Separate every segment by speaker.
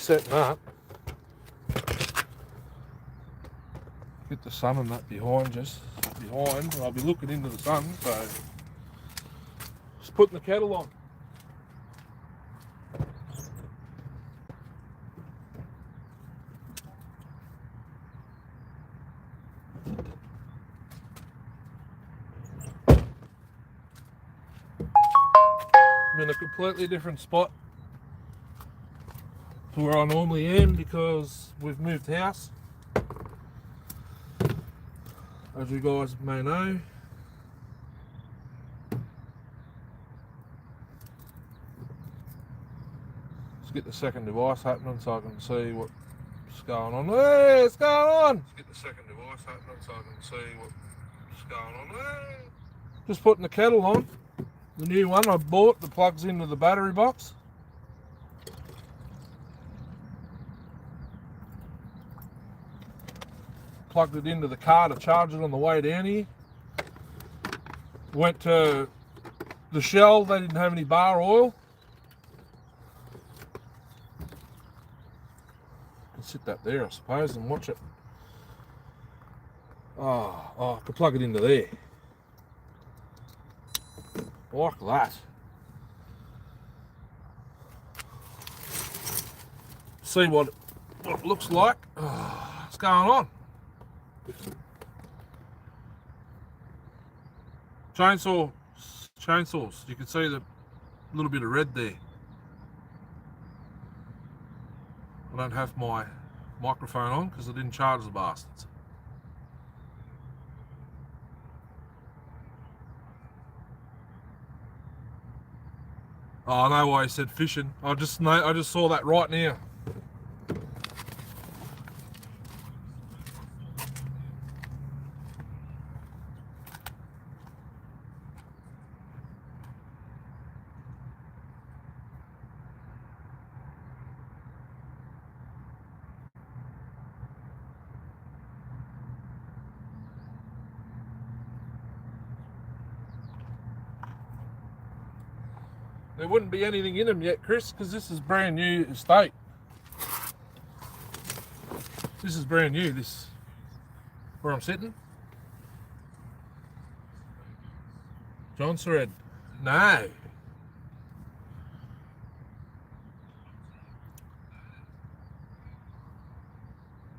Speaker 1: setting up. Get the sun and that behind us. And I'll be looking into the sun, so just putting the kettle on. I'm in a completely different spot to where I normally am because we've moved house, as you guys may know. Let's get the second device happening so I can see what's going on. Hey, what's going on? Let's get the second device happening so I can see what's going on. Hey. Just putting the kettle on. The new one I bought that plugs into the battery box. Plugged it into the car to charge it on the way down here. Went to the Shell, they didn't have any bar oil. Can sit that there, I suppose, and watch it. Oh, I could plug it into there. Like that. See what it looks like. Oh, what's going on? Chainsaws. You can see the little bit of red there. I don't have my microphone on because I didn't charge the bastards. Oh, I know why he said fishing. I just saw that right now. There wouldn't be anything in them yet, Chris, because this is brand new estate. This is brand new, this, where I'm sitting. John said, no.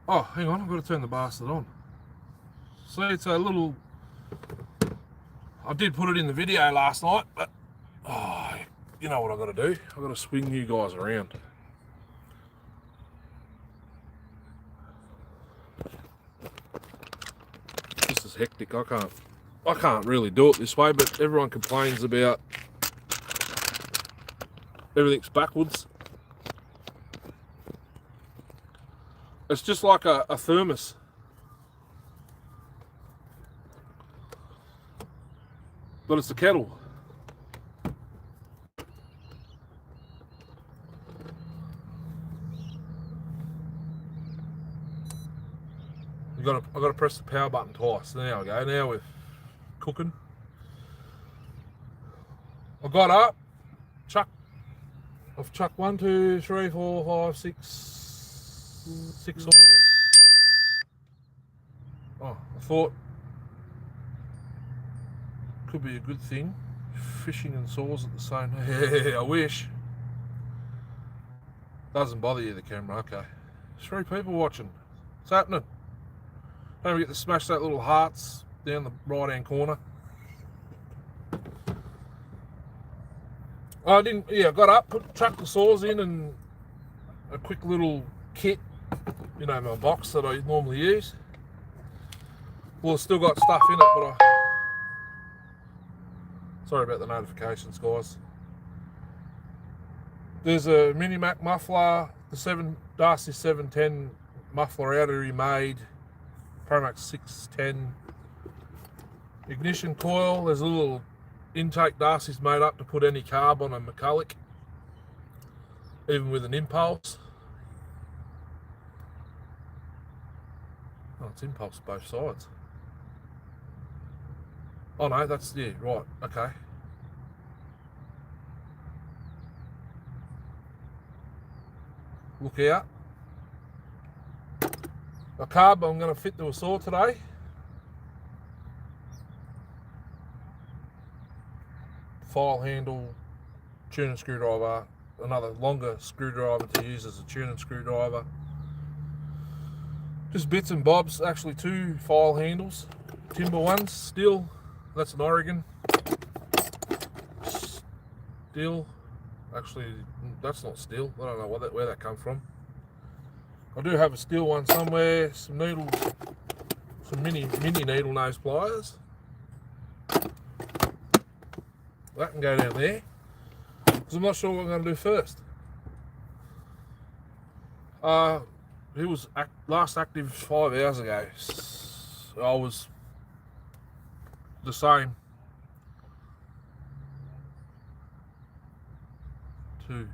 Speaker 1: Oh, hang on, I've got to turn the bastard on. See, it's a little, I did put it in the video last night, but, oh, you know what I've got to do? I've got to swing you guys around. This is hectic. I can't really do it this way, but everyone complains about everything's backwards. It's just like a thermos. But it's a kettle. I've got to press the power button twice. There we go. Now we're cooking. I got up. I've chucked 1, 2, 3, 4, 5, 6 saws in. Oh, I thought could be a good thing. Fishing and saws at the same time. Yeah, I wish. Doesn't bother you, the camera. Okay. 3 people watching. What's happening? Don't forget to smash that little hearts down the right hand corner. I got up, chucked the saws in and a quick little kit, you know, my box that I normally use. Well, it's still got stuff in it, but sorry about the notifications, guys. There's a Mini Mac muffler, the Darcy 710 muffler out he made. Promax 610 ignition coil. There's a little intake Darcy's made up to put any carb on a McCulloch, even with an impulse. Oh, it's impulse both sides. Oh no, that's, yeah, right, okay. look out. A carb I'm going to fit to a saw today. File handle, tuning screwdriver, another longer screwdriver to use as a tuning screwdriver. Just bits and bobs, actually 2 file handles, timber ones, steel, that's an Oregon. Steel, actually that's not steel, I don't know where that come from. I do have a steel one somewhere, some needles, some mini needle nose pliers. That can go down there, because I'm not sure what I'm going to do first. It was last active 5 hours ago. I was the same. 2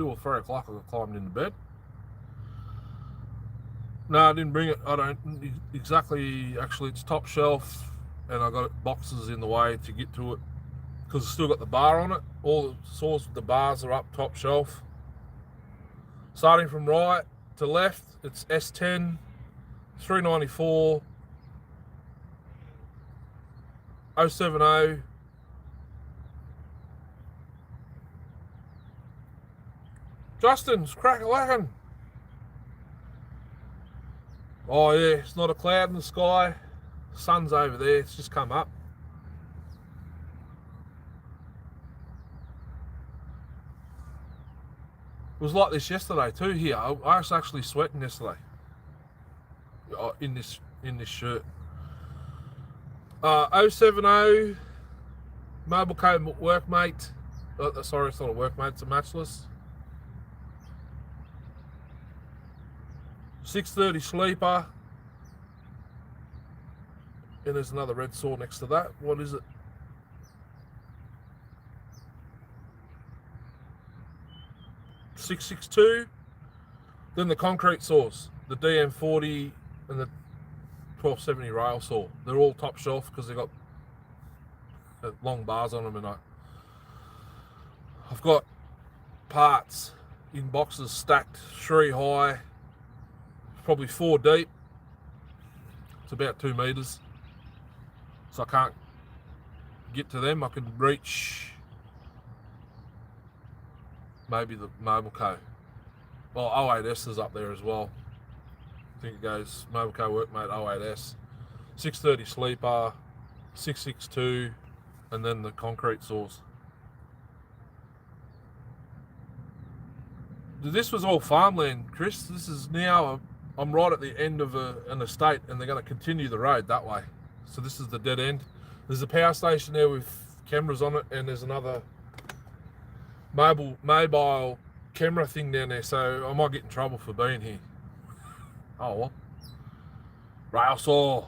Speaker 1: or 3 o'clock I climbed into bed. No, I didn't bring it. I don't exactly. Actually, it's top shelf, and I got boxes in the way to get to it because it's still got the bar on it. All the saws with the bars are up top shelf. Starting from right to left, it's S10, 394, 070. Justin's crack-a-lackin'. Oh yeah, it's not a cloud in the sky. Sun's over there, it's just come up. It was like this yesterday too here. I was actually sweating yesterday. In this shirt. 070 Mobile Code Workmate. Sorry, it's not a Workmate, it's a Matchless. 630 Sleeper. And there's another red saw next to that. What is it? .662. Then the concrete saws, the DM40 and the 1270 rail saw. They're all top shelf because they've got long bars on them, and I've got parts in boxes stacked 3 high, probably 4 deep. It's about 2 meters, so I can't get to them. I can reach maybe the Mobile Co. Well, 08S is up there as well. I think it goes Mobile Co Workmate 08S, 630 Sleeper, 662, and then the concrete saws. This was all farmland, Chris. This is now, I'm right at the end of an estate, and they're going to continue the road that way. So this is the dead end. There's a power station there with cameras on it, and there's another mobile camera thing down there, so I might get in trouble for being here. Oh well. Rail saw.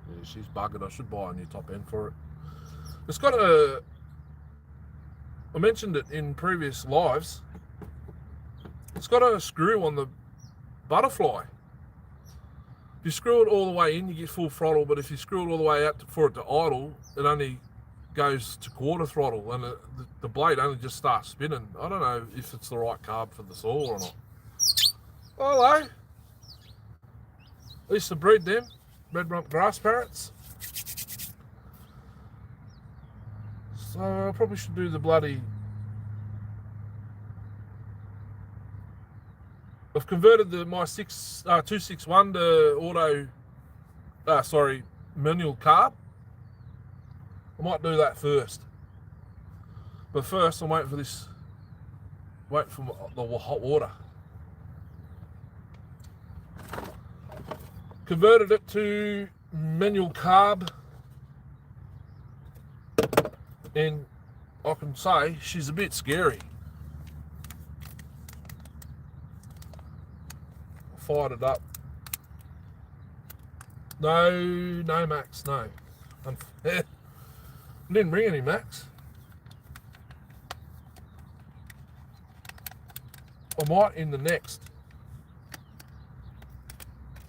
Speaker 1: Yeah, she's buggered. I should buy a new top end for it. It's got I mentioned it in previous lives. It's got a screw on the butterfly. If you screw it all the way in, you get full throttle, but if you screw it all the way out for it to idle, it only goes to quarter throttle, and the blade only just starts spinning. I don't know if it's the right carb for the saw or not. Hello. I used to breed them, red rump grass parrots. So I probably should do the bloody... I've converted my 261 to auto, manual carb. I might do that first. But first I'm waiting for the hot water. Converted it to manual carb, and I can say she's a bit scary. Fired it up. No Max, no. I didn't bring any Max. I might in the next.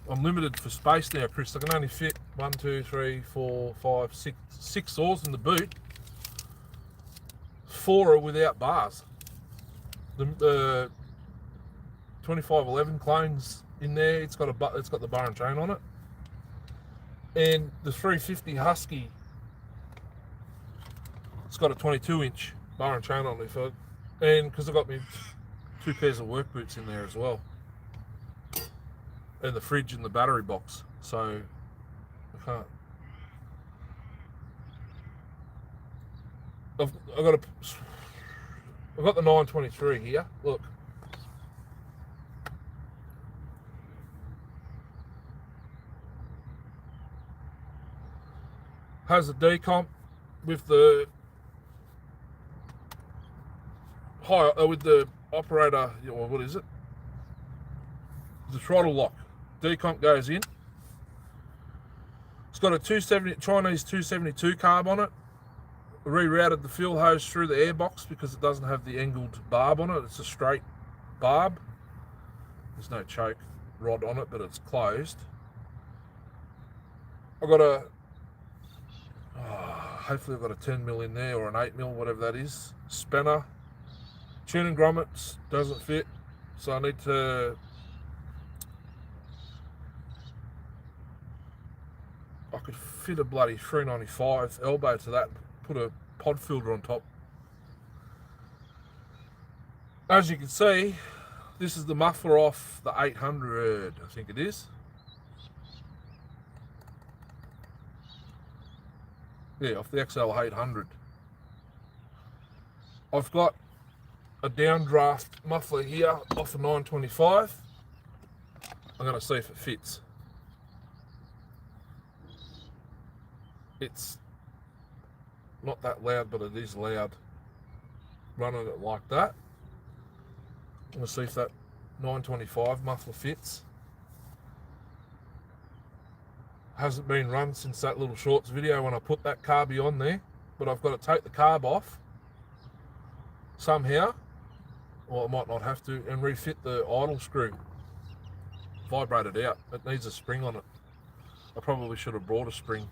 Speaker 1: I'm limited for space now, Chris. I can only fit 1, 2, 3, 4, 5, 6 saws in the boot. 4 are without bars. The 2511 clones in there. It's got the bar and chain on it, and the 350 Husky. It's got a 22-inch bar and chain on it, and because I got me 2 pairs of work boots in there as well, and the fridge and the battery box. So I can't. I've got the 923 here. Look. Has a decomp with the with the operator, or what is it? The throttle lock. Decomp goes in. It's got a Chinese 272 carb on it. Rerouted the fuel hose through the airbox because it doesn't have the angled barb on it. It's a straight barb. There's no choke rod on it, but it's closed. I've got a hopefully I've got a 10mm in there, or an 8mm, whatever that is. Spanner. Tuning grommets doesn't fit, so I need to. I could fit a bloody 395 elbow to that, put a pod filter on top. As you can see, this is the muffler off the 800, I think it is. Yeah, off the XL 800. I've got a downdraft muffler here off a 925. I'm going to see if it fits. It's not that loud, but it is loud. Running it like that. I'm going to see if that 925 muffler fits. Hasn't been run since that little shorts video when I put that carby on there, but I've got to take the carb off somehow, or I might not have to, and refit the idle screw. Vibrate it out. It needs a spring on it. I probably should have brought a spring.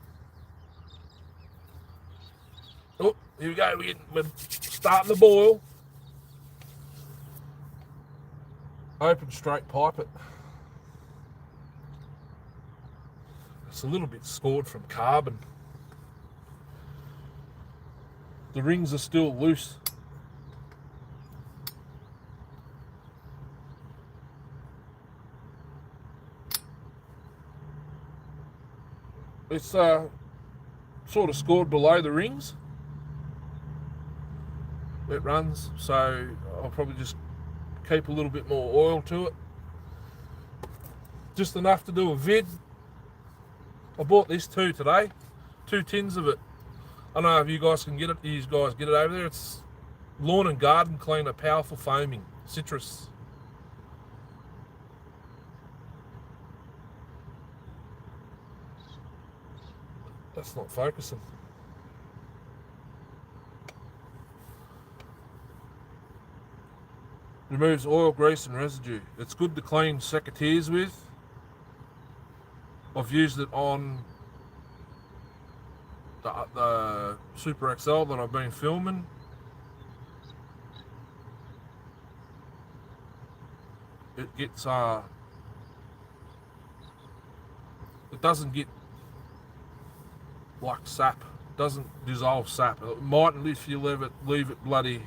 Speaker 1: Oh, here we go. We're starting to boil. Open straight pipe it. It's a little bit scored from carbon. The rings are still loose. It's sort of scored below the rings. It runs, so I'll probably just keep a little bit more oil to it. Just enough to do a vid. I bought this too today, 2 tins of it. I don't know if you guys can get it. You guys get it over there. It's Lawn and Garden Cleaner, powerful foaming, citrus. That's not focusing. Removes oil, grease and residue. It's good to clean secateurs with. I've used it on the Super XL that I've been filming. It gets it doesn't get like sap. It doesn't dissolve sap. It might if you leave it bloody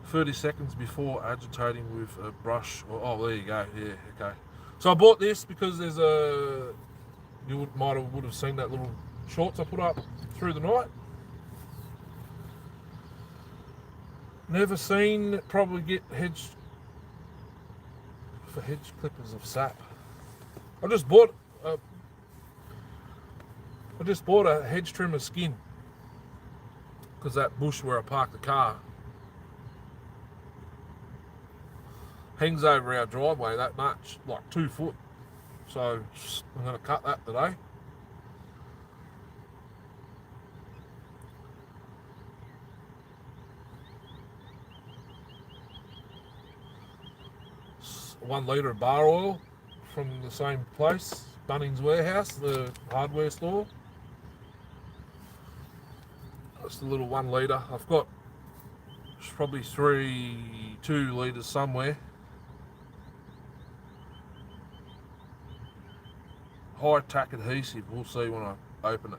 Speaker 1: 30 seconds before agitating with a brush. Oh, there you go. Yeah, okay. So I bought this because there's you would have seen that little shorts I put up through the night. Never seen probably get hedge clippers of sap. I just bought a hedge trimmer skin because that bush where I parked the car hangs over our driveway that much, like 2 foot. So I'm going to cut that today. It's 1 litre of bar oil from the same place, Bunnings Warehouse, the hardware store. Just a little 1 litre. I've got probably 2 litres somewhere. High tack adhesive. We'll see when I open it.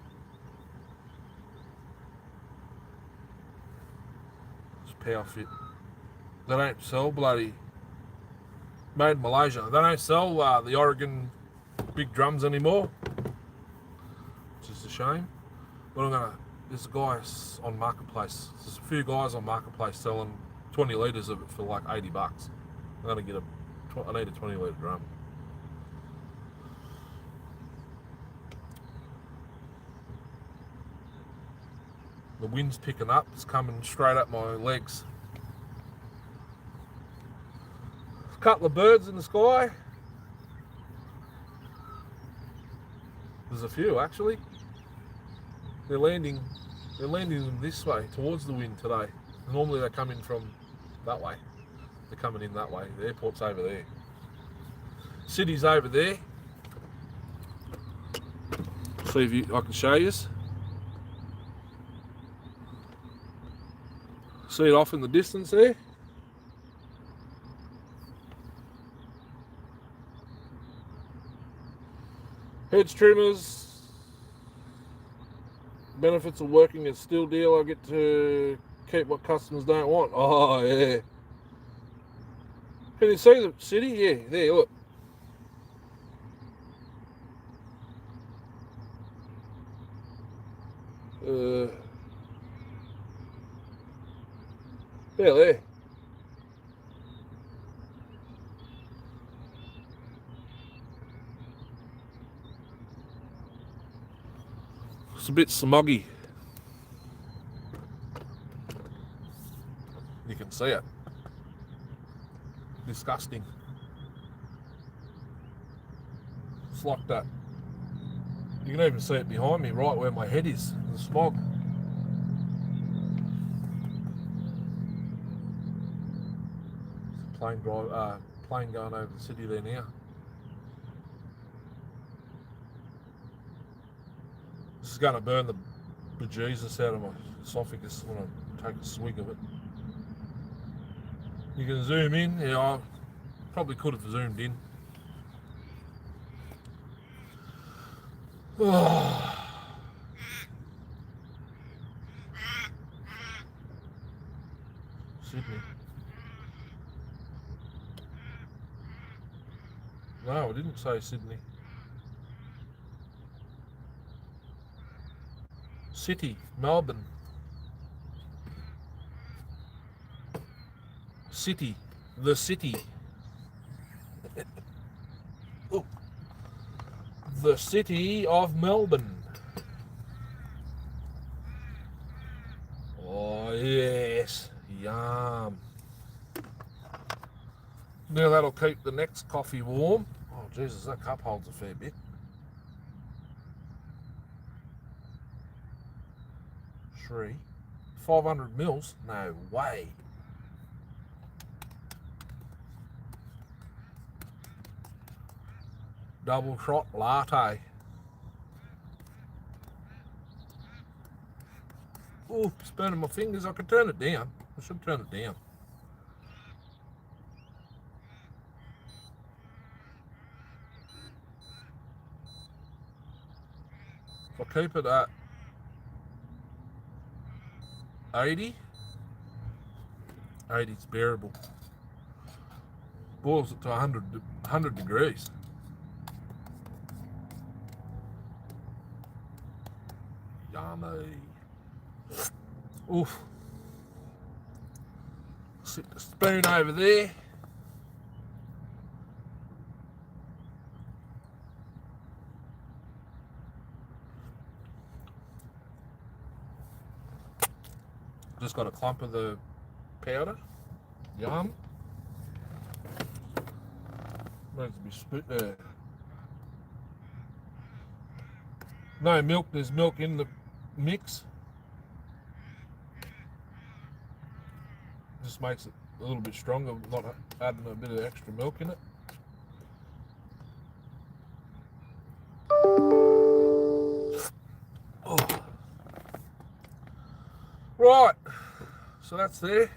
Speaker 1: It's power fit. They don't sell bloody made in Malaysia. They don't sell the Oregon big drums anymore, which is a shame. But there's a guy on Marketplace. There's a few guys on Marketplace selling 20 litres of it for like $80. I'm gonna get I need a 20 litre drum. The wind's picking up. It's coming straight up my legs. A couple of birds in the sky. There's a few actually. They're landing this way towards the wind today. Normally they come in from that way. They're coming in that way. The airport's over there. City's over there. See if I can show you. See it off in the distance there? Hedge trimmers. Benefits of working at Still Deal. I get to keep what customers don't want. Oh, yeah. Can you see the city? Yeah, there, look. There. It's a bit smoggy. You can see it. Disgusting. It's like that. You can even see it behind me, right where my head is, the smog. Plane going over the city there now. This is going to burn the bejesus out of my esophagus when I take a swig of it. You can zoom in. Yeah, I probably could have zoomed in. Oh. Sydney. No, I didn't say Sydney. City, Melbourne. City, the city. Oh. The city of Melbourne. Oh, yes. Yum. Now that'll keep the next coffee warm. Oh, Jesus, that cup holds a fair bit. 500 mils? No way. Double shot latte. Oh, it's burning my fingers. I could turn it down. I should turn it down. If I keep it at 80, 80 is bearable. Boils it to 100 degrees. Yummy. Oof. Sit the spoon over there. Just got a clump of the powder. Yum. Needs to be split there. No milk, there's milk in the mix. Just makes it a little bit stronger, not adding a bit of extra milk in it. Oh. Right, so that's there.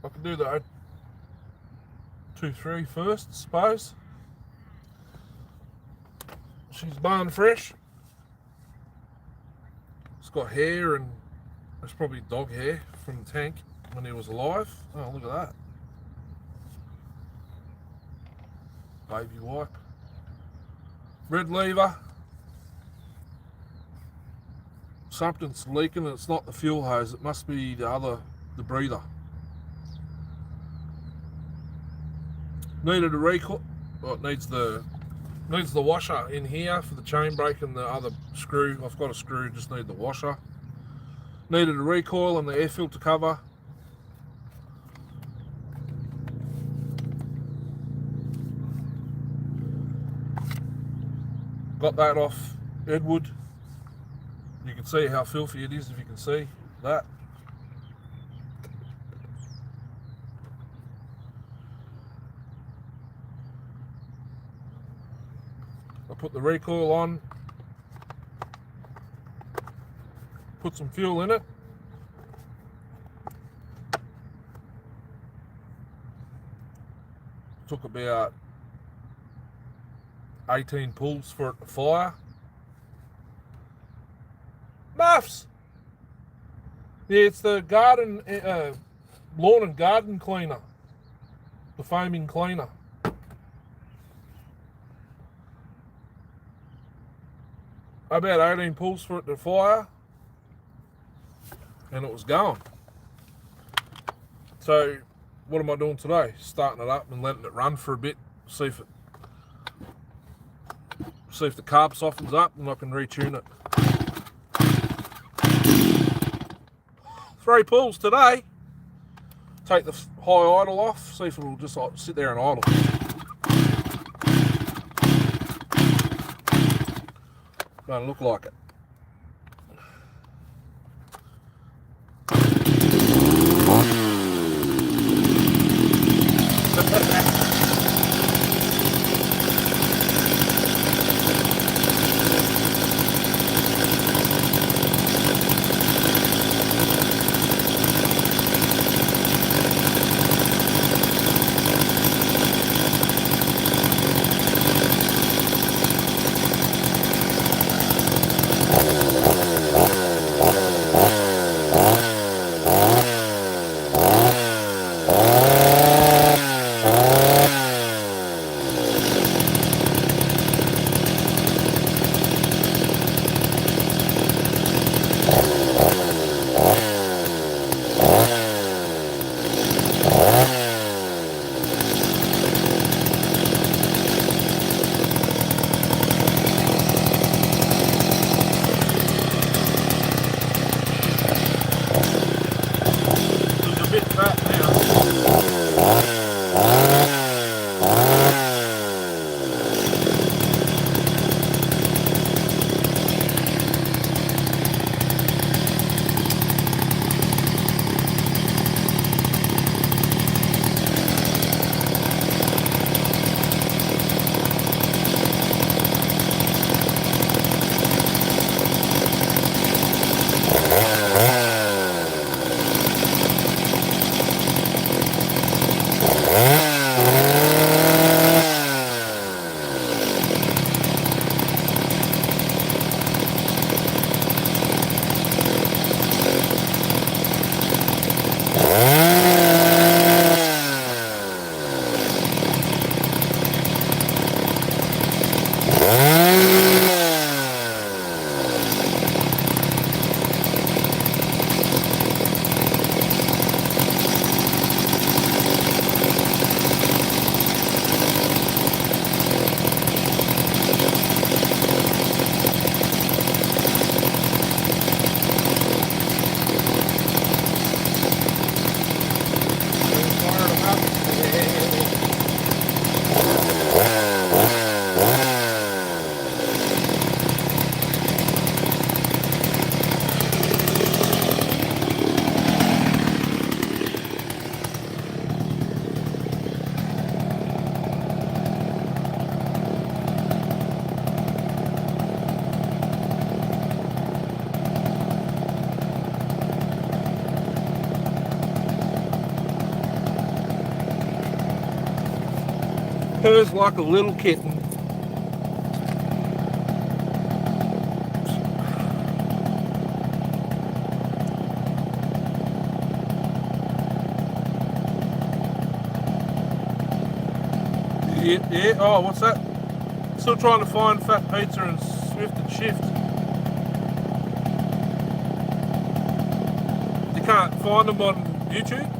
Speaker 1: I can do the 023 first, I suppose. She's barn fresh. It's got hair, and it's probably dog hair from the tank when he was alive. Oh, look at that. Baby wipe. Red lever. Something's leaking, and it's not the fuel hose. It must be the breather. Needed a recoil. Well, it needs the washer in here for the chain brake and the other screw. I've got a screw, just need the washer. Needed a recoil and the air filter cover. Got that off Edward. You can see how filthy it is if you can see that. I put the recoil on, put some fuel in it. Took about 18 pulls for it to fire. Muffs! Yeah, it's the garden, lawn and garden cleaner. The foaming cleaner. About 18 pulls for it to fire. And it was going. So, what am I doing today? Starting it up and letting it run for a bit. See if the carb softens up and I can retune it. 3 pulls today. Take the high idle off. See if it'll just sit there and idle. Don't look like it. purrs like a little kitten. Yeah, oh, what's that? Still trying to find Fat Pizza and Swift and Shift. You can't find them on YouTube?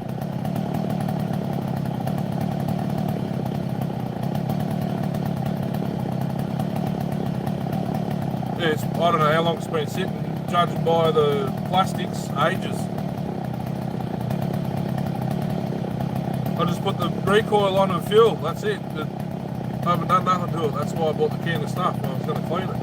Speaker 1: Yeah, I don't know how long it's been sitting, judging by the plastics, ages. I just put the recoil on and fuel, that's it. I haven't done nothing to it, that's why I bought the can of stuff. I was going to clean it.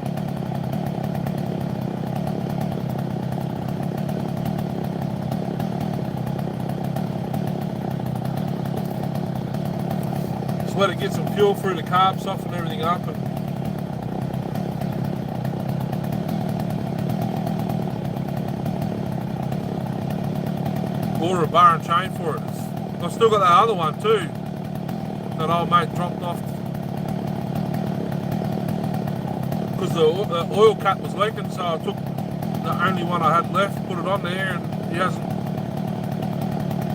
Speaker 1: Just let it get some fuel through the carb, soften everything up, and order a bar and chain for it. I've still got that other one too that old mate dropped off because the oil cap was leaking, so I took the only one I had left, put it on there, and he hasn't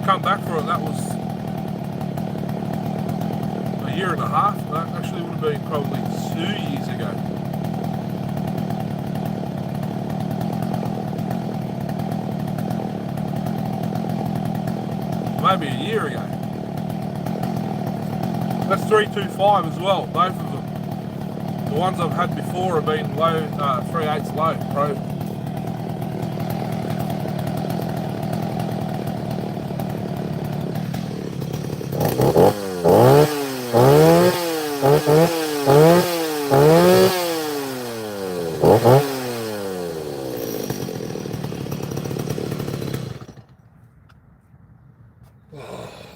Speaker 1: come back for it. That was a year and a half. That actually would have been probably 2 years ago. Maybe a year ago. That's 325 as well, both of them. The ones I've had before have been low, 3/8 low, pro.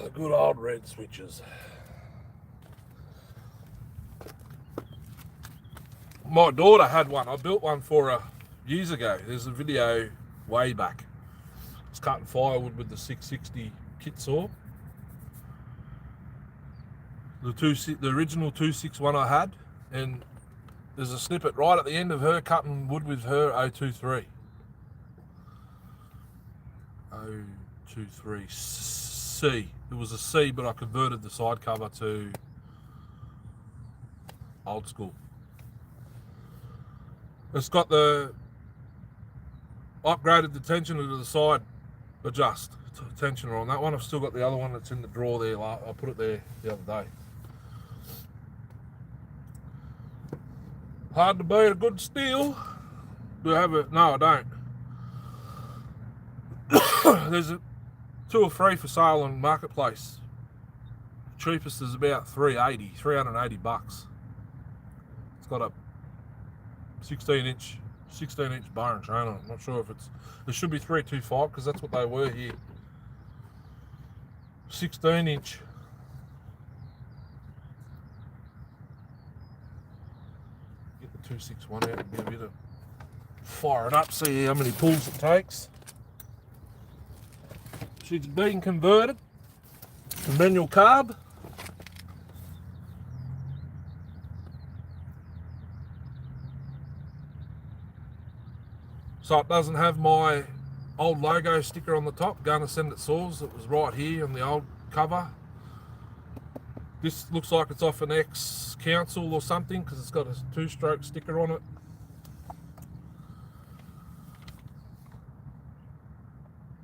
Speaker 1: The good old red switches. My daughter had one. I built one for her years ago. There's a video way back. I was cutting firewood with the 660 kit saw. The original 261 I had, and there's a snippet right at the end of her cutting wood with her 023. 023 C. It was a C, but I converted the side cover to old school. It's got the upgraded the tensioner to the side adjust tensioner on that one. I've still got the other one that's in the drawer there. I put it there the other day. Hard to beat a good steel. Do I have it? No, I don't. There's 2 or 3 for sale on Marketplace. Cheapest is about 380 bucks. It's got a 16-inch bar and chain on it. I'm not sure if it should be 325 because that's what they were here. 16-inch. Get the 261 out and get a bit of fire it up, see how many pulls it takes. She's being converted to manual carb. So it doesn't have my old logo sticker on the top, going to send it saws. It was right here on the old cover. This looks like it's off an ex-council or something because it's got a 2-stroke sticker on it.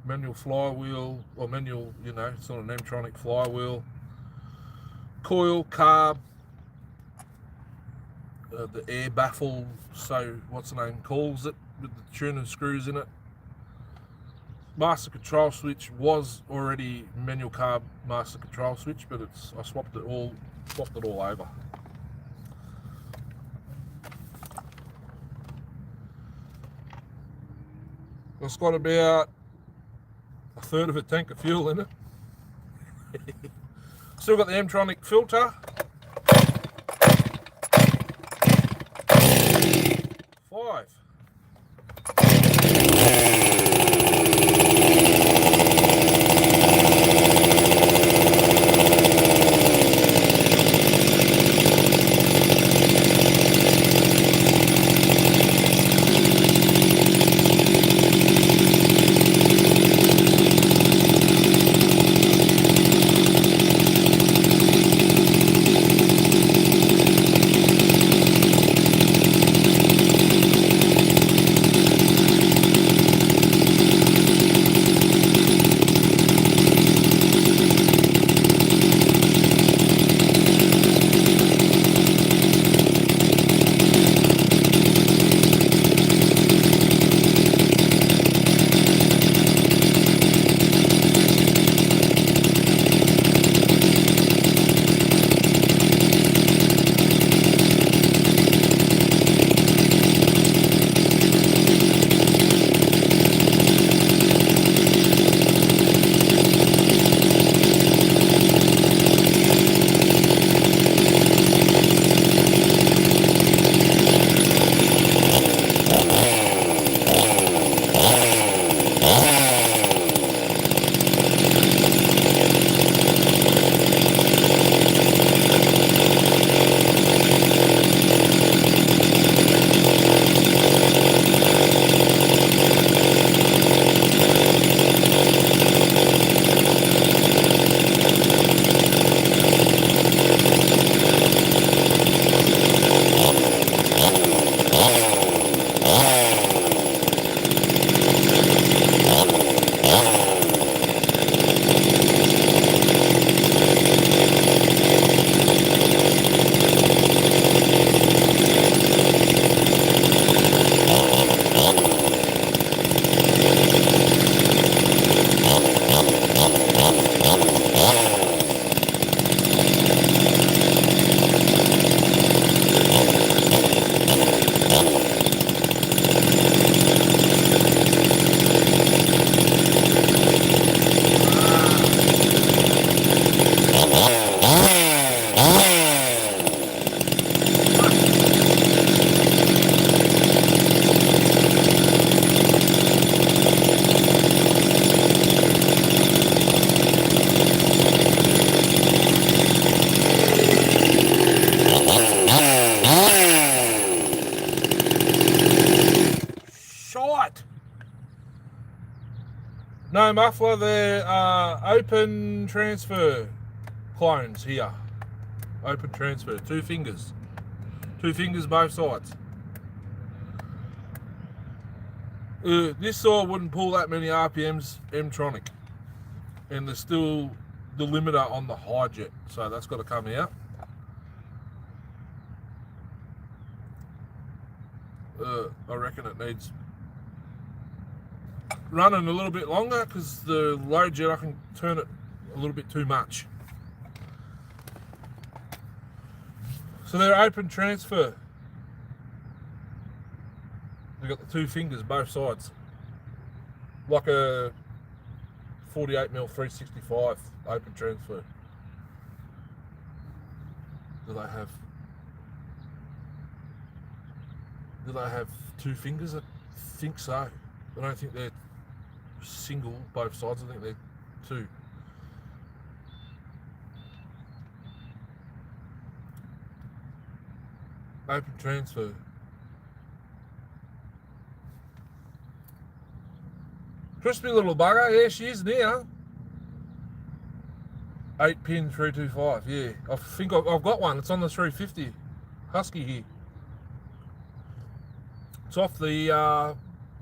Speaker 1: Manual flywheel, or manual, it's not an M-tronic flywheel. Coil, carb, the air baffle, so what's the name calls it, with the tuning screws in it. Master control switch was already manual carb master control switch, but I swapped it all over. It's got about a third of a tank of fuel in it. Still got the M-tronic filter. 5. No muffler, they're open transfer clones here. Open transfer, 2 fingers. 2 fingers both sides. This saw wouldn't pull that many RPMs M-tronic. And there's still the limiter on the high jet, so that's got to come out. I reckon it needs running a little bit longer because the low jet, I can turn it a little bit too much. So they're open transfer. They've got the 2 fingers both sides, like a 48mm 365 open transfer. Do they have 2 fingers? I think so. I don't think they're single both sides. I think they're 2. Open transfer. Crispy little bugger. Yeah, she is now. 8-pin 325. Yeah, I think I've got one. It's on the 350 Husky here. It's off the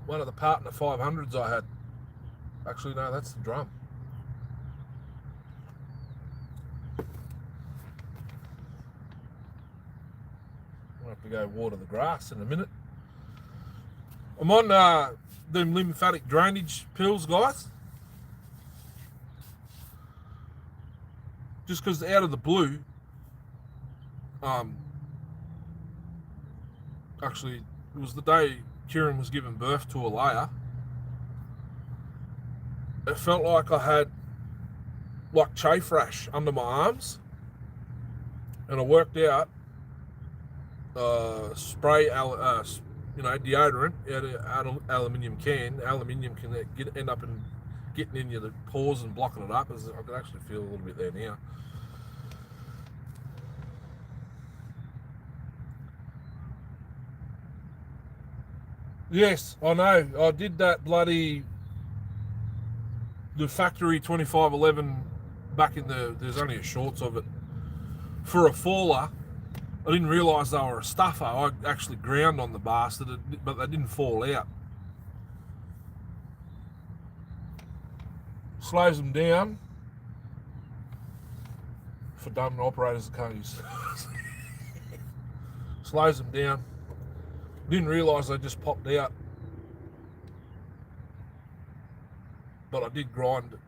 Speaker 1: one of the partner 500s I had. Actually, no, that's the drum. I'll have to go water the grass in a minute. I'm on them lymphatic drainage pills, guys. Just because out of the blue, actually, it was the day Kieran was giving birth to Alea. It felt like I had like chafe rash under my arms, and I worked out spray deodorant out of aluminium can. Aluminium can end up in getting in your pores and blocking it up. As I can actually feel a little bit there now. Yes, I know. I did that the factory 2511 back in there's only a shorts of it for a faller. I didn't realise they were a stuffer. I actually ground on the bastard, but they didn't fall out. Slows them down for dumb operators that can't use. Slows them down. Didn't realise they just popped out. But I did ground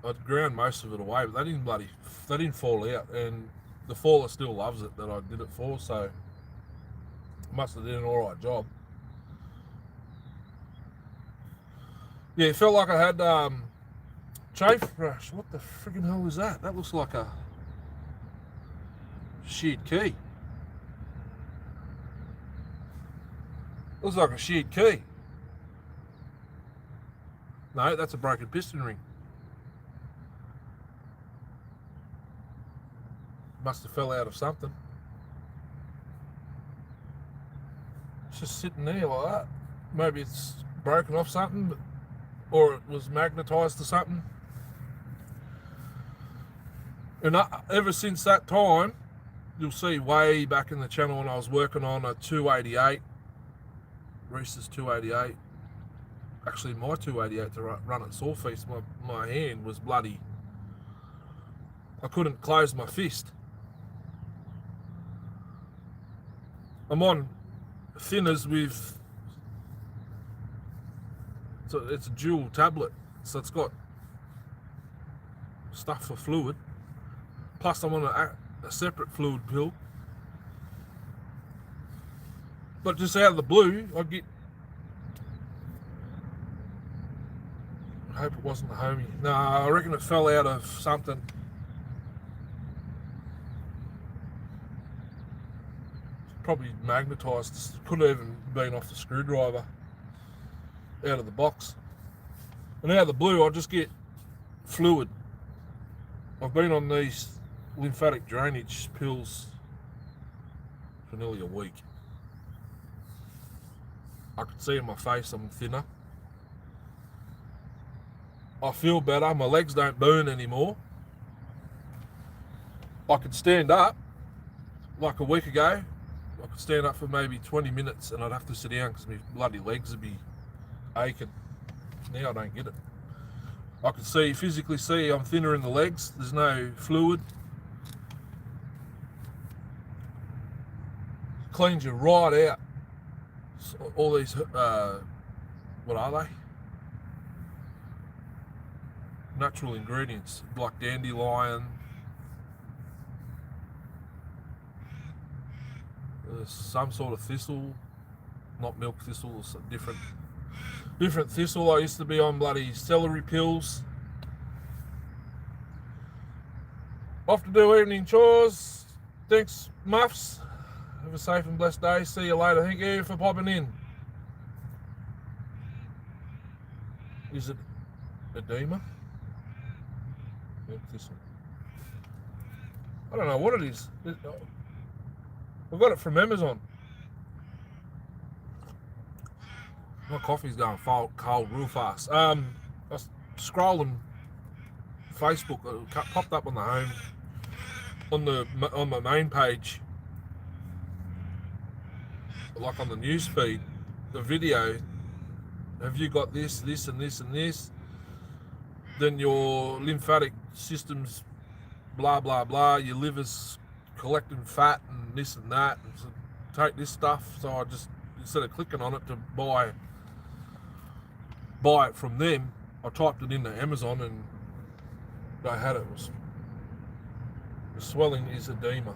Speaker 1: most of it away, but they didn't fall out, and the faller still loves it that I did it for, so must have done an alright job. Yeah, it felt like I had chafe rash. What the friggin' hell is that? That looks like a sheared key. Looks like a sheared key. No, that's a broken piston ring. Must have fell out of something. It's just sitting there like that. Maybe it's broken off something, or it was magnetised to something. And ever since that time, you'll see way back in the channel when I was working on a 288, Reese's 288, actually my 288 to run at Sawfeast, my hand was bloody. I couldn't close my fist. I'm on thinners with, so it's a dual tablet, so it's got stuff for fluid, plus I'm on a separate fluid pill. But just out of the blue, I hope it wasn't the homie. No, I reckon it fell out of something. Probably magnetised. Could have even been off the screwdriver out of the box. And out of the blue, I just get fluid. I've been on these lymphatic drainage pills for nearly a week. I could see in my face I'm thinner. I feel better. My legs don't burn anymore. I could stand up like a week ago. I could stand up for maybe 20 minutes and I'd have to sit down because my bloody legs would be aching. Now I don't get it. I can physically see I'm thinner in the legs. There's no fluid. Cleans you right out. So all these, what are they? Natural ingredients, like dandelion. There's some sort of thistle, not milk thistle, it's a different thistle. I used to be on bloody celery pills. Off to do evening chores. Thanks, Muffs. Have a safe and blessed day. See you later. Thank you for popping in. Is it edema? Milk thistle. I don't know what it is. I got it from Amazon. My coffee's going cold real fast. I was scrolling Facebook. It popped up on the home on my main page, like on the news feed, the video. Have you got this, this, and this, and this? Then your lymphatic system's blah blah blah. Your liver's collecting fat and this and that. And so take this stuff. So I just, instead of clicking on it to buy it from them, I typed it into Amazon and they had it. It was, the swelling is edema.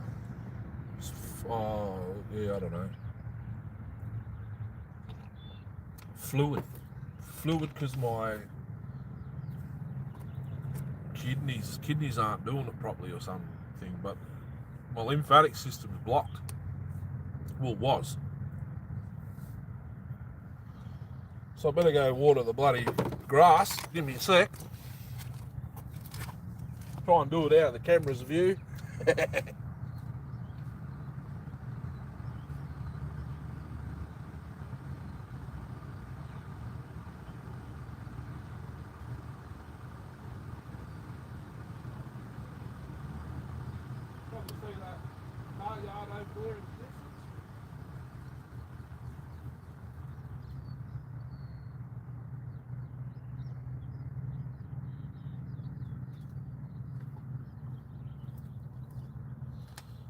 Speaker 1: Yeah, I don't know. Fluid because my kidneys aren't doing it properly or something, but my lymphatic system's blocked. Well, was. So I better go water the bloody grass. Give me a sec. Try and do it out of the camera's view.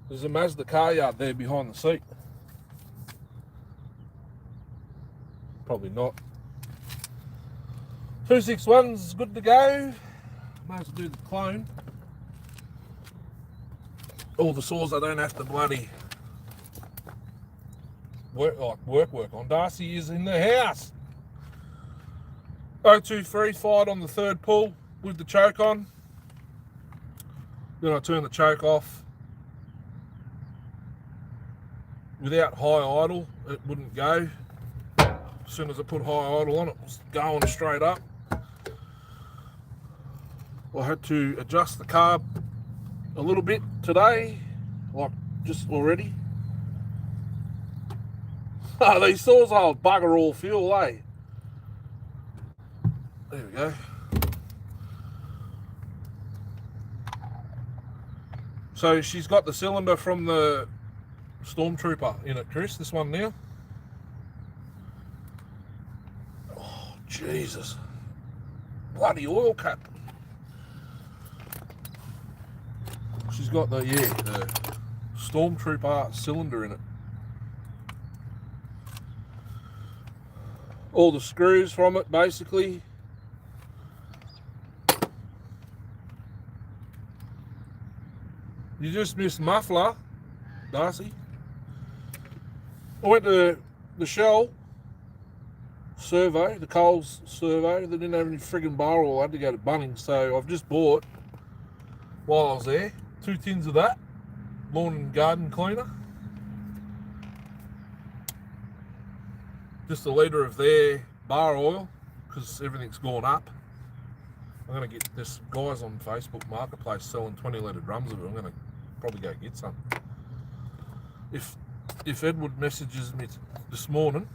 Speaker 1: There's a Mazda car yard there behind the seat. Probably not. 261's good to go. Might as well do the clone. All the saws I don't have to bloody work on. Darcy is in the house. 023 fired on the third pull with the choke on. Then I turn the choke off. Without high idle, it wouldn't go. As soon as I put high idle on, it was going straight up. I had to adjust the carb a little bit today, like just already. Oh, these saws hold bugger all fuel, eh? There we go. So she's got the cylinder from the Stormtrooper in it, Chris, this one now. Oh, Jesus. Bloody oil cap. She's got the Stormtrooper cylinder in it. All the screws from it, basically. You just missed muffler, Darcy. I went to the Shell survey, the Coles survey. They didn't have any friggin' bar oil. I had to go to Bunnings. So I've just bought, while I was there, 2 tins of that lawn and garden cleaner. Just a litre of their bar oil because everything's gone up. I'm going to get this guys on Facebook Marketplace selling 20-litre drums of it. I'm going to probably go get some. If Edward messages me this morning,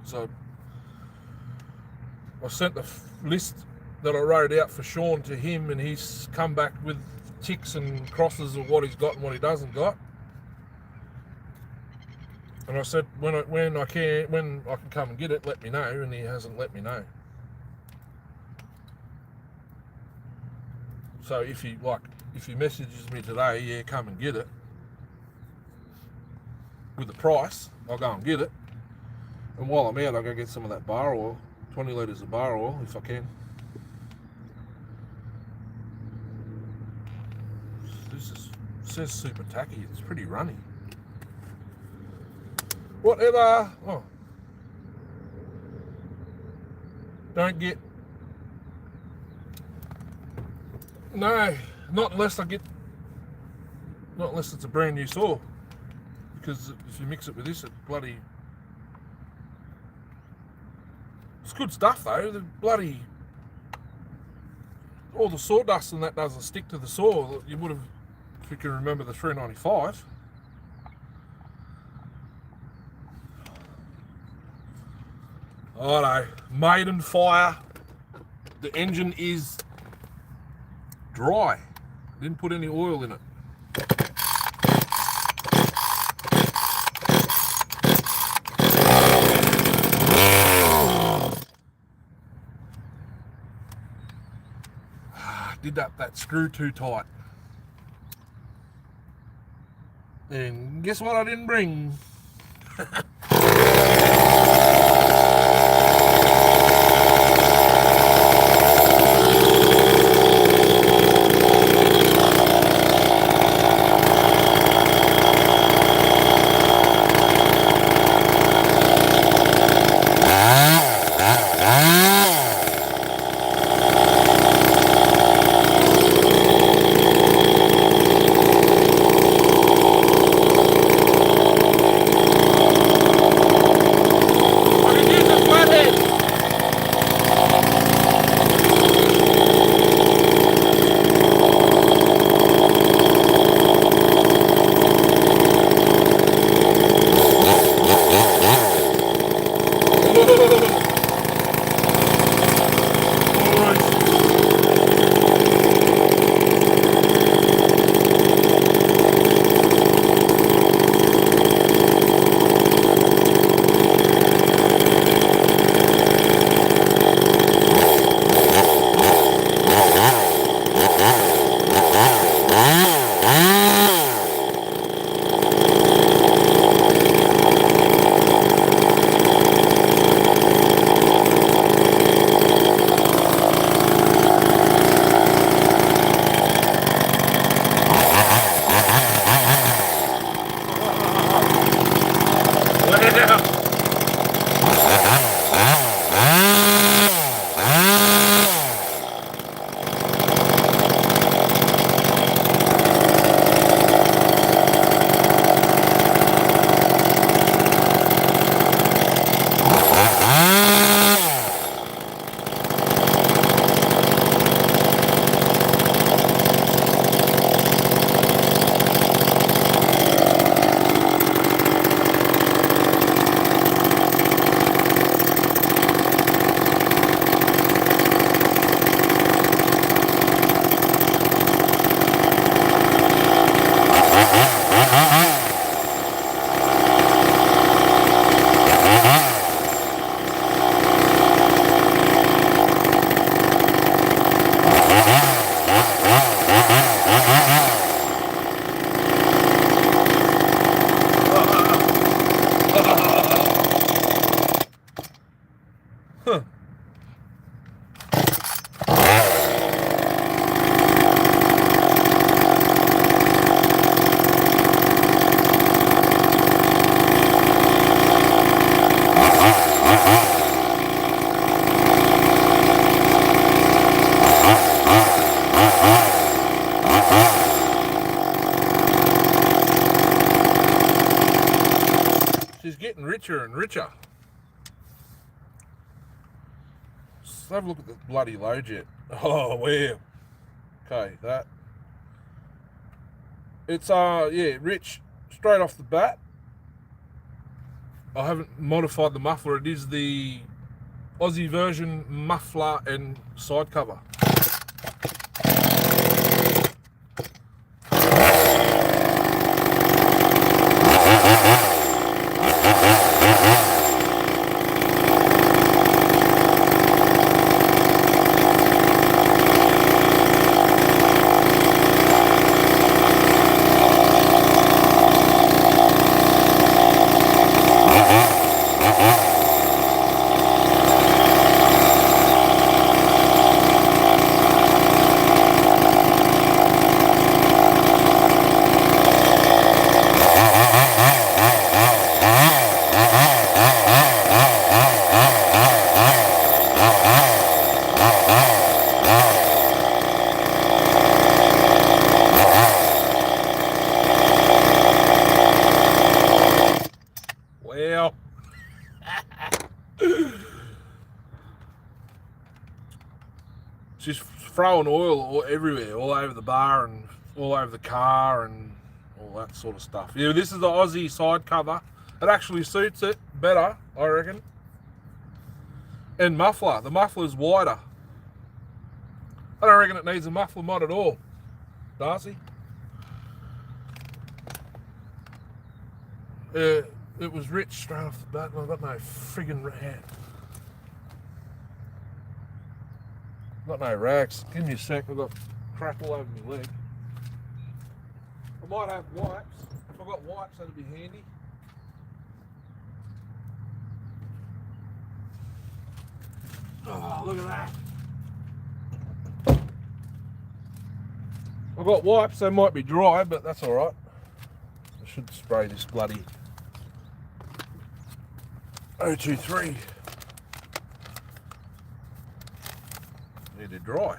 Speaker 1: so I sent the list that I wrote out for Sean to him, and he's come back with ticks and crosses of what he's got and what he doesn't got. And I said, when I can come and get it, let me know, and he hasn't let me know. So if he messages me today, yeah, come and get it with the price, I'll go and get it. And while I'm out, I'll go get some of that bar oil, 20 litres of bar oil if I can. It says super tacky. It's pretty runny. Whatever. Oh. Don't get. No, not unless it's a brand new saw. Because if you mix it with this, it's good stuff though. All the sawdust and that doesn't stick to the saw. You would have, if you can remember, the 395. Righto, maiden fire. The engine is dry. Didn't put any oil in it. Did that screw too tight. And guess what I didn't bring? Getting richer and richer. Let's have a look at the bloody low jet. Oh, wow. Okay, that. It's rich straight off the bat. I haven't modified the muffler. It is the Aussie version muffler and side cover. Well, just throwing oil everywhere, all over the bar and all over the car and all that sort of stuff. Yeah, this is the Aussie side cover. It actually suits it better, I reckon. And muffler. The muffler's wider. I don't reckon it needs a muffler mod at all, Darcy. It was rich straight off the bat, and I've got no friggin' rag. Got no rags. Give me a sec, I've got crap all over my leg. I might have wipes. If I've got wipes, that'd be handy. Oh, look at that. I've got wipes, they might be dry, but that's alright. I should spray this bloody 023. Need to dry.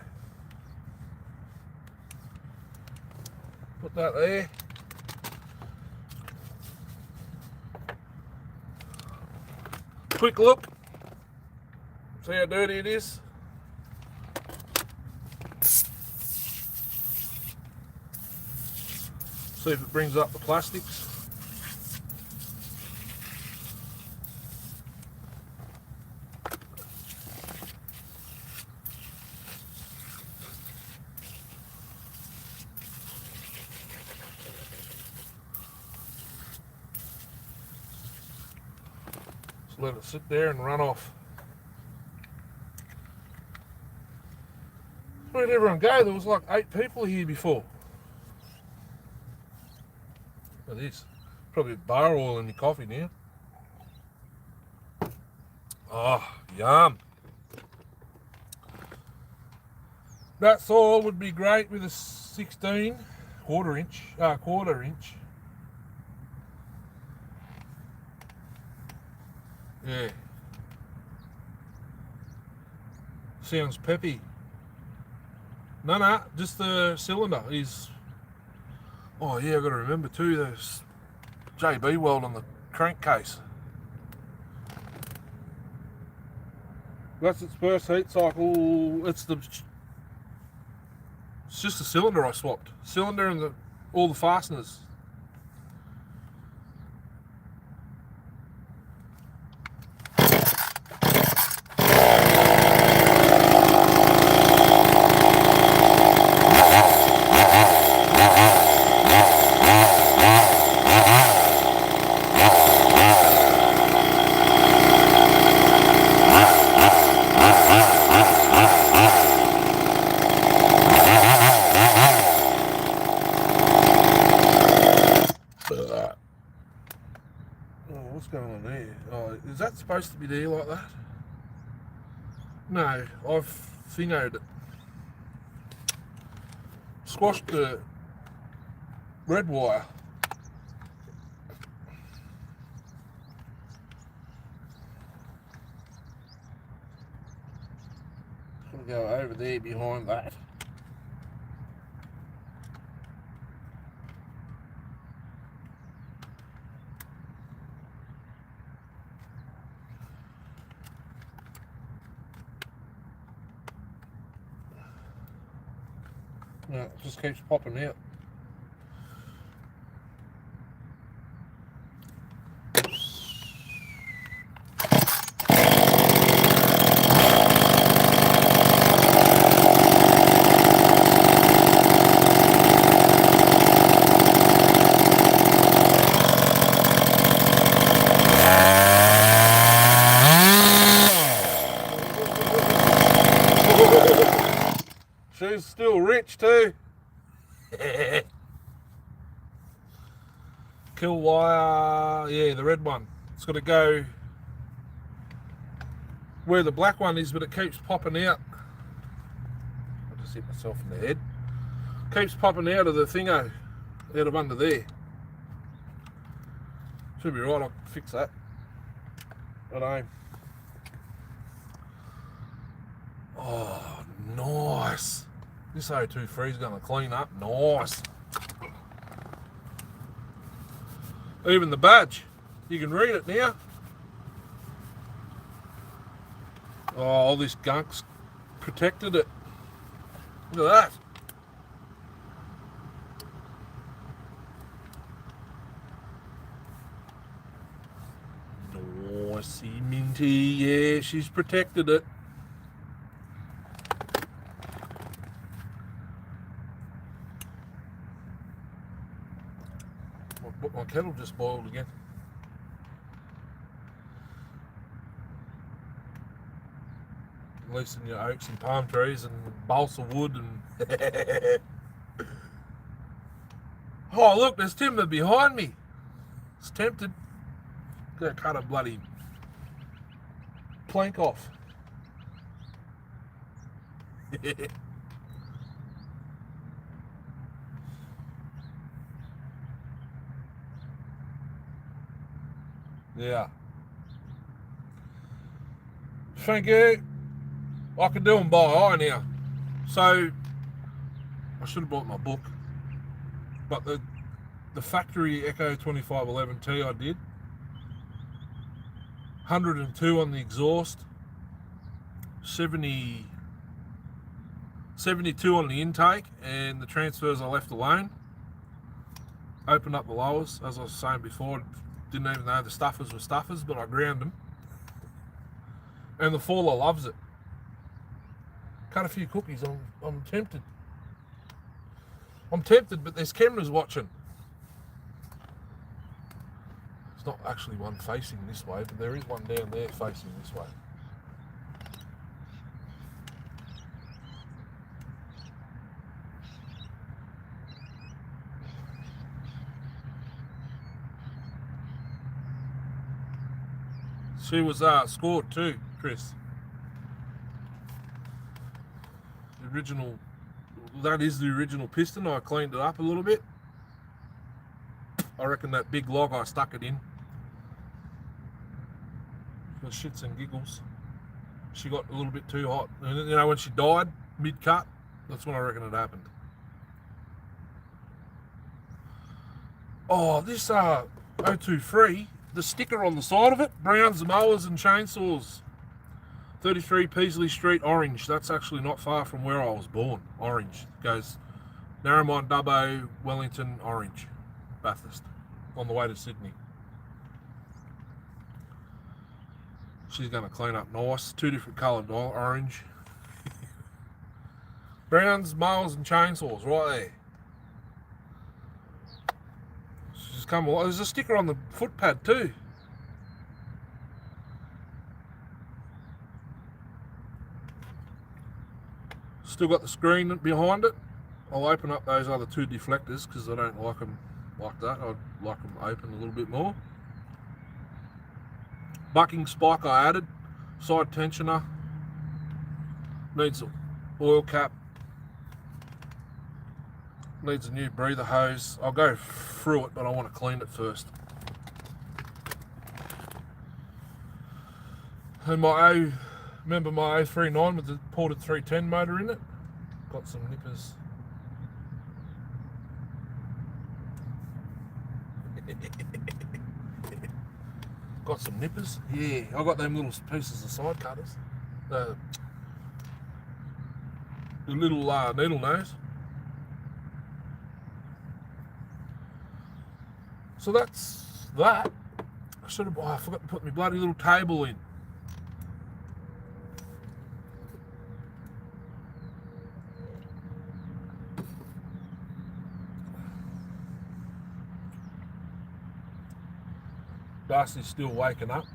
Speaker 1: Put that there. Quick look. See how dirty it is? See if it brings up the plastics. Just let it sit there and run off. Where'd everyone go? There was like 8 people here before. Look at this. Probably bar oil in your coffee now. Oh, yum. That soil would be great with a 16 quarter inch. Yeah. Sounds peppy. No, just the cylinder is. Oh yeah, I've got to remember too, there's JB weld on the crankcase. That's its first heat cycle. It's just the cylinder I swapped. Cylinder and all the fasteners. What's going on there? Oh, is that supposed to be there like that? No, I've fingered it. Squashed the red wire. Gonna go over there behind that. No, it just keeps popping out. She's still rich too. Kill wire, yeah, the red one. It's got to go where the black one is, but it keeps popping out. I just hit myself in the head. Keeps popping out of the thingo, out of under there. Should be right, I'll fix that. At home. Oh, nice. This O23 is going to clean up. Nice. Even the badge, you can read it now. Oh, all this gunk's protected it. Look at that. Nicey minty, yeah, she's protected it. My kettle just boiled again. Loosen your oaks and palm trees and balsa wood and oh look, there's timber behind me. It's tempted. Gonna cut a bloody plank off. Yeah. Thank you. I can do them by eye now. So I should have bought my book, but the factory Echo 2511T I did 102 on the exhaust, 72 on the intake, and the transfers I left alone. Opened up the lowers, as I was saying before. Didn't even know the stuffers were stuffers, but I ground them. And the faller loves it. Cut a few cookies. I'm tempted. I'm tempted, but there's cameras watching. There's not actually one facing this way, but there is one down there facing this way. She was scored too, Chris. The original, that is the original piston. I cleaned it up a little bit. I reckon that big log I stuck it in for shits and giggles. She got a little bit too hot. And you know, when she died mid-cut, that's when I reckon it happened. Oh, this 023, the sticker on the side of it, Browns, mowers and chainsaws. 33 Peasley Street, Orange. That's actually not far from where I was born. Orange. Goes Narromine, Dubbo, Wellington, Orange. Bathurst. On the way to Sydney. She's going to clean up nice. Two different coloured orange. Browns, mowers and chainsaws right there. She's come along. There's a sticker on the foot pad too. Still got the screen behind it. I'll open up those other two deflectors because I don't like them like that. I'd like them open a little bit more. Bucking spike I added. Side tensioner. Needs an oil cap. Needs a new breather hose. I'll go through it, but I want to clean it first. And remember my 039 with the ported 310 motor in it? Got some nippers. Got some nippers? Yeah, I got them little pieces of side cutters. The little needle nose. So that's that. I forgot to put my bloody little table in. Darcy's still waking up.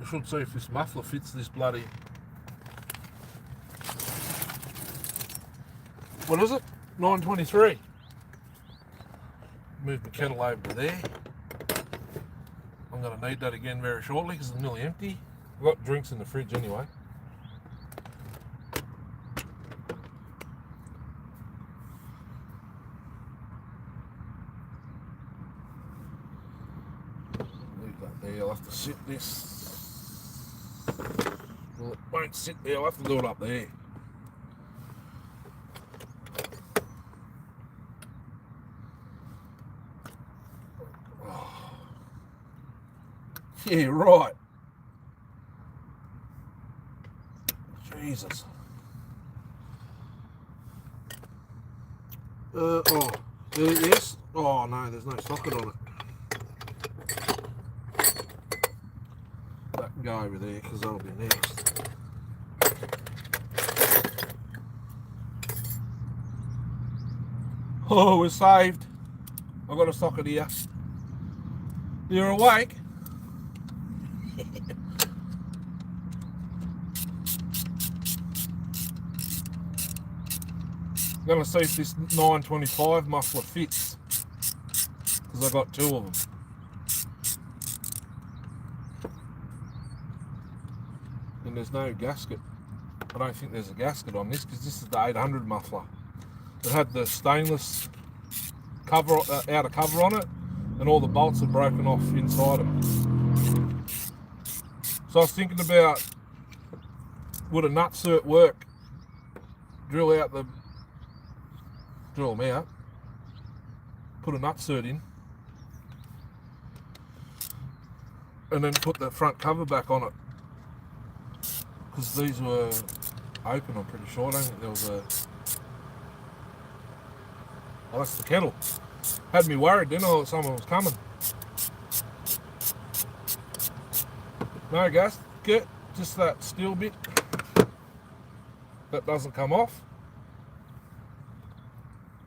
Speaker 1: should see if this muffler fits this bloody... What is it? 923. Move the kettle over to there. I'm going to need that again very shortly because it's nearly empty. I've got drinks in the fridge anyway. Leave that there. I'll have to sit this. Well, it won't sit there. I'll have to do it up there. Yeah, right. Jesus. Yes. Oh no, there's no socket on it. That can go over there because that'll be next. Oh, we're saved. I've got a socket here. You're awake? I'm going to see if this 925 muffler fits because I got two of them. And there's no gasket. I don't think there's a gasket on this because this is the 800 muffler. It had the stainless cover, outer cover on it, and all the bolts are broken off inside them. So I was thinking about, would a nutsert work? Drill them out, put a nutsert in, and then put the front cover back on it. Because these were open, I'm pretty sure. I don't think there was a... Oh, that's the kettle. Had me worried, didn't I, that someone was coming. No gasket, just that steel bit. That doesn't come off.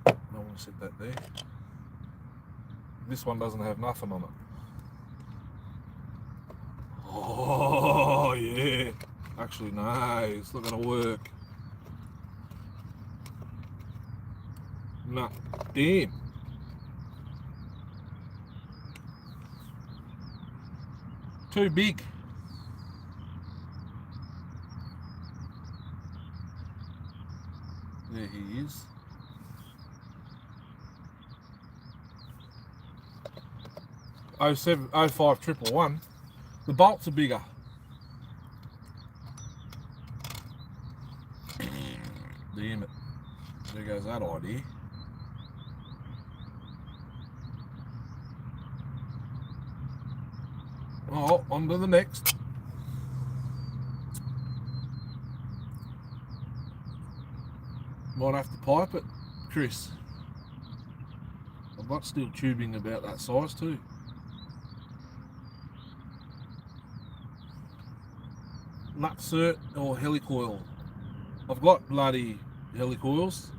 Speaker 1: I want to sit that there. This one doesn't have nothing on it. Oh, yeah. Actually, no, it's not going to work. Nah, damn. Too big. There he is. Oh 511. The bolts are bigger. Damn it. There goes that idea. Oh, on to the next. Might have to pipe it, Chris. I've got steel tubing about that size too. Nutsert or helicoil. I've got bloody helicoils.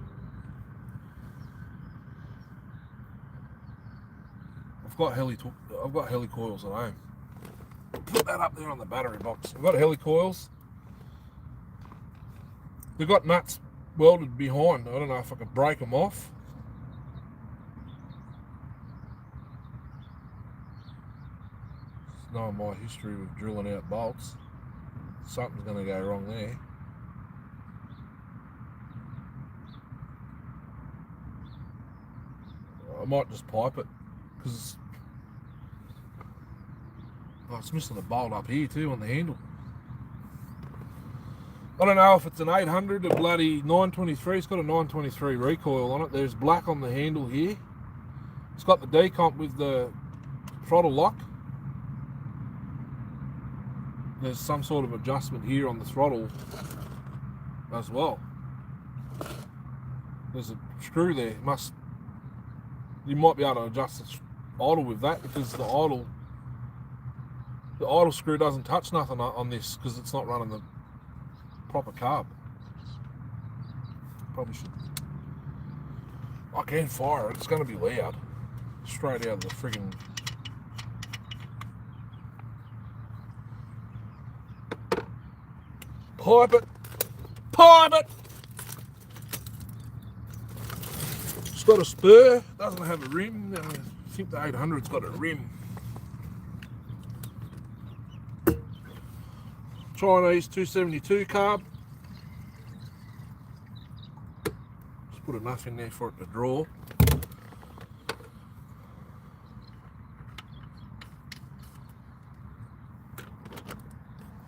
Speaker 1: I've got helicoils at home. Put that up there on the battery box. I've got helicoils. They've got nuts welded behind. I don't know if I could break them off. It's knowing my history with drilling out bolts. Something's going to go wrong there. I might just pipe it because it's missing a bolt up here too on the handle. I don't know if it's an 800 or bloody 923. It's got a 923 recoil on it. There's black on the handle here. It's got the decomp with the throttle lock. There's some sort of adjustment here on the throttle as well. There's a screw there. You might be able to adjust the idle with that because the idle screw doesn't touch nothing on this because it's not running the proper carb. Probably should. I can fire it. It's going to be loud. Straight out of the friggin'. pipe it. Pipe it! It's got a spur, doesn't have a rim. I think the 800's got a rim. Chinese 272 carb. Just put enough in there for it to draw.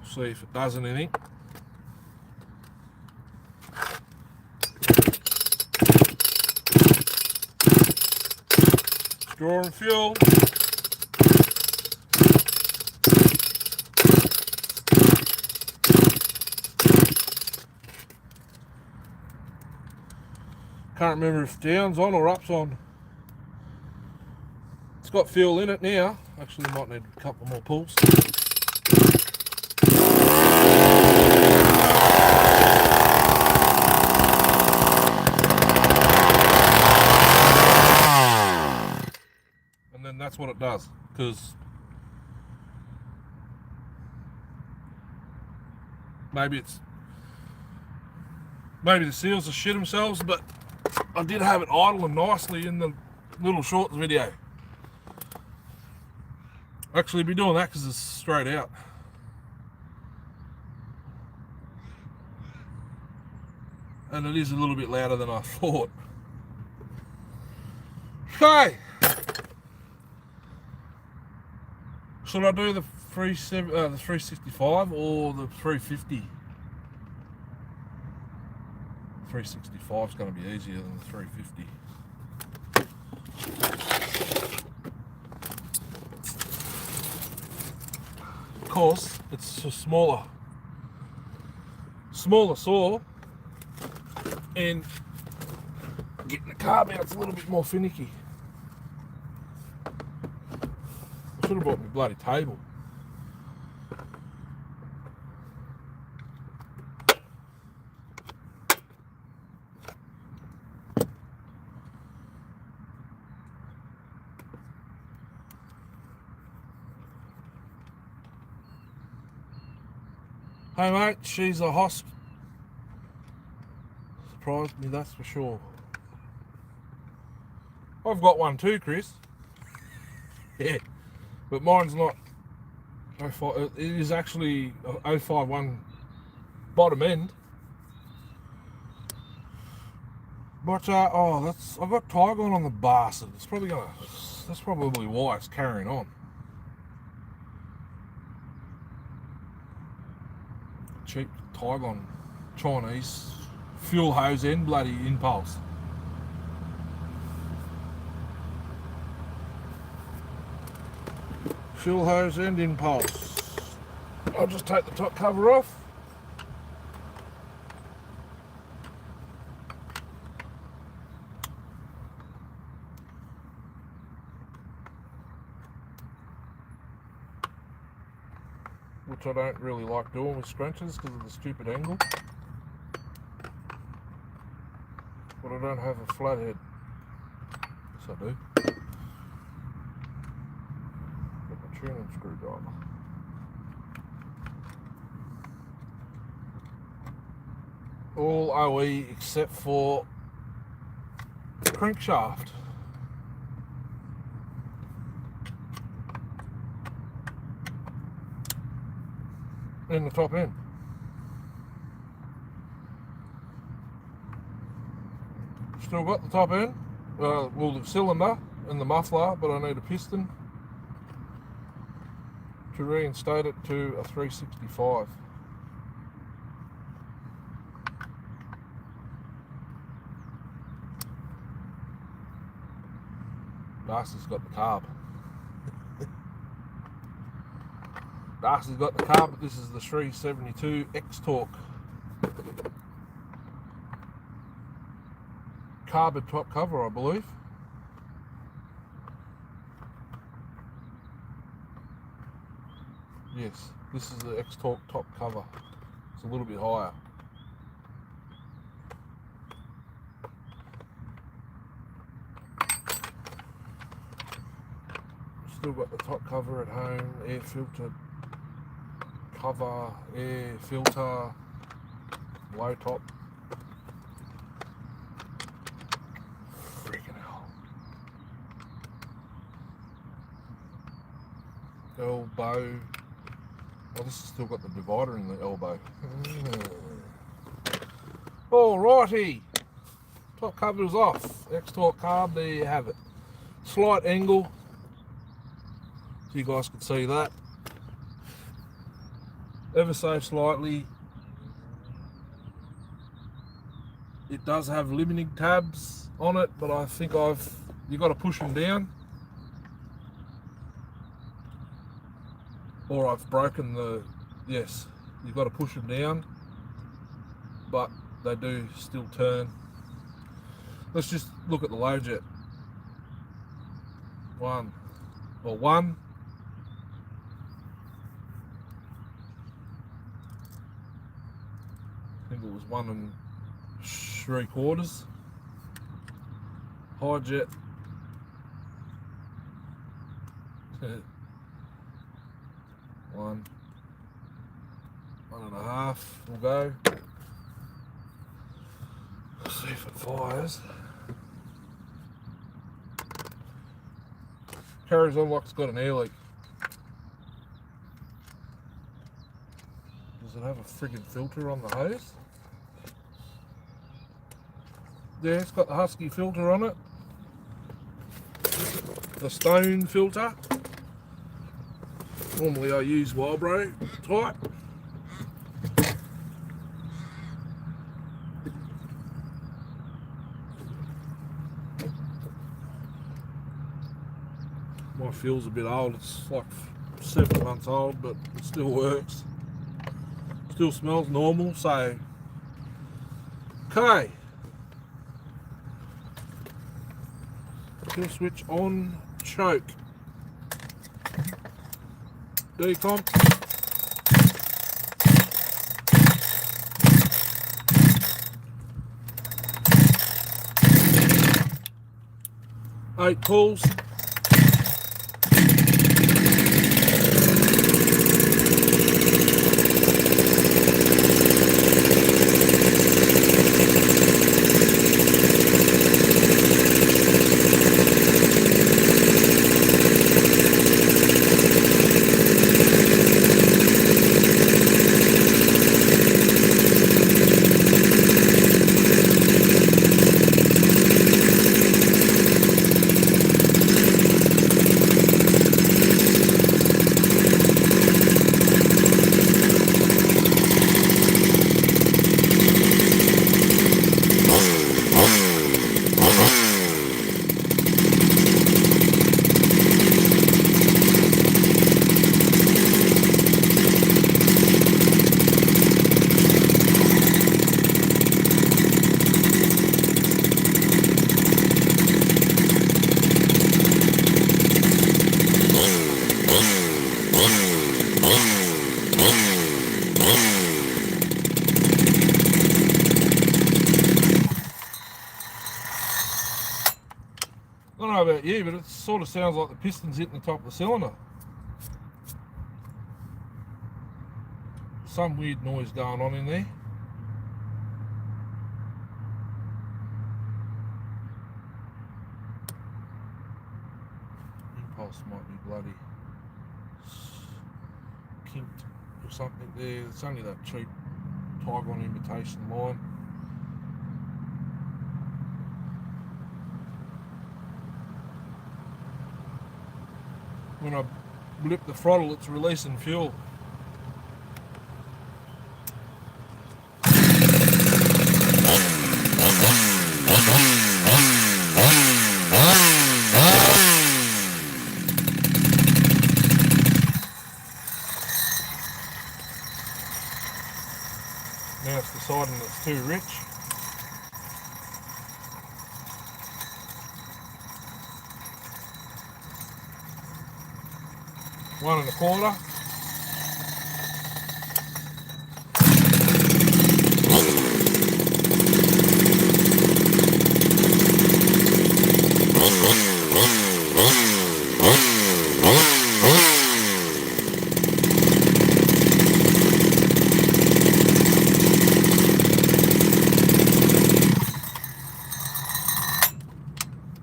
Speaker 1: See if it does anything. Drawing fuel. Can't remember if down's on or up's on. It's got fuel in it now. Actually might need a couple more pulls. And then that's what it does, because maybe the seals have shit themselves, but I did have it idling nicely in the little shorts video. Actually be doing that because it's straight out. And it is a little bit louder than I thought. Okay. Should I do the 365 or the 350? 365 is going to be easier than the 350. Of course, it's a smaller saw, and getting the carb out, it's a little bit more finicky. I should have brought my bloody table. Hey mate, she's a hosp. Surprised me, that's for sure. I've got one too, Chris. Yeah, but mine's not 05. It is actually a 051 bottom end. But I've got Tygon on the bastard. That's probably why it's carrying on. Cheap Tygon Chinese fuel hose end bloody impulse. Fuel hose end impulse. I'll just take the top cover off. Which I don't really like doing with scrunches because of the stupid angle. But I don't have a flathead. Yes I do. Got my tuning screwdriver. All OE except for crankshaft. In the top end. Still got the top end, well the cylinder and the muffler, but I need a piston to reinstate it to a 365. Darcy's got the carb. Darcy's got the carb, but this is the 372 X-Torque. Carbon top cover, I believe. Yes, this is the X-Torque top cover. It's a little bit higher. Still got the top cover at home, air filter cover, air filter, low top. Freaking hell. Elbow. Oh, this has still got the divider in the elbow. Alrighty. Top cover is off. X-Torque carb, there you have it. Slight angle. So you guys can see that. Ever so slightly. It does have limiting tabs on it, but I think you got to push them down. Or I've broken yes, you've got to push them down, but they do still turn. Let's just look at the low jet. One. I think it was 1 3/4. High jet. 1, 1.5 will go. Let's see if it fires. Carries on like it's got an air leak. Does it have a friggin' filter on the hose? Yeah, it's got the Husky filter on it. The stone filter. Normally I use Wildbro type. My fuel's a bit old, it's like 7 months old, but it still works. Still smells normal, so okay. Kill switch on, choke. Decomp. Eight pulls. I don't know about you, but it sort of sounds like the piston's hitting the top of the cylinder. Some weird noise going on in there. Impulse might be bloody kinked or something there. It's only that cheap Tygon imitation line. When I blip the throttle, it's releasing fuel. Now it's deciding it's too rich. One and a quarter.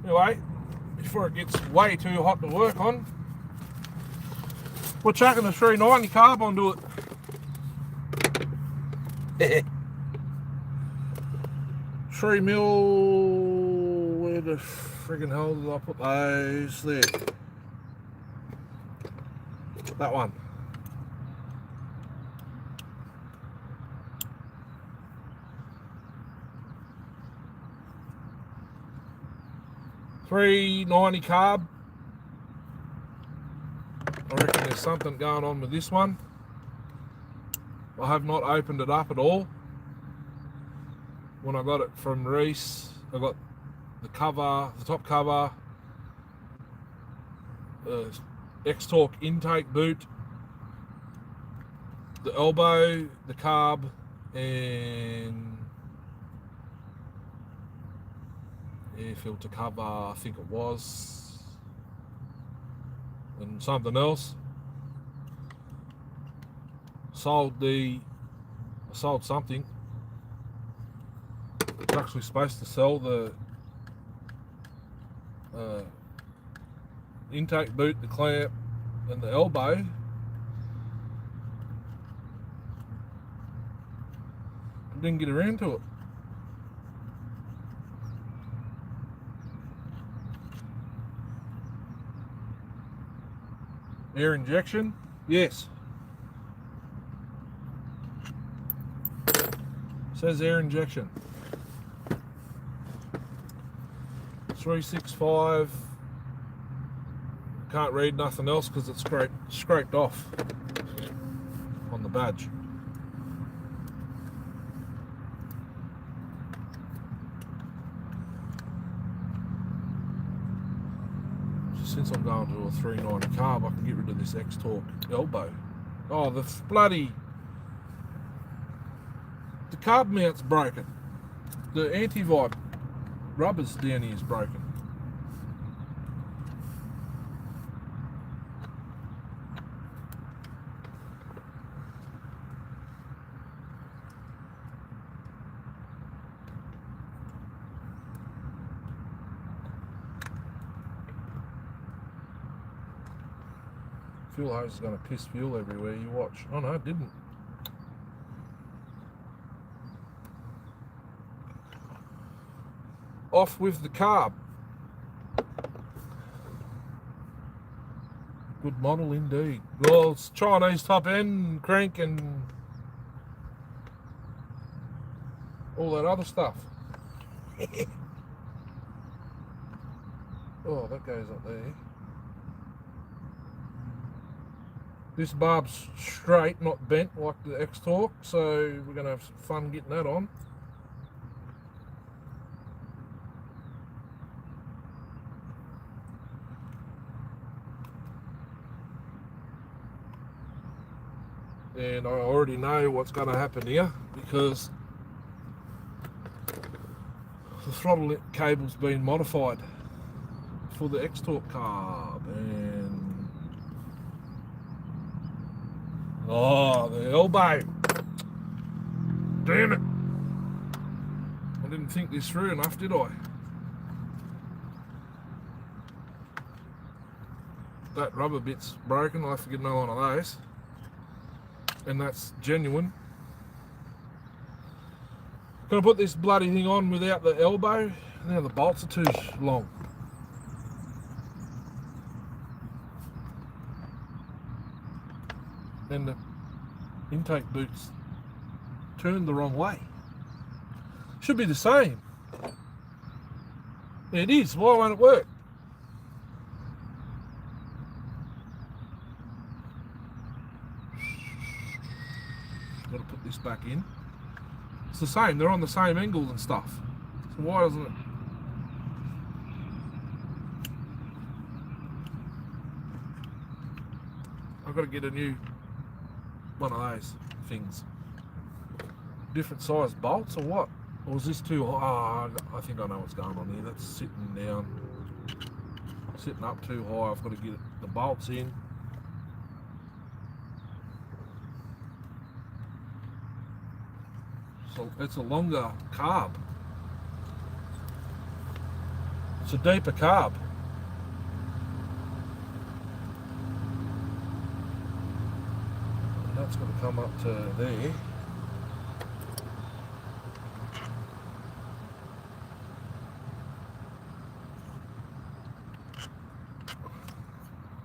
Speaker 1: Anyway, before it gets way too hot to work on, we're chucking the 390 carb onto it. 3 mil, where the friggin' hell did I put those? There. That one. $3.90 carb. I reckon there's something going on with this one. I have not opened it up at all. When I got it from Reese, I got the cover, the top cover, X-Torque intake boot, the elbow, the carb, and air filter cover, I think it was, and something else. I sold something. It's actually supposed to sell the intake boot, the clamp, and the elbow. I didn't get around to it. Air injection? Yes. Says air injection. 365. Can't read nothing else because it's scraped off on the badge. Since I'm going to a 390 carb, I can get rid of this X-Torque elbow. Oh, the carb mount's broken. The anti-vibe rubbers down here is broken. Fuel hose is going to piss fuel everywhere you watch. Oh no, it didn't. Off with the carb. Good model indeed. Well, it's Chinese top end, crank, and all that other stuff. Oh, that goes up there. This barb's straight, not bent like the X-Torque, so we're going to have some fun getting that on. And I already know what's going to happen here because the throttle cable's been modified for the X-Torque carb, and oh, the elbow. Damn it. I didn't think this through enough, did I? That rubber bit's broken. I'll have to get another one of those. And that's genuine. Gonna put this bloody thing on without the elbow. Now the bolts are too long. And the intake boots turned the wrong way. Should be the same. It is. Why won't it work? Got to put this back in. It's the same. They're on the same angle and stuff. So why doesn't it? I've got to get a new one of those things. Different size bolts or what? Or is this too high? Oh, I think I know what's going on here. That's sitting down, sitting up too high. I've got to get the bolts in. So it's a longer carb. It's a deeper carb. And that's going to come up to there.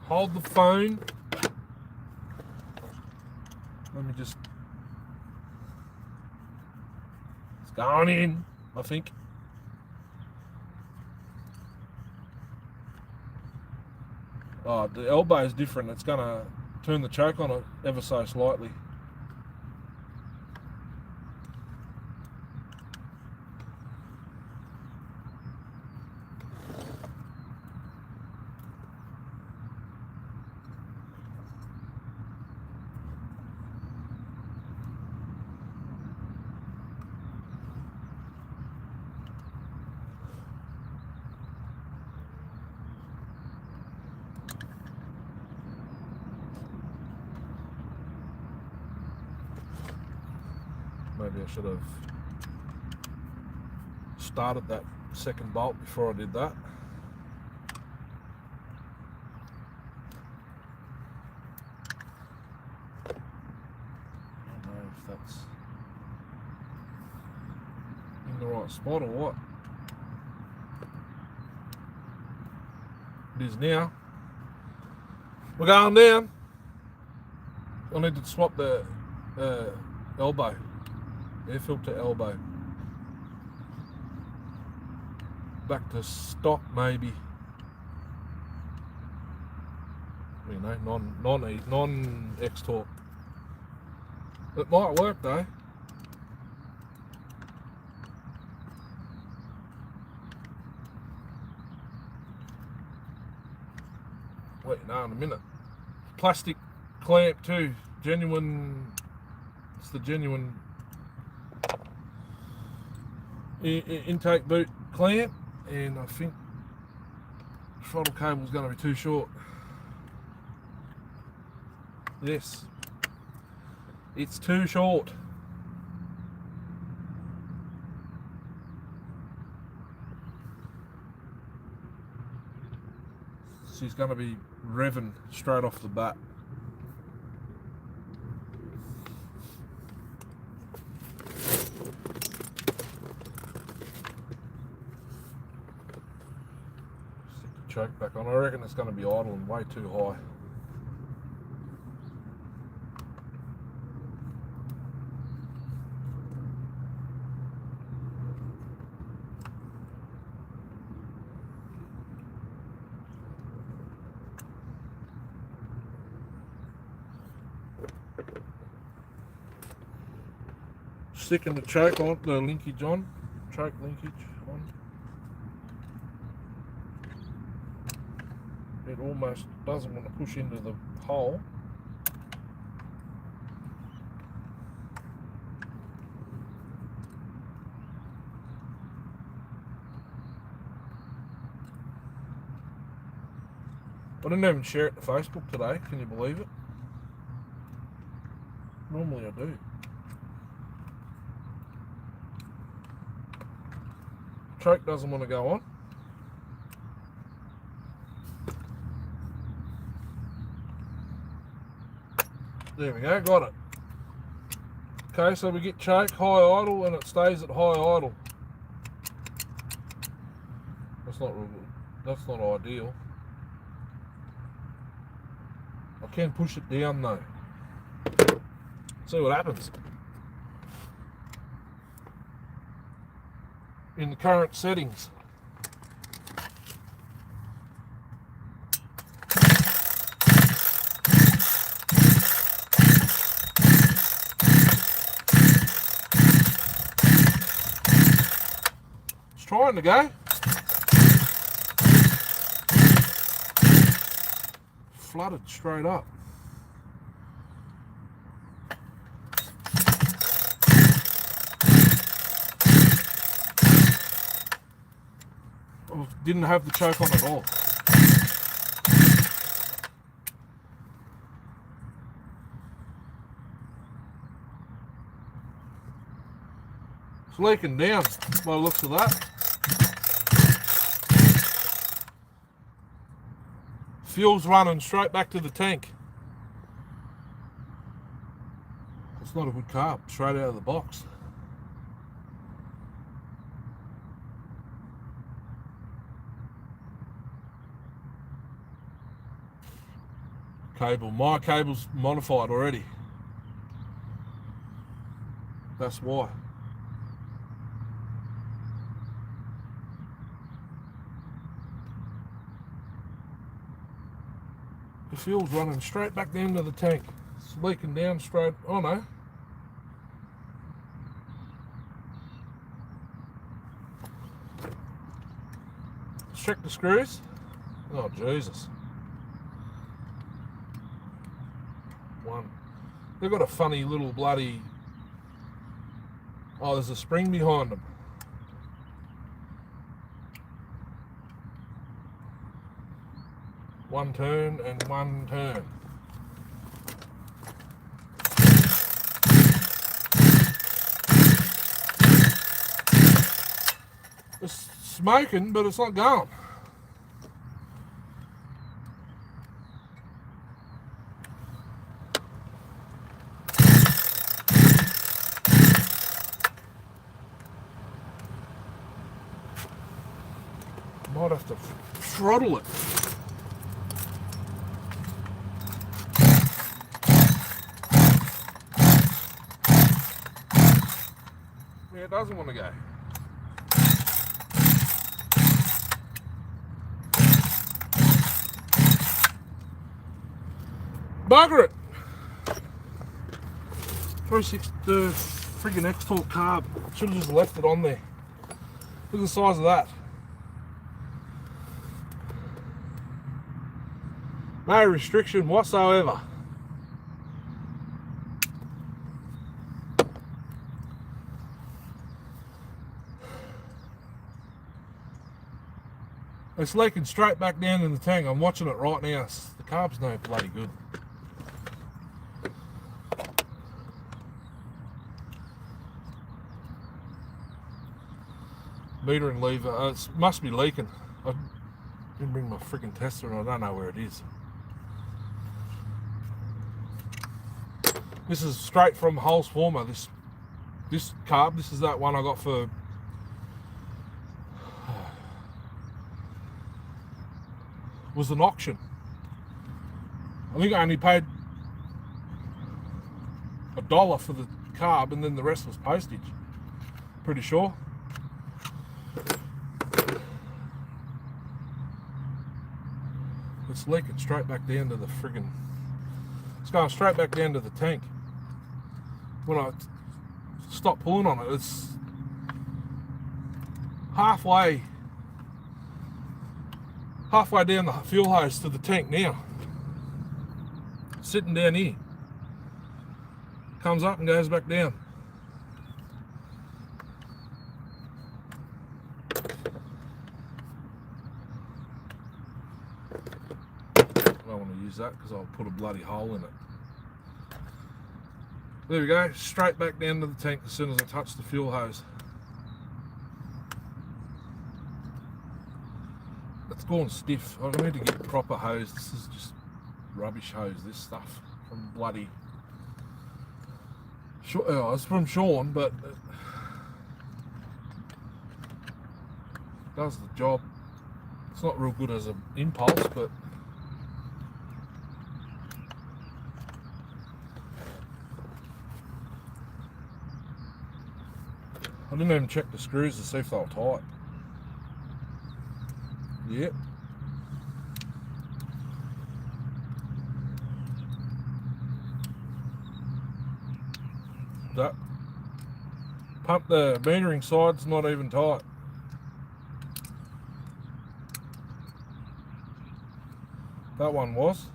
Speaker 1: Hold the phone. Let me just... It's going in, I think. Oh, the elbow is different. It's going to turn the choke on it ever so slightly. Maybe I should have started that second bolt before I did that. I don't know if that's in the right spot or what. It is now. We're going down. I need to swap the elbow. Air filter elbow. Back to stock maybe. You know, non X torque. It might work though. Wait, no, in a minute. Plastic clamp too. Genuine. It's the genuine intake boot clamp, and I think throttle cable is going to be too short. Yes, it's too short. She's going to be revving straight off the bat. Choke back on. I reckon it's going to be idling way too high. Sticking the choke on, the linkage on, choke linkage on. It almost doesn't want to push into the hole. I didn't even share it to Facebook today, can you believe it? Normally I do. Choke doesn't want to go on. There we go, got it. Okay, so we get choke, high idle, and it stays at high idle. That's not ideal. I can push it down though. See what happens. In the current settings. Trying to go. Flooded straight up. Didn't have the choke on at all. It's leaking down by the looks of that. fuel's running straight back to the tank. It's not a good carb, straight out of the box. Cable, my cable's modified already. That's why. The fuel's running straight back down to the tank. It's leaking down straight. Oh no. Let's check the screws. Oh Jesus. One. They've got a funny little bloody. Oh, there's a spring behind them. One turn and one turn. It's smoking, but it's not going. Might have to throttle it. Yeah, it doesn't want to go. Bugger it! 3/6 friggin' X-Torque carb. Should have just left it on there. Look at the size of that. No restriction whatsoever. It's leaking straight back down in the tank. I'm watching it right now. The carb's no bloody good. Metering lever, it must be leaking. I didn't bring my freaking tester and I don't know where it is. This is straight from Hulse Former. This carb, this is that one I got for was an auction. I think I only paid $1 for the carb and then the rest was postage. Pretty sure. It's leaking straight back down to the friggin'. It's going straight back down to the tank. When I stop pulling on it, it's halfway down the fuel hose to the tank now. Sitting down here. Comes up and goes back down. I don't want to use that because I'll put a bloody hole in it. There we go, straight back down to the tank as soon as I touch the fuel hose. It's gone stiff. I need to get proper hose. This is just rubbish hose, this stuff. From bloody... Oh, it's from Sean, but it does the job. It's not real good as an impulse, but I didn't even check the screws to see if they were tight. Yep. That pump, the metering side's not even tight. That one was.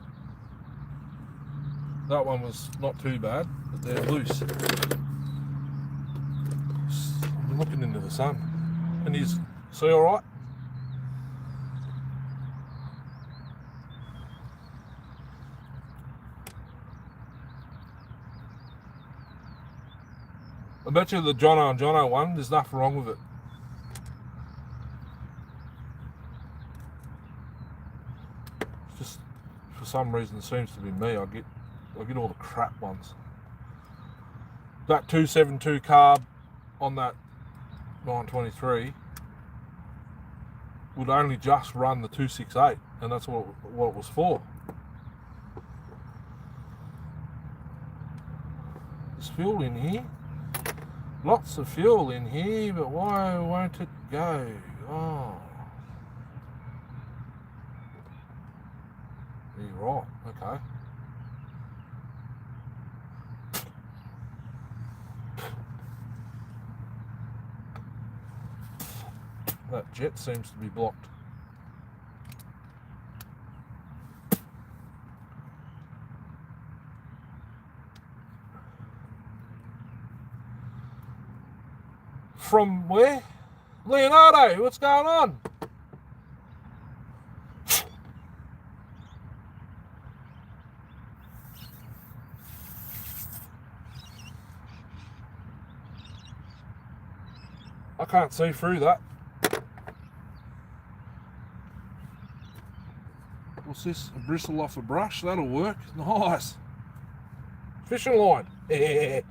Speaker 1: That one was not too bad, but they're loose. I'm looking into the sun. And he's, see all right? I bet you the Jono and Jono one, there's nothing wrong with it. It's just for some reason it seems to be me. I get all the crap ones. That 272 carb on that 923 would only just run the 268, and that's what it was for. There's fuel in here. Lots of fuel in here, but why won't it go? Oh. You're right, okay. That jet seems to be blocked. From where? Leonardo, what's going on? I can't see through that. What's this? A bristle off a brush? That'll work. Nice. Fishing line. Yeah.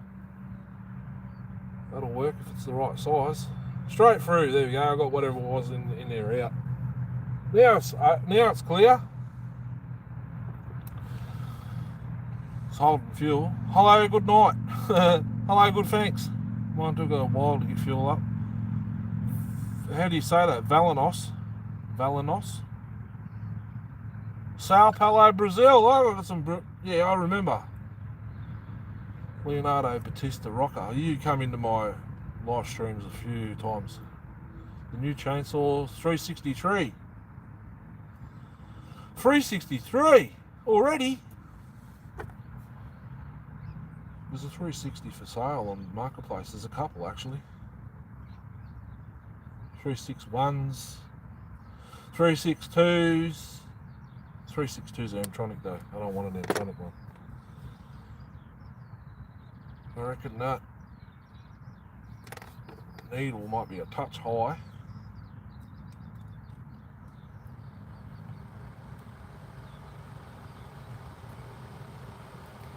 Speaker 1: That'll work if it's the right size. Straight through. There we go. I got whatever it was in there out. Now it's clear. It's holding fuel. Hello, good night. Hello, good thanks. Mine took a while to get fuel up. How do you say that? Valenos. Sao Paulo, Brazil. Oh, I got some. Yeah, I remember. Leonardo Batista Rocker. You come into my live streams a few times. The new chainsaw 363. 363 already. There's a 360 for sale on Marketplace. There's a couple actually. 361s, 362s. 362's Amtronic though. I don't want an Amtronic one. I reckon that needle might be a touch high.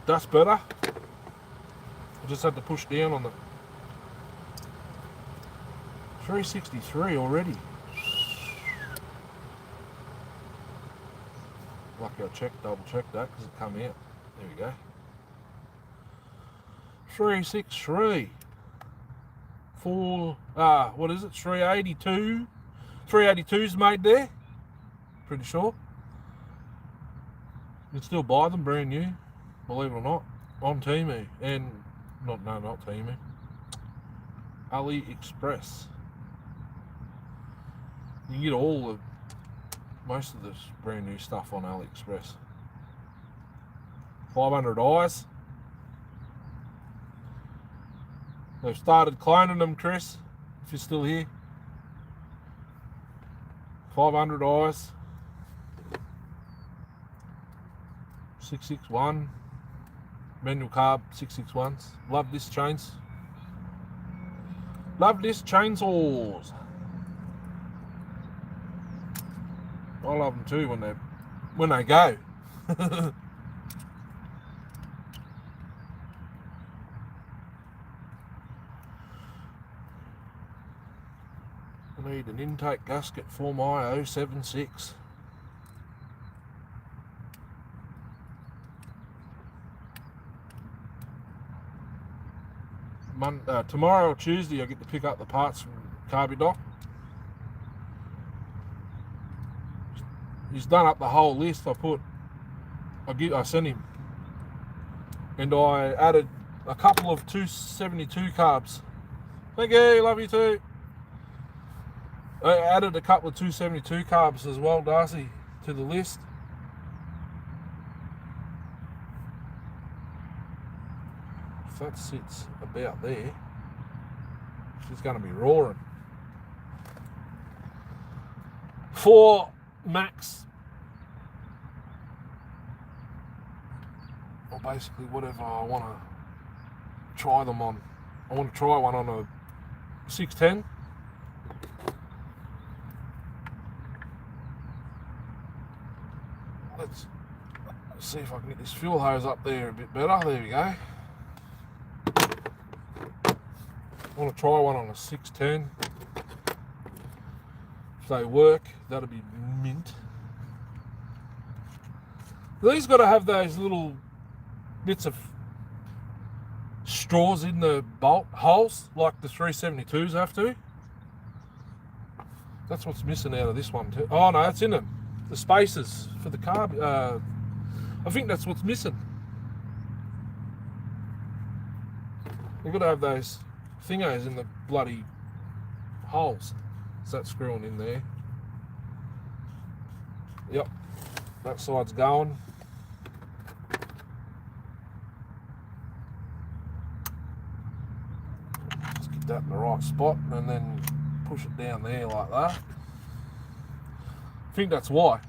Speaker 1: That's better. I just had to push down on the 363 already. Lucky I double checked that because it come out. There we go. 363. What is it? 382. 382's made there. Pretty sure. You can still buy them brand new, believe it or not, on Temu and not Temu. AliExpress. You can get most of this brand new stuff on AliExpress. 500 eyes. They've started cloning them, Chris, if you're still here. 500 eyes. 661. Manual carb 661s. Love this chainsaws. I love them too when they go. I need an intake gasket for my 076. Tomorrow or Tuesday I get to pick up the parts from Carby Doc. He's done up the whole list. I sent him, and I added a couple of 272 carbs. Thank you, love you too. I added a couple of 272 carbs as well, Darcy, to the list. If that sits about there, she's going to be roaring. 4 max, or basically whatever I want to try them on. I want to try one on a 610. Let's see if I can get this fuel hose up there a bit better. There we go. I want to try one on a 610. If they work, that'll be mint. These got to have those little bits of straws in the bolt holes like the 372s have to. That's what's missing out of this one too. Oh no, it's in them. The spacers for the carb. I think that's what's missing. You've got to have those thingos in the bloody holes. Is that screwing in there? Yep, that side's going. Let's get that in the right spot and then push it down there like that. I think that's why.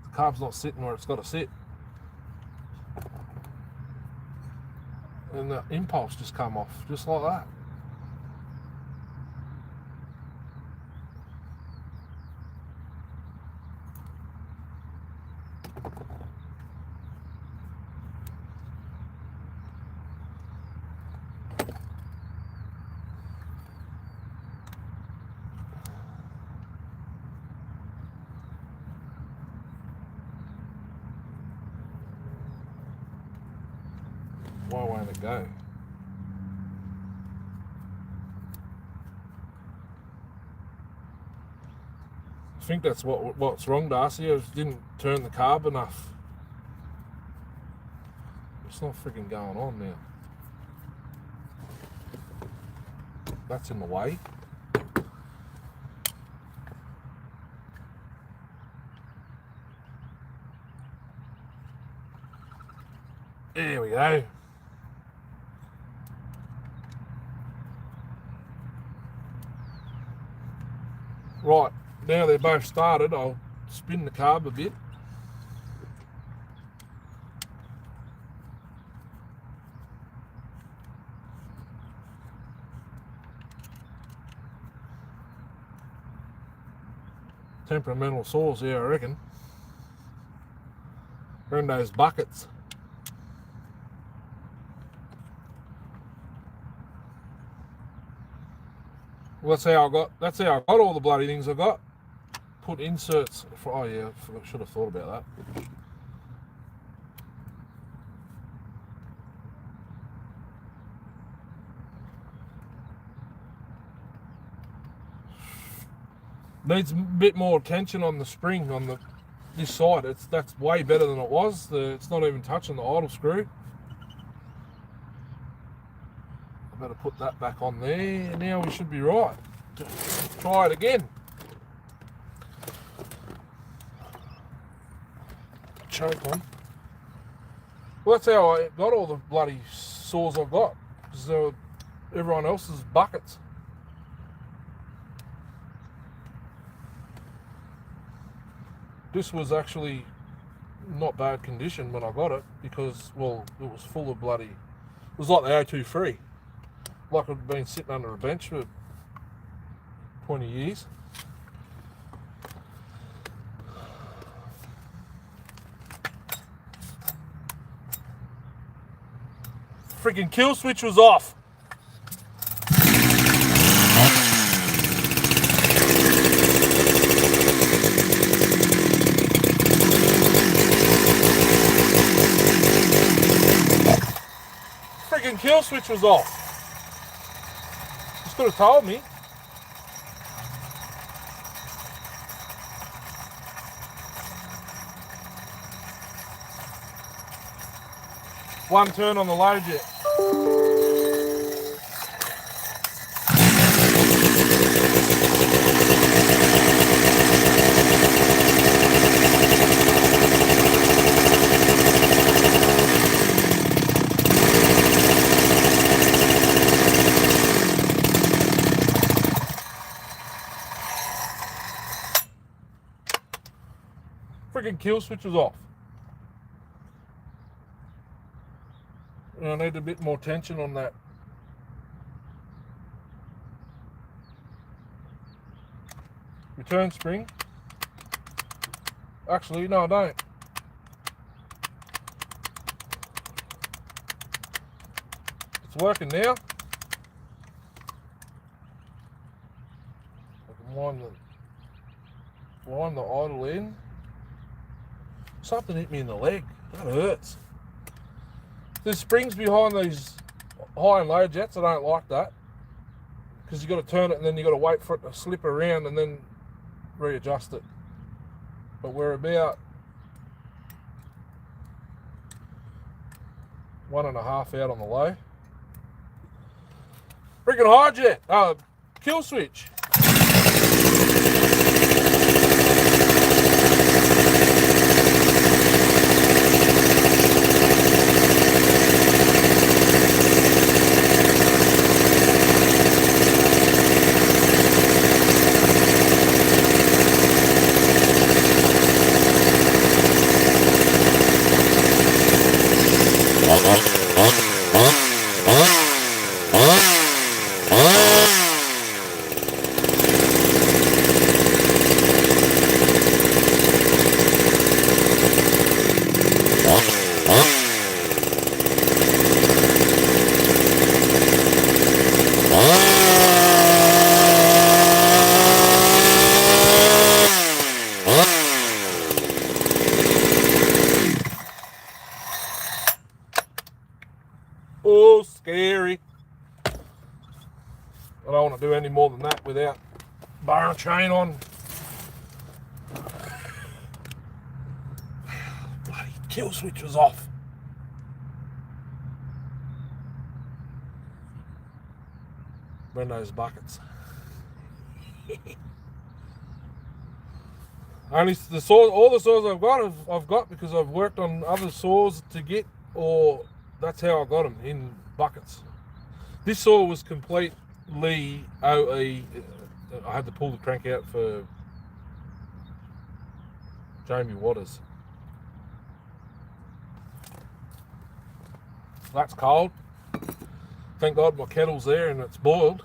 Speaker 1: The carb's not sitting where it's got to sit. And the impulse just come off, just like that. Why won't it go? I think that's what's wrong, Darcy. I didn't turn the carb enough. It's not freaking going on now. That's in the way. There we go. Right, now they're both started, I'll spin the carb a bit. Temperamental saws here, I reckon. Brendo's buckets. Well, that's how I got all the bloody things I got. Put inserts for, oh yeah, I should have thought about that. Needs a bit more attention on the spring on this side. That's way better than it was. It's not even touching the idle screw. I better put that back on there. Now we should be right. Try it again. Choke on. Well, that's how I got all the bloody saws I've got. Because everyone else's buckets. This was actually not bad condition when I got it because, well, it was full of bloody... It was like the O2 like it had been sitting under a bench for 20 years. Freaking kill switch was off. Freaking kill switch was off. Could have told me. One turn on the low jet. Freaking kill switch was off. And I need a bit more tension on that. Return spring. Actually, no, I don't. It's working now. I can wind the idle in. Something hit me in the leg. That hurts. There's springs behind these high and low jets. I don't like that. Because you've got to turn it and then you've got to wait for it to slip around and then readjust it. But we're about 1.5 out on the low. Freaking high jet. Kill switch. Oh, scary. I don't want to do any more than that without bar and chain on. Bloody kill switch was off. Brendo's buckets. Only the saws, all the saws I've got because I've worked on other saws to get, or that's how I got them, in buckets. This saw was completely OE. I had to pull the crank out for Jamie Waters. That's cold. Thank God my kettle's there and it's boiled.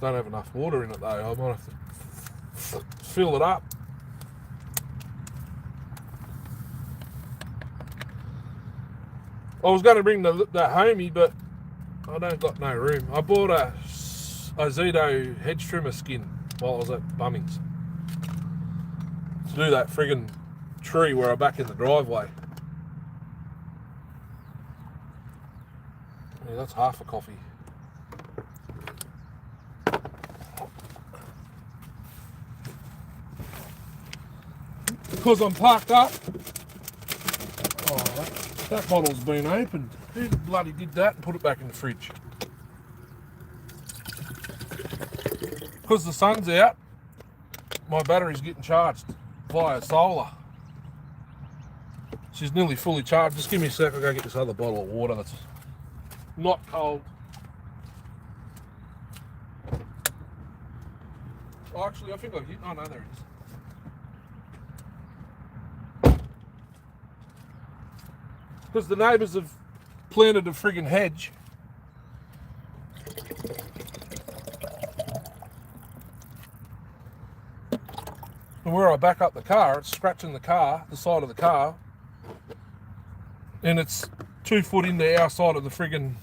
Speaker 1: Don't have enough water in it though. I might have to fill it up. I was going to bring the homie, but I don't got no room. I bought a Zito hedge trimmer skin while I was at Bunnings to do that friggin' tree where I back in the driveway. Yeah, that's half a coffee. Because I'm parked up. Oh, that bottle's been opened. Who bloody did that and put it back in the fridge? Because the sun's out, my battery's getting charged via solar. She's nearly fully charged. Just give me a sec, I'll go get this other bottle of water that's not cold. Oh, actually, I think I've hit. Oh no, there it is. Because the neighbours have planted a friggin' hedge. And where I back up the car, it's scratching the car, the side of the car. And it's 2 foot into our side of the friggin'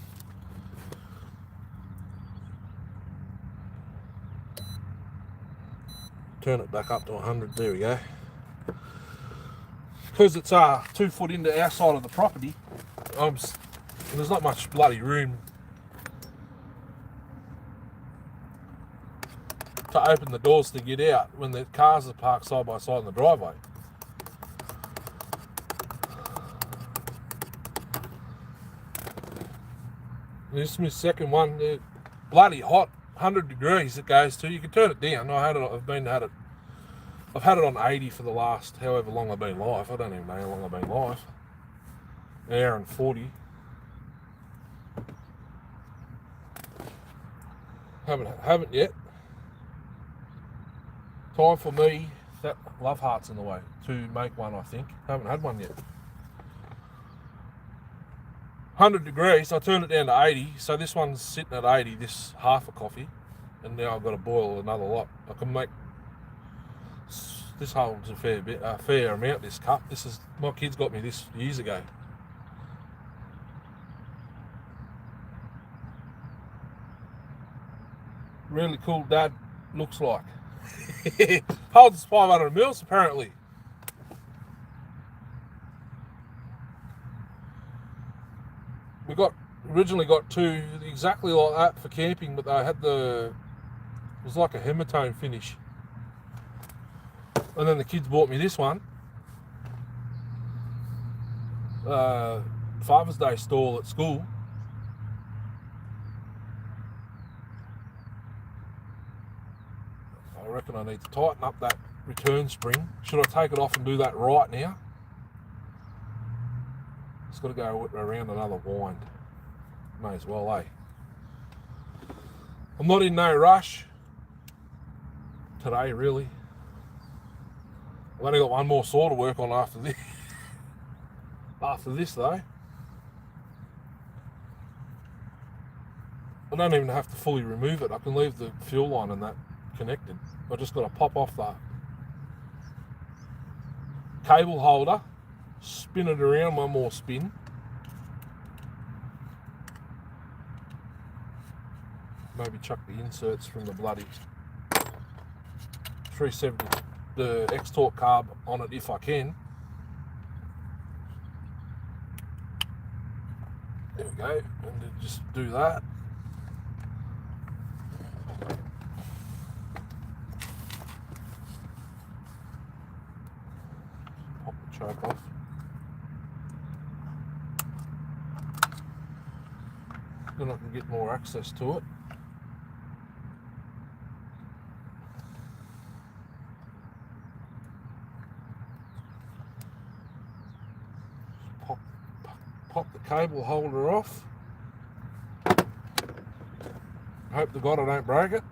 Speaker 1: turn it back up to 100, there we go. Because it's 2 foot into our side of the property, there's not much bloody room to open the doors to get out when the cars are parked side by side in the driveway. This is my second one. Bloody hot, 100 degrees it goes to. You can turn it down. I've had it on 80 for the last however long I've been live. I don't even know how long I've been live. An hour and 40. Haven't yet. Time for me, that love heart's in the way, to make one, I think. Haven't had one yet. 100 degrees, I turned it down to 80, so this one's sitting at 80, this half a coffee, and now I've got to boil another lot. I can make This holds a fair amount. This cup. This is my kids got me this years ago. Really cool, Dad. Looks like holds 500 mils apparently. We originally got two exactly like that for camping, but they had it was like a hematone finish. And then the kids bought me this one. Father's Day stall at school. I reckon I need to tighten up that return spring. Should I take it off and do that right now? It's got to go around another wind. May as well, eh? I'm not in no rush today, really. I've only got one more saw to work on after this. After this, though. I don't even have to fully remove it. I can leave the fuel line and that connected. I just got to pop off that cable holder, spin it around one more spin. Maybe chuck the inserts from the bloody 370, the X-Torque carb on it if I can. There we go, and then just do that. Pop the choke off. Then I can get more access to it. Pop the cable holder off. Hope to God I don't break it.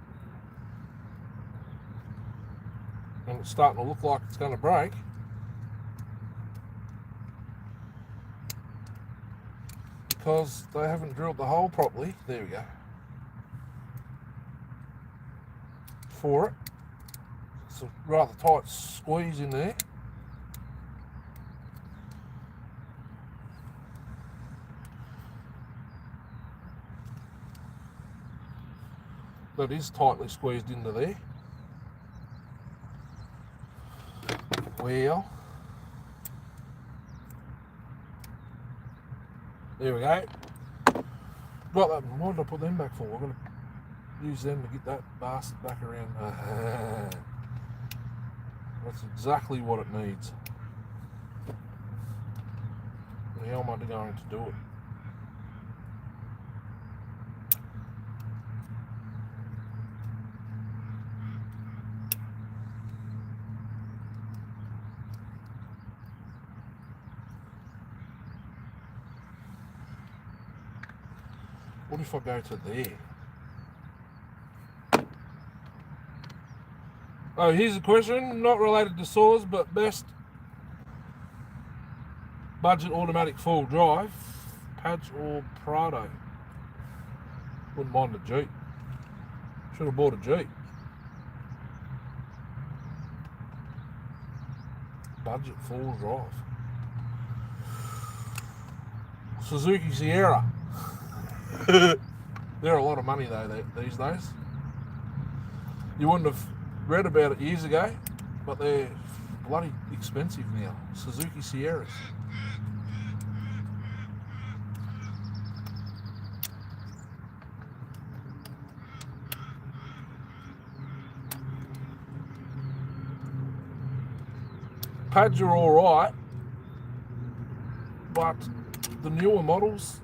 Speaker 1: And it's starting to look like it's going to break. Because they haven't drilled the hole properly. There we go. For it. It's a rather tight squeeze in there. That is tightly squeezed into there. Well, there we go. Right, why did I put them back for? I'm going to use them to get that bastard back around. That's exactly what it needs. How am I going to do it? What if I go to there? Oh, here's a question, not related to saws, but best budget automatic full drive, Padge or Prado? Wouldn't mind a Jeep. Should have bought a Jeep. Budget full drive. Suzuki Sierra. They're a lot of money though these days. You wouldn't have read about it years ago, but they're bloody expensive now. Suzuki Sierras. Pads are alright, but the newer models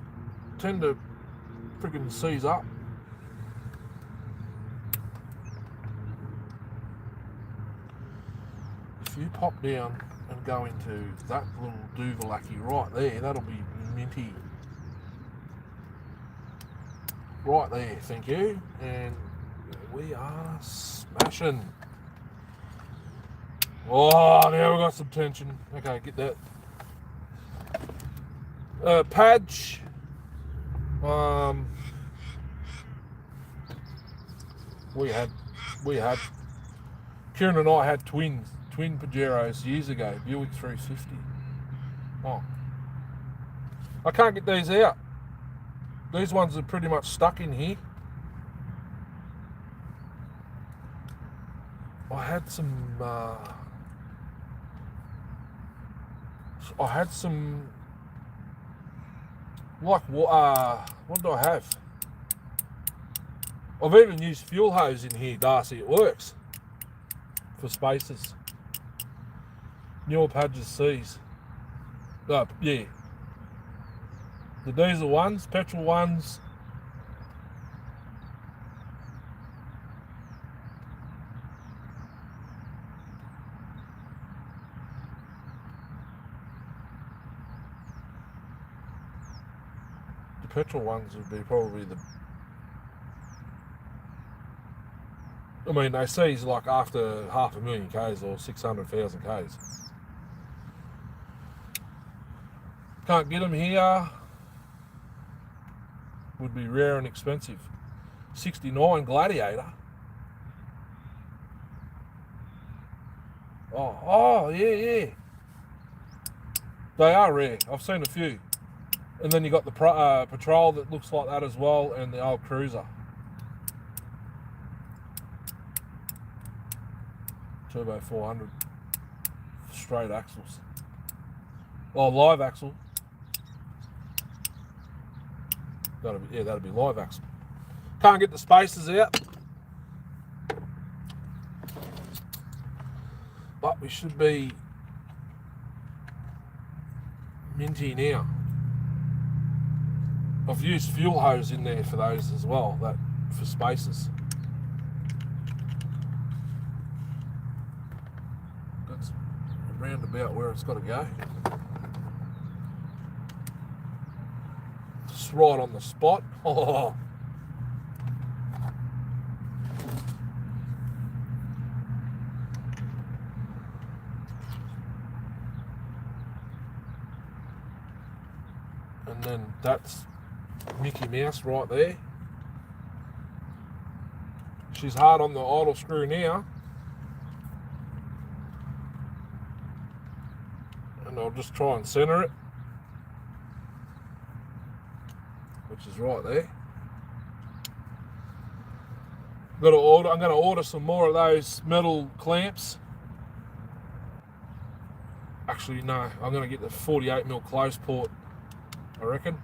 Speaker 1: tend to freaking seize up. If you pop down and go into that little Duvalaki right there, that'll be minty. Right there, thank you. And we are smashing. Oh, now we've got some tension. Okay, get that. Padge. We had Kieran and I had twins twin Pajeros years ago, Buick 350. Oh. I can't get these out. These ones are pretty much stuck in here. I had some like what do I have? I've even used fuel hose in here, Darcy. It works for spacers. Newer Padges C's. Yeah. The diesel ones, petrol ones. The petrol ones would be probably the... I mean, they seize like after 500,000 Ks or 600,000 Ks. Can't get them here. Would be rare and expensive. 69 Gladiator. Oh, yeah. They are rare. I've seen a few. And then you got the Patrol that looks like that as well, and the old Cruiser. Turbo 400. Straight axles. Oh, live axle. That'd be live axle. Can't get the spacers out. But we should be minty now. I've used fuel hose in there for those as well, that for spacers. That's around about where it's got to go. Just right on the spot. Oh. And then that's Mickey Mouse right there. She's hard on the idle screw now. And I'll just try and center it, which is right there. I'm going to order some more of those metal clamps. Actually, no, I'm going to get the 48mm close port, I reckon.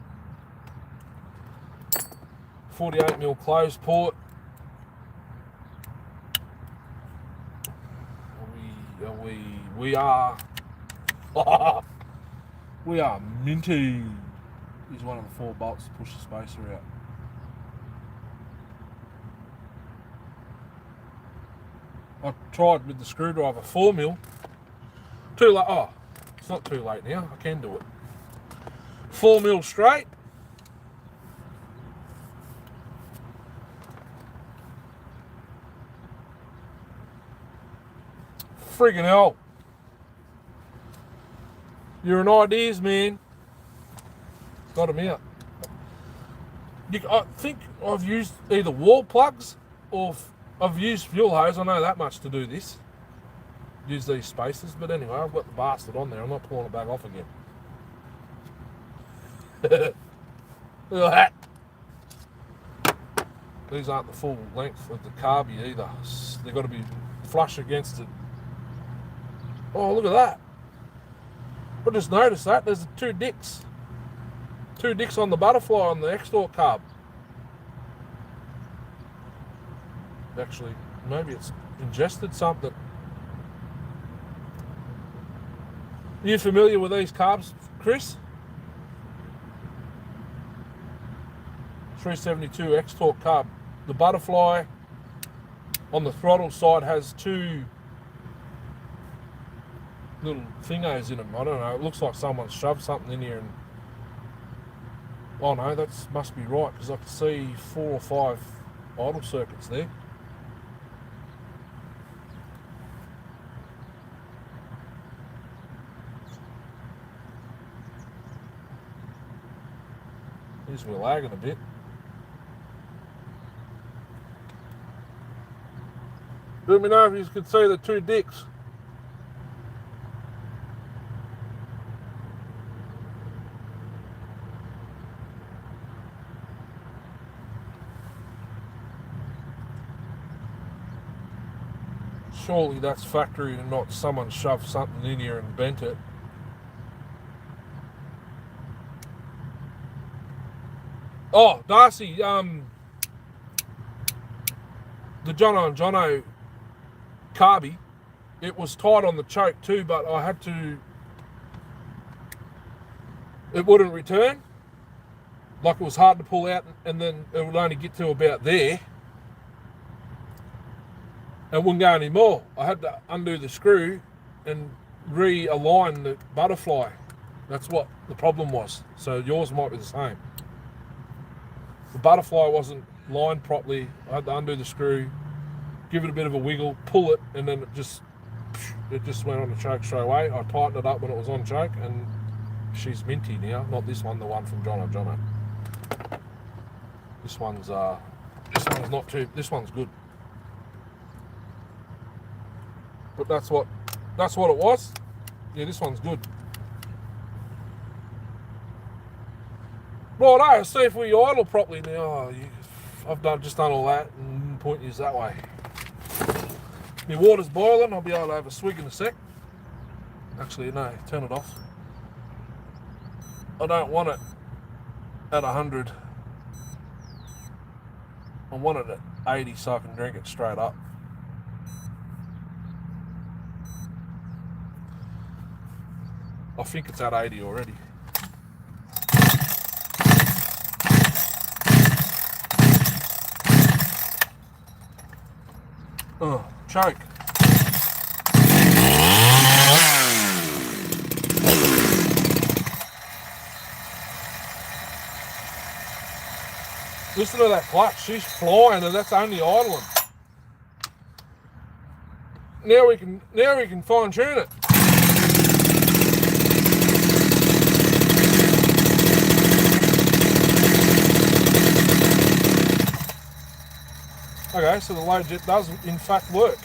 Speaker 1: 48mm closed port. We are we are minty. Use one of the 4 bolts to push the spacer out. I tried with the screwdriver 4mm. Too late. Oh, it's not too late now. I can do it. 4mm straight. Friggin' hell. You're an ideas man. Got him out. I think I've used either wall plugs or I've used fuel hose. I know that much to do this. Use these spacers. But anyway, I've got the bastard on there. I'm not pulling it back off again. Look at that. These aren't the full length of the carby either. They've got to be flush against it. Oh, look at that. I just noticed that. There's 2 dicks. 2 dicks on the butterfly on the exhaust carb. Actually, maybe it's ingested something. Are you familiar with these carbs, Chris? 372 X-Torque carb. The butterfly on the throttle side has 2 little thingos in them. I don't know. It looks like someone shoved something in here and... Oh no, that must be right because I can see 4 or 5 idle circuits there. Here's me lagging a bit. Let me know if you can see the 2 dicks. Surely that's factory and not someone shoved something in here and bent it. Oh, Darcy, the Jono and Jono carby, it was tight on the choke too, but I had to, it wouldn't return. Like it was hard to pull out, and then it would only get to about there and wouldn't go anymore. I had to undo the screw and realign the butterfly. That's what the problem was. So yours might be the same. The butterfly wasn't lined properly. I had to undo the screw, give it a bit of a wiggle, pull it, and then it just went on the choke straight away. I tightened it up when it was on choke, and she's minty now. Not this one, the one from Jono. This one's not too. This one's good. But that's what it was. Yeah, this one's good. Right, see if we idle properly now. I've just done all that and point you that way. My water's boiling. I'll be able to have a swig in a sec. Actually, no, turn it off. I don't want it at 100. I want it at 80 so I can drink it straight up. I think it's at 80 already. Oh, choke. Listen to that clutch, she's flying and that's only idling. Now we can fine tune it. Okay, so the low jet does in fact work.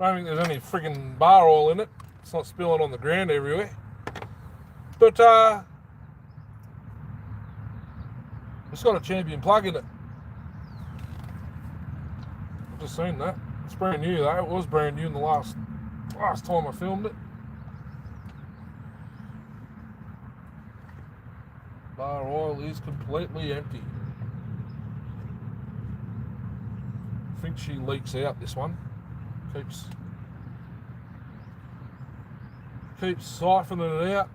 Speaker 1: I don't think there's any friggin' bar oil in it. It's not spilling on the ground everywhere. But it's got a champion plug in it. I've just seen that. It's brand new though. It was brand new in the last time I filmed it. Bar oil is completely empty. I think she leaks out this one. Keeps siphoning it out.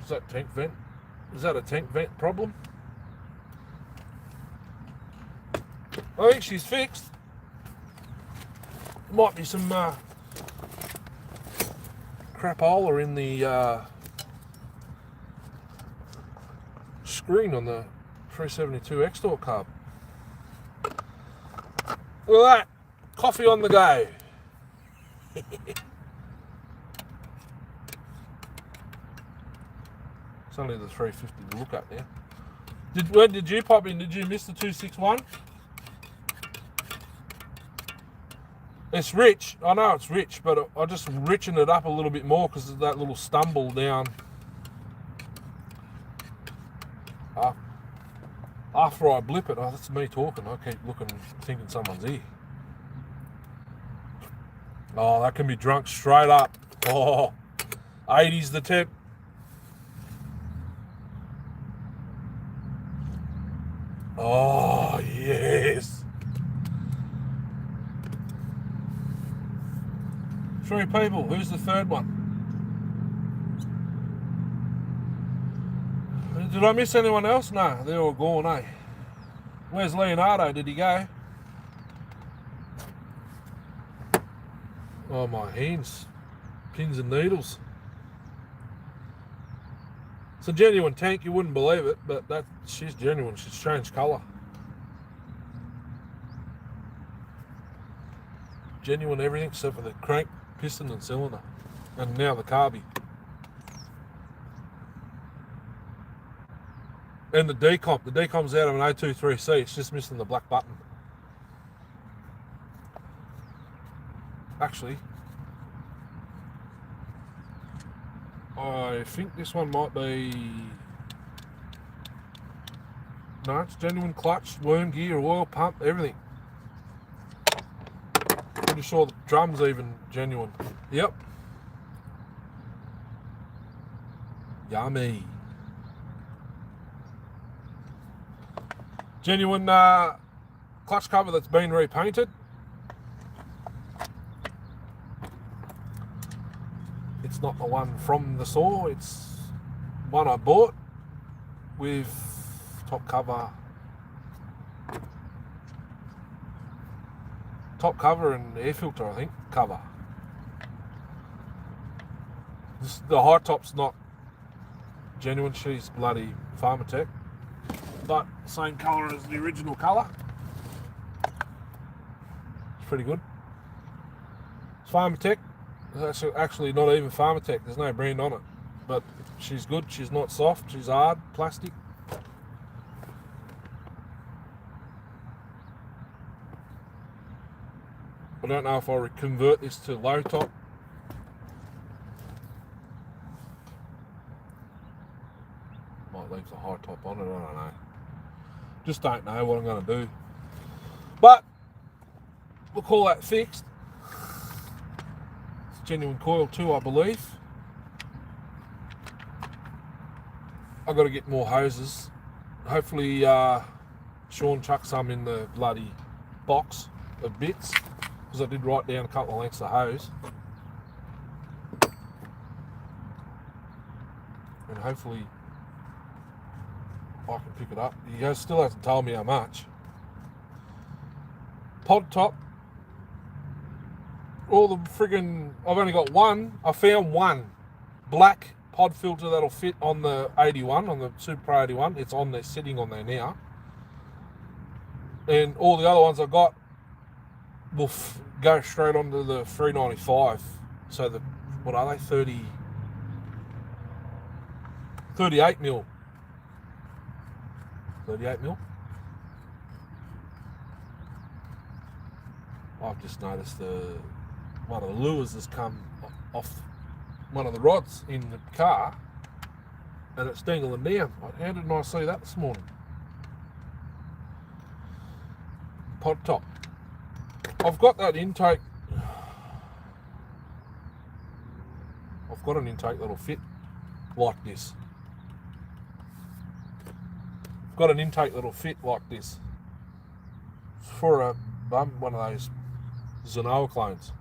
Speaker 1: Is that tank vent? Is that a tank vent problem? I think she's fixed. Might be some crapola in the screen on the 372 X-Door carb. Look at that. Coffee on the go. It's only the 350 to look at now. When did you pop in? Did you miss the 261? It's rich. I know it's rich, but I just richen it up a little bit more because of that little stumble down. After I blip it, oh, that's me talking. I keep looking, thinking someone's here. Oh, that can be drunk straight up. Oh, 80's the tip. Oh, yes. 3 people. Who's the third one? Did I miss anyone else? No, they're all gone, eh? Where's Leonardo? Did he go? Oh, my hands. Pins and needles. It's a genuine tank, you wouldn't believe it, but she's genuine. She's changed colour. Genuine everything except for the crank, piston and cylinder. And now the carby. And the decomp. The decomp's out of an 023C. It's just missing the black button. Actually, I think this one might be... No, it's genuine clutch, worm gear, oil pump, everything. Pretty sure the drum's even genuine. Yep. Yummy. Genuine clutch cover that's been repainted. It's not the one from the store, it's one I bought with top cover and air filter, I think, cover. The high top's not genuine, she's bloody Pharmatech, but same colour as the original colour. It's pretty good. It's Pharmatech. It's actually not even Pharmatech, there's no brand on it, but she's good. She's not soft, she's hard plastic. I don't know if I convert this to low top. Might leave the high top on it, I don't know. Just don't know what I'm going to do. But we'll call that fixed. It's genuine coil too, I believe. I've got to get more hoses. Hopefully Sean chucked some in the bloody box of bits, because I did write down a couple of lengths of hose. And hopefully I can pick it up. He still hasn't told me how much. Pod top. All the friggin'... I've only got one. I found one black pod filter that'll fit on the 81, on the Super Pro 81. It's on there, sitting on there now. And all the other ones I got will go straight onto the 395. So the, what are they, 38 mil. 38 mil? I've just noticed one of the lures has come off one of the rods in the car and it's dangling down. How didn't I see that this morning? Pod top. I've got that intake. I've got an intake that'll fit like this. I've got an intake that'll fit like this. It's for one of those Zenoa clones.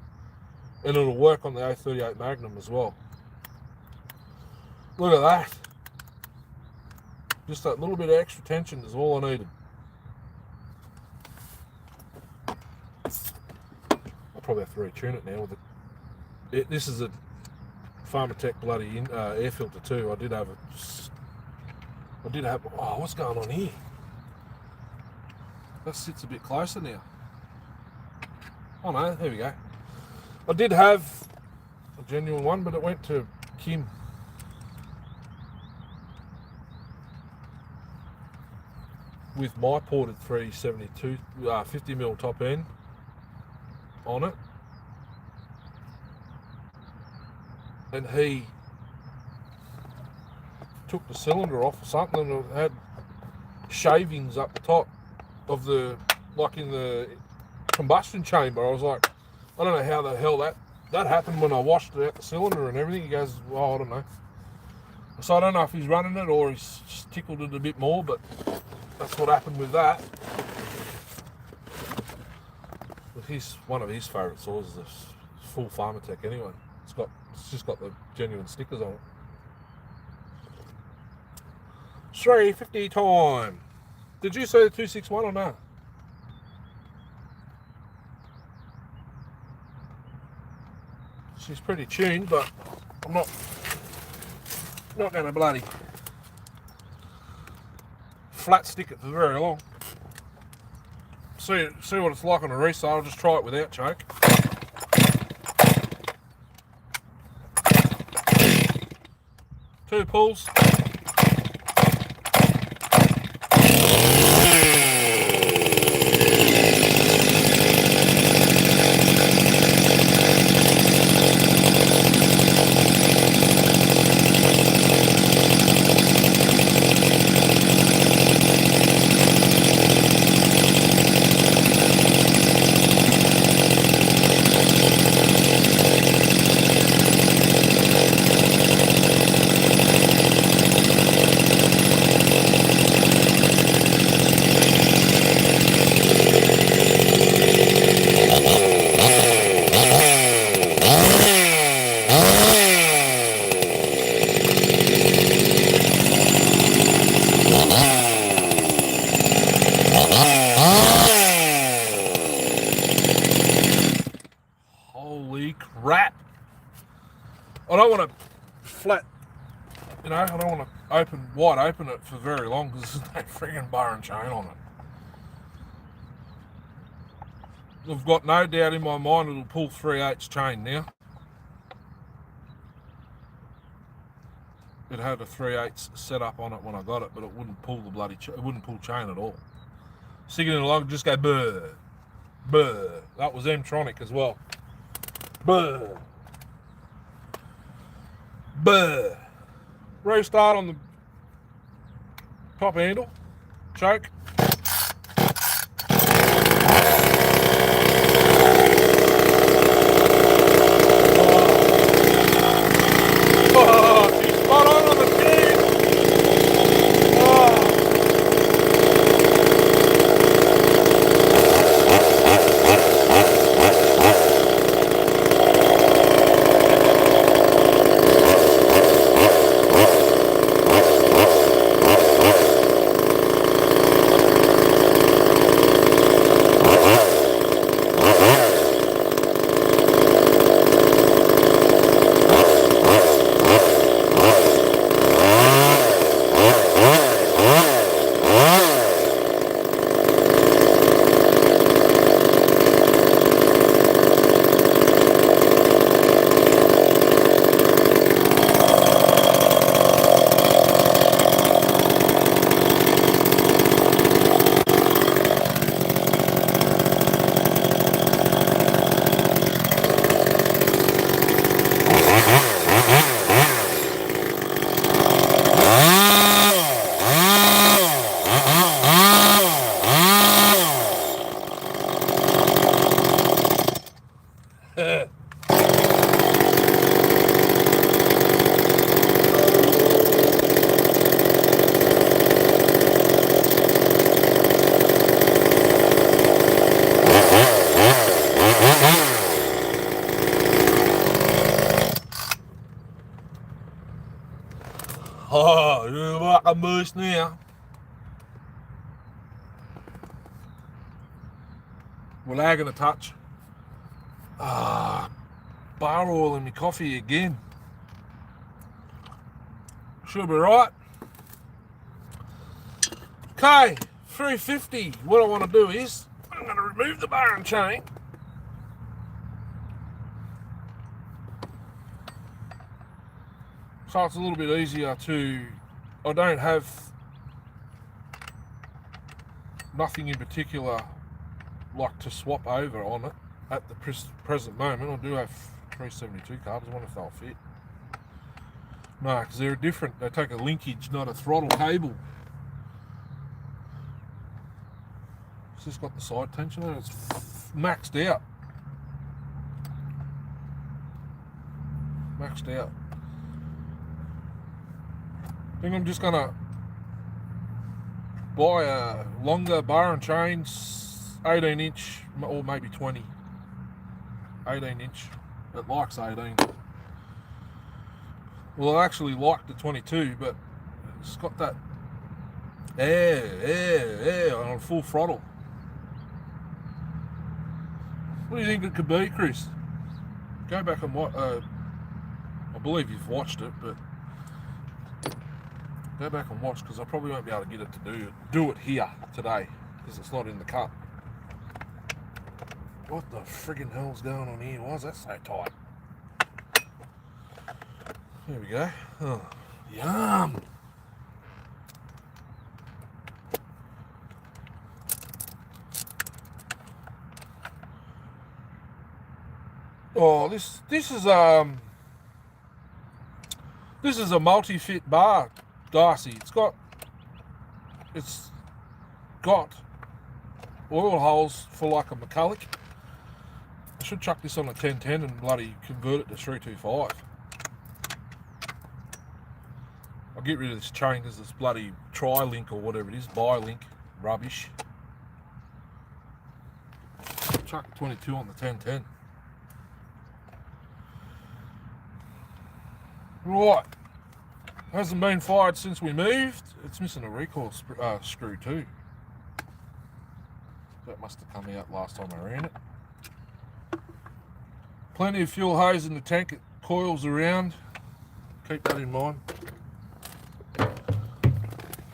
Speaker 1: And it'll work on the A38 Magnum as well. Look at that. Just that little bit of extra tension is all I needed. I'll probably have to retune it now with it. This is a Pharmatech bloody air filter too. I did have, oh, what's going on here? That sits a bit closer now. Oh no, there we go. I did have a genuine one, but it went to Kim. With my ported 372 50mm top end on it. And he took the cylinder off or something and it had shavings up the top of the, like in the combustion chamber. I was like, I don't know how the hell that happened when I washed out the cylinder and everything. He goes, well, I don't know. So I don't know if he's running it or he's just tickled it a bit more, but that's what happened with that. But one of his favourite saws is a full Pharmatech anyway. It's just got the genuine stickers on it. 350 time. Did you say the 261 or no? She's pretty tuned, but I'm not going to bloody flat stick it for very long. See what it's like on a resale. I'll just try it without choke. Two pulls. Holy crap. I don't want to flat, I don't want to wide open it for very long because there's no friggin' bar and chain on it. I've got no doubt in my mind it'll pull 3/8 chain now. It had a 3/8 setup on it when I got it, but it wouldn't pull the bloody it wouldn't pull chain at all. Sticking it along, just go burr, burr. That was M-Tronic as well. Burr, burr. Restart on the top handle, choke. Oh, you like a moose now. We're lagging a touch. Bar oil in my coffee again. Should be right. Okay, 350. What I want to do is I'm going to remove the bar and chain. So it's a little bit easier to, I don't have nothing in particular like to swap over on it at the present moment. I do have 372 carbs. I wonder if they'll fit. No, because they're different. They take a linkage, not a throttle cable. It's just got the side tension and it's maxed out. Maxed out. I think I'm just gonna buy a longer bar and chain, 18 inch or maybe 20. 18 inch. It likes 18. Well, I actually like the 22, but it's got that air on full throttle. What do you think it could be, Chris? Go back and watch. I believe you've watched it, but go back and watch because I probably won't be able to get it to do it here today because it's not in the cut. What the friggin' hell's going on here? Why is that so tight? There we go. Oh, yum. Oh, this is a multi-fit bar, Darcy. It's got oil holes for like a McCulloch. I should chuck this on a 1010 and bloody convert it to 325. I'll get rid of this chain because it's bloody tri-link or whatever it is, bi-link rubbish. Chuck 22 on the 1010. Right, hasn't been fired since we moved. It's missing a recoil screw too. That must have come out last time I ran it. Plenty of fuel hose in the tank. It coils around. Keep that in mind.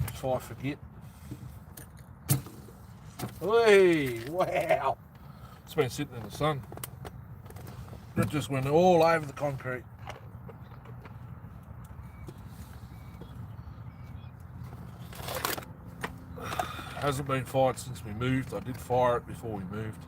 Speaker 1: If I forget. Hey, wow! It's been sitting in the sun. It just went all over the concrete. Hasn't been fired since we moved. I did fire it before we moved.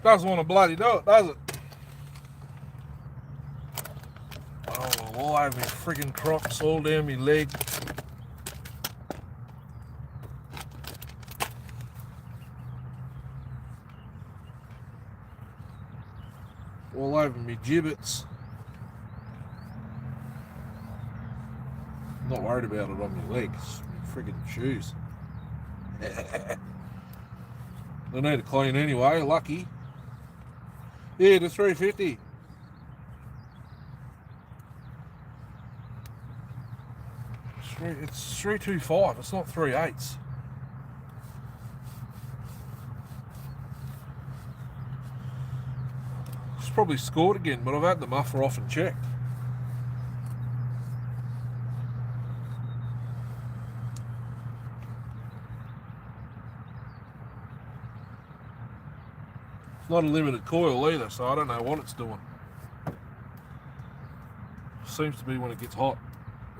Speaker 1: Doesn't want to bloody do it, does it? Oh, all over my friggin' crocs, all down my leg. All over my gibbets. I'm not worried about it on my legs, my friggin' shoes. They need to clean anyway, lucky. Yeah, the 350. It's 325, it's not 3/8. It's probably scored again, but I've had the muffler off and checked. It's not a limited coil either, so I don't know what it's doing. Seems to be when it gets hot.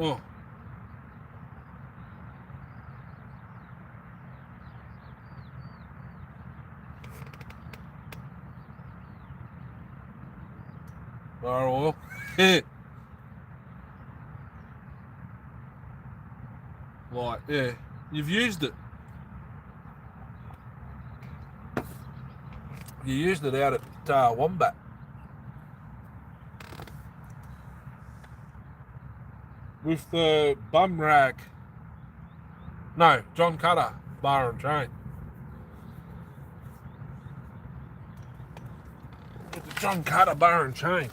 Speaker 1: Oh. Bar oil. Like, yeah, you've used it. You used it out at Wombat. With the bum rag. No, John Cutter bar and chain. With the John Cutter bar and chain.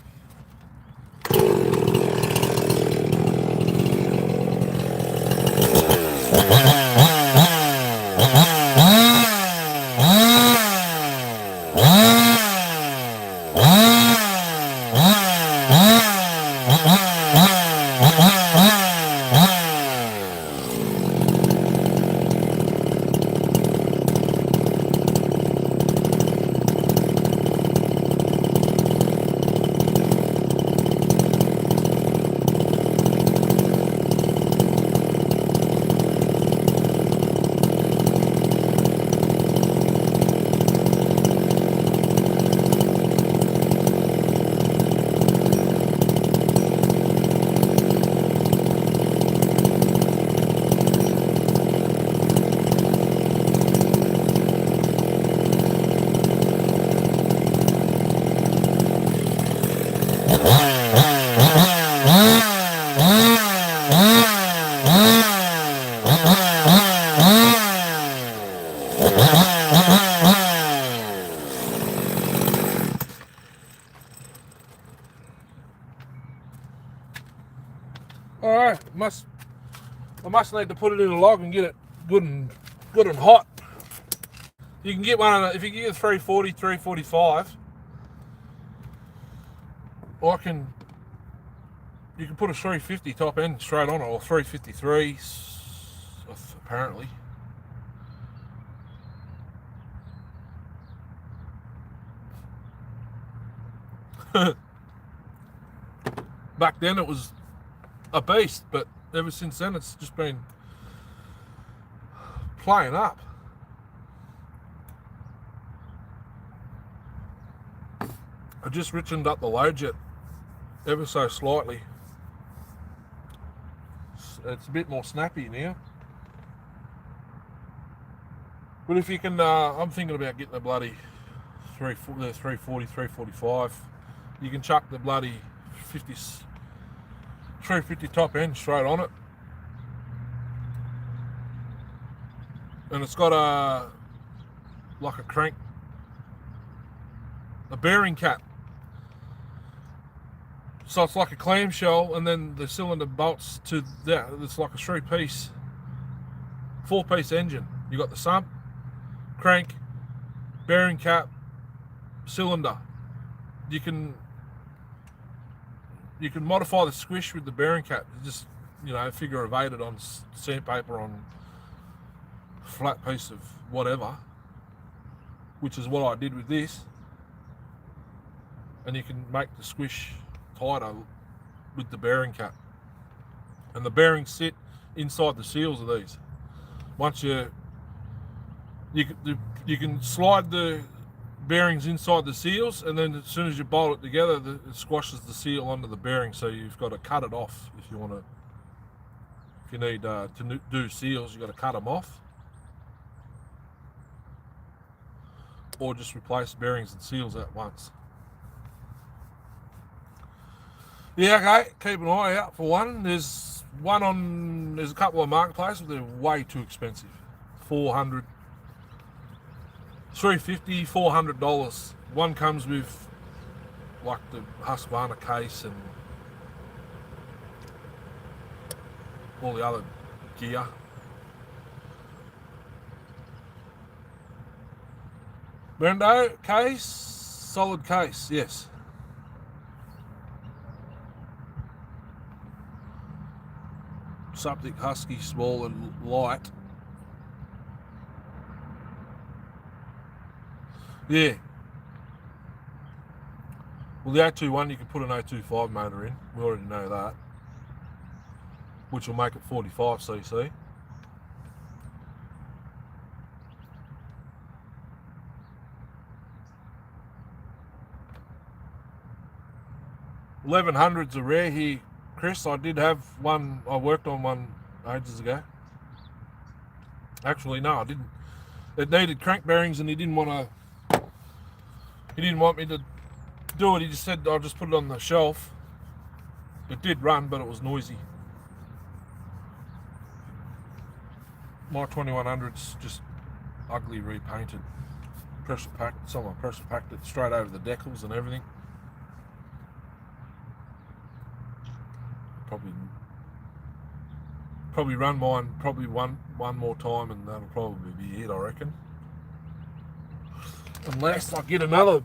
Speaker 1: Alright, I must need to put it in a log and get it good and hot. You can get one if you get a 340, 345. You can put a 350 top end straight on it, or 353 apparently. Back then it was a beast, but ever since then it's just been playing up. I just richened up the load jet ever so slightly. It's a bit more snappy now. But if you can, I'm thinking about getting the bloody 340, 345. You can chuck the bloody 350 top end straight on it. And it's got like a crank, a bearing cap. So it's like a clamshell, and then the cylinder bolts to that. It's like a 4-piece engine. You got the sump, crank, bearing cap, cylinder. You can modify the squish with the bearing cap. Just, figure of 8 it on sandpaper on a flat piece of whatever, which is what I did with this. And you can make the squish tighter with the bearing cap. And the bearings sit inside the seals of these. Once you can slide the bearings inside the seals, and then as soon as you bolt it together, it squashes the seal onto the bearing. So you've got to cut it off if you want to. If you need to do seals, you've got to cut them off, or just replace bearings and seals at once. Yeah, okay. Keep an eye out for one. There's a couple of marketplaces, but they're way too expensive. $400, $350, $400. One comes with like the Husqvarna case and all the other gear. Brendo case, solid case, yes. Something husky, small and light. Yeah. Well, the 021 you can put an 025 motor in. We already know that. Which will make it 45cc. $1,100s are rare here, Chris. I did have one. I worked on one ages ago. Actually, no, I didn't. It needed crank bearings, and he didn't want me to do it. He just said I'll just put it on the shelf. It did run, but it was noisy. My 2100's just ugly repainted. Pressure packed. Someone pressure packed it straight over the decals and everything. Probably run mine one more time, and that'll probably be it, I reckon. Unless I get another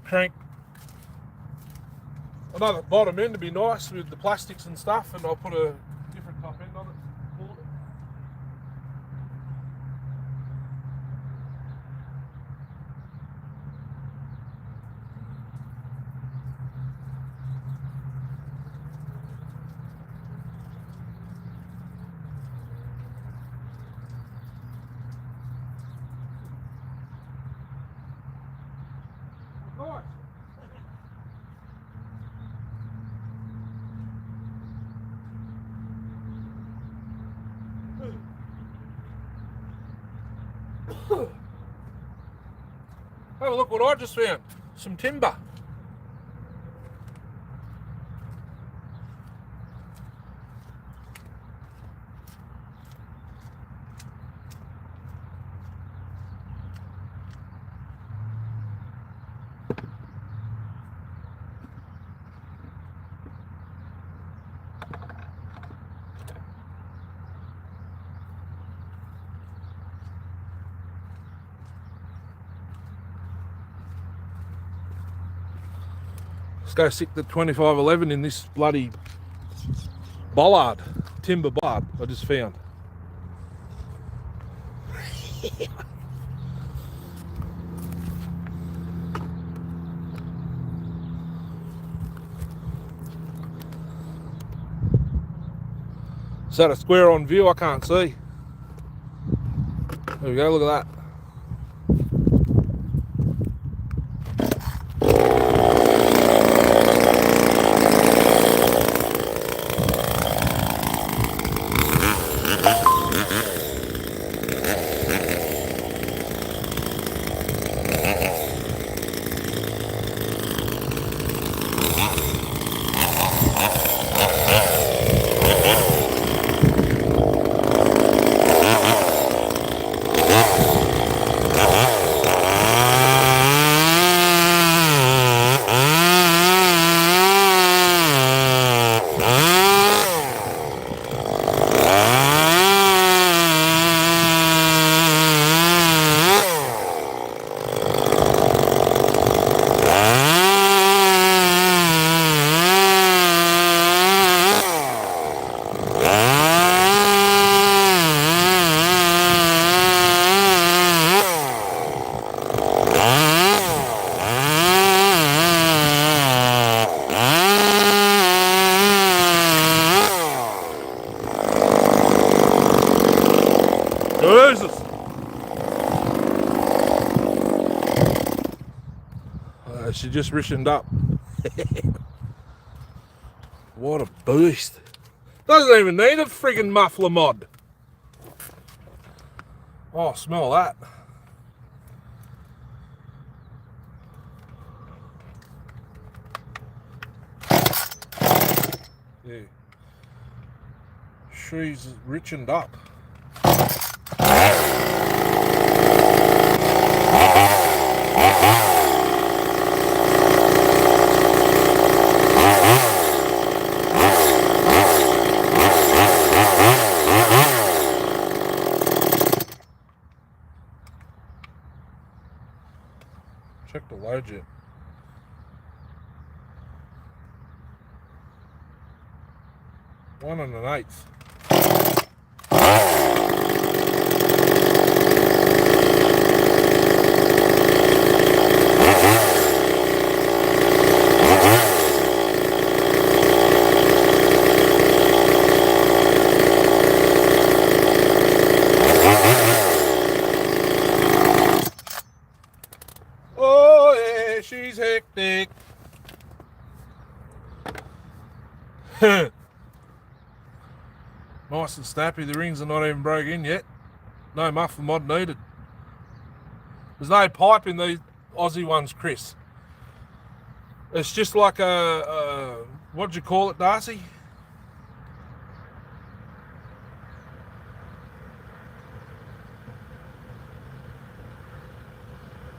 Speaker 1: crank, another bottom end to be nice with the plastics and stuff, and I'll put a different top end on it. Nice. Have a look what I just found. Some timber. Let's go stick the 2511 in this bloody bollard, timber bollard I just found. Is that a square on view? I can't see. There we go, look at that. And she just richened up. What a beast. Doesn't even need a friggin' muffler mod. Oh, smell that. Yeah. She's richened up. Check the load jet. One and an eighth. Oh yeah, she's hectic. Nice and snappy. The rings are not even broke in yet. No muffler mod needed. There's no pipe in these Aussie ones, Chris. It's just like a what do you call it, Darcy?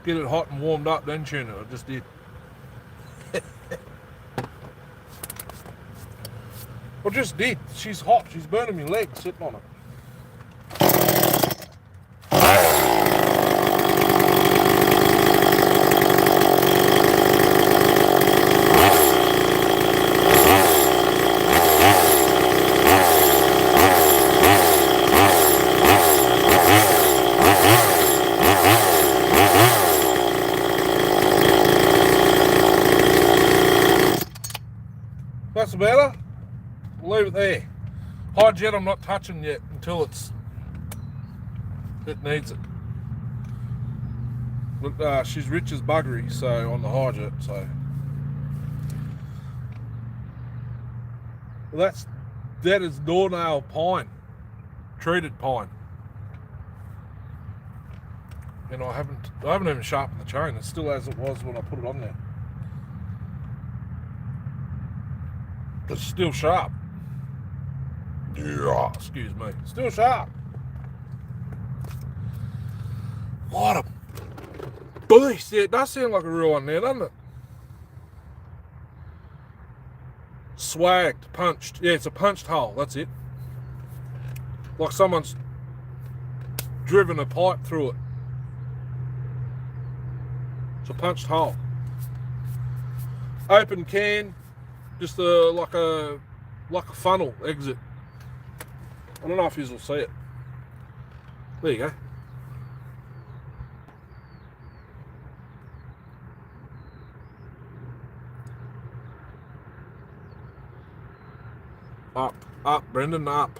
Speaker 1: Get it hot and warmed up, then tune it. I just did. I just did. She's hot. She's burning my leg sitting on it. That's better. We'll leave it there. High jet I'm not touching yet until it needs it. But she's rich as buggery, so on the high jet, so. Well, that is doornail pine, treated pine. And I haven't even sharpened the chain. It's still as it was when I put it on there. It's still sharp. Yeah, excuse me. Still sharp. What a beast. Yeah, it does sound like a real one there, doesn't it? Swagged, punched. Yeah, it's a punched hole. That's it. Like someone's driven a pipe through it. It's a punched hole. Open can. Just like a funnel exit. I don't know if you will see it. There you go. Up, Brendan, up.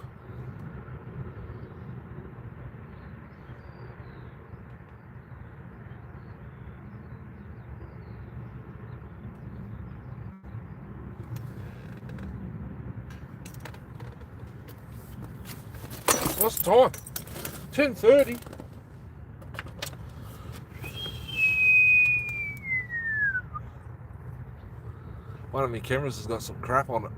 Speaker 1: What's the time? 10:30. One of my cameras has got some crap on it.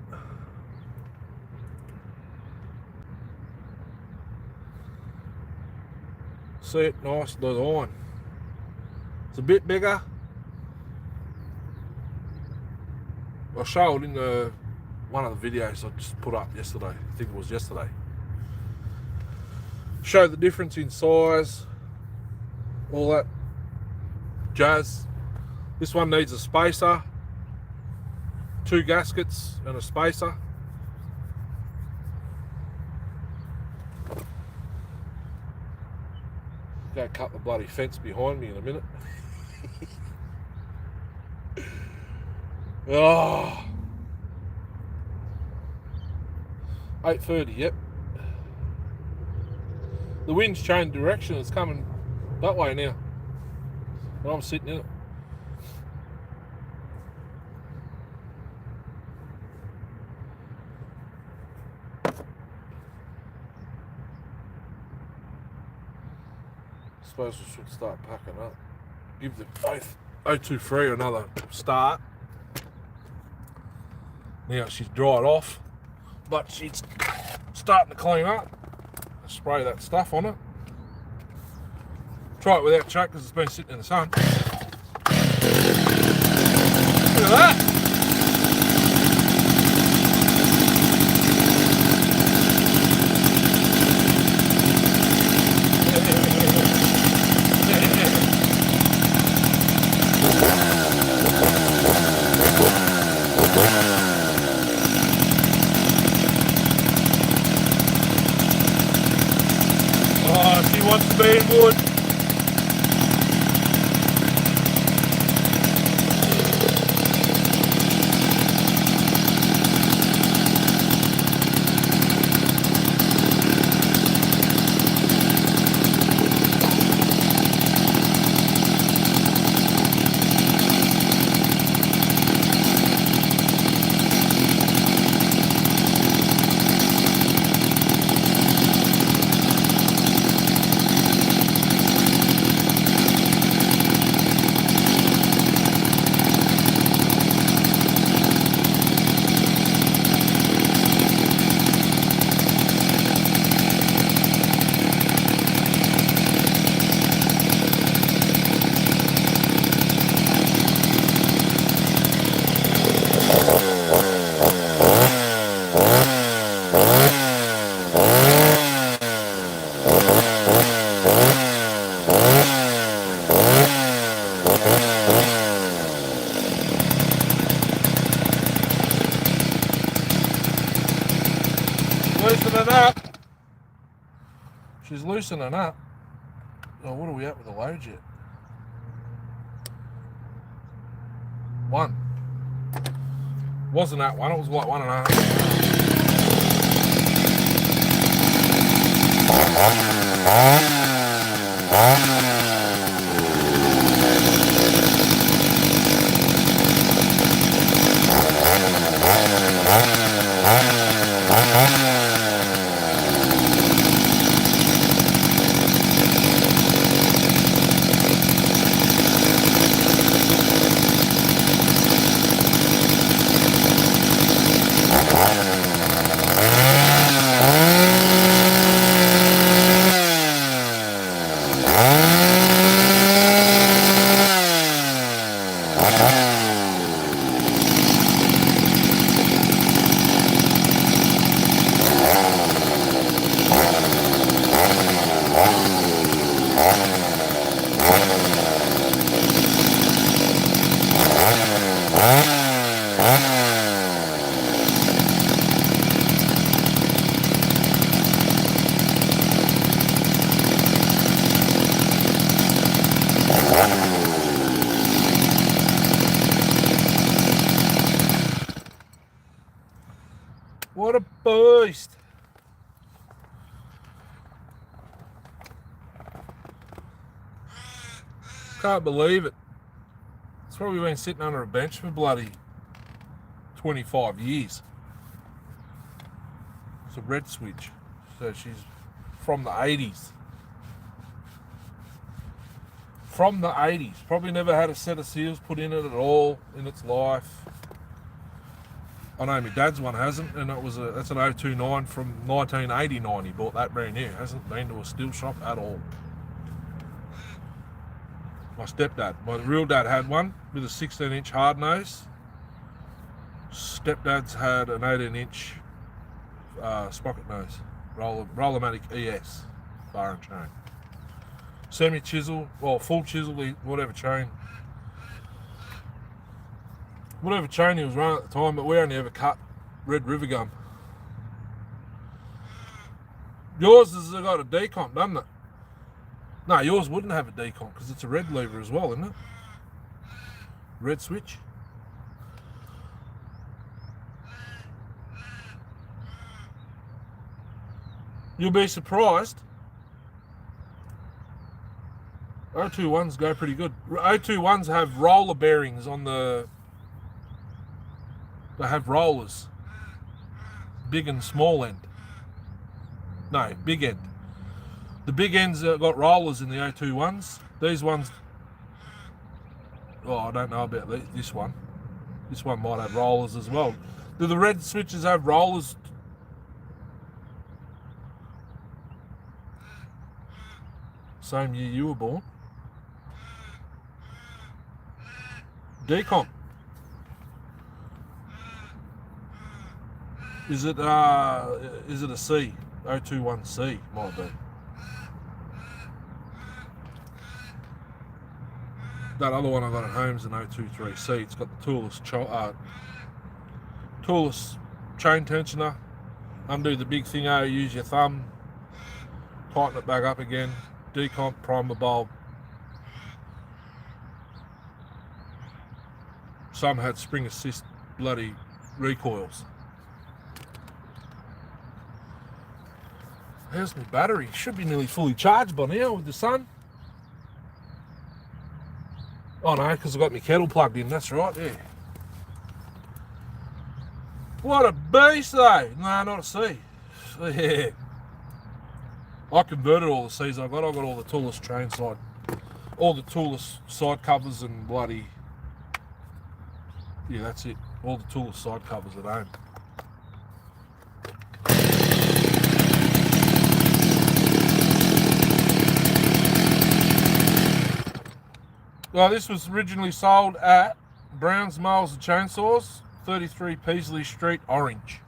Speaker 1: See it, nice design. It's a bit bigger. I'll show it in one of the videos I just put up yesterday. I think it was yesterday. Show the difference in size, all that jazz. This one needs a spacer, 2 gaskets and a spacer. Go cut the bloody fence behind me in a minute. Oh, 8:30, yep. The wind's changed direction. It's coming that way now. And I'm sitting in it. suppose we should start packing up. Give the 023 another start. Now she's dried off, but she's starting to clean up. Spray that stuff on it. Try it without choke because it's been sitting in the sun. Look at that. Oh, she wants to be in wood. Loosening up. She's loosening up. Oh, what are we at with the load yet? 1. Wasn't that 1, it was like 1.5. What a beast! Can't believe it. It's probably been sitting under a bench for bloody 25 years. It's a red switch, so she's from the 80s. From the 80s. Probably never had a set of seals put in it at all in its life. I know my dad's one hasn't, and that's an 029 from 1989. He bought that brand new. Hasn't been to a steel shop at all. My stepdad, my real dad had one with a 16-inch hard nose. Stepdad's had an 18-inch sprocket nose, Rollermatic ES, bar and chain. Semi-chisel, well, full chisel, whatever chain he was running at the time, but we only ever cut Red River gum. Yours has got a decomp, doesn't it? No, yours wouldn't have a decomp because it's a red lever as well, isn't it? Red switch. You'll be surprised. 021s go pretty good. 021s have roller bearings on the... They have rollers. Big and small end. No, big end. The big ends have got rollers in the O2 ones. These ones, oh, I don't know about this one. This one might have rollers as well. Do the red switches have rollers? Same year you were born. Decomp. Is it a C? 021C might be. That other one I got at home is an 023C. It's got the toolless chain tensioner. Undo the big thing, use your thumb, tighten it back up again, decomp, primer bulb. Some had spring assist bloody recoils. How's my battery? Should be nearly fully charged by now with the sun. Oh no, because I've got my kettle plugged in, that's right, yeah. What a beast though! No, not a C. Yeah. I converted all the C's I've got all the toolless train side, all the toolless side covers and bloody, yeah, that's it. All the toolless side covers at home. Well, this was originally sold at Brown's Mowers and Chainsaws, 33 Peasley Street, Orange,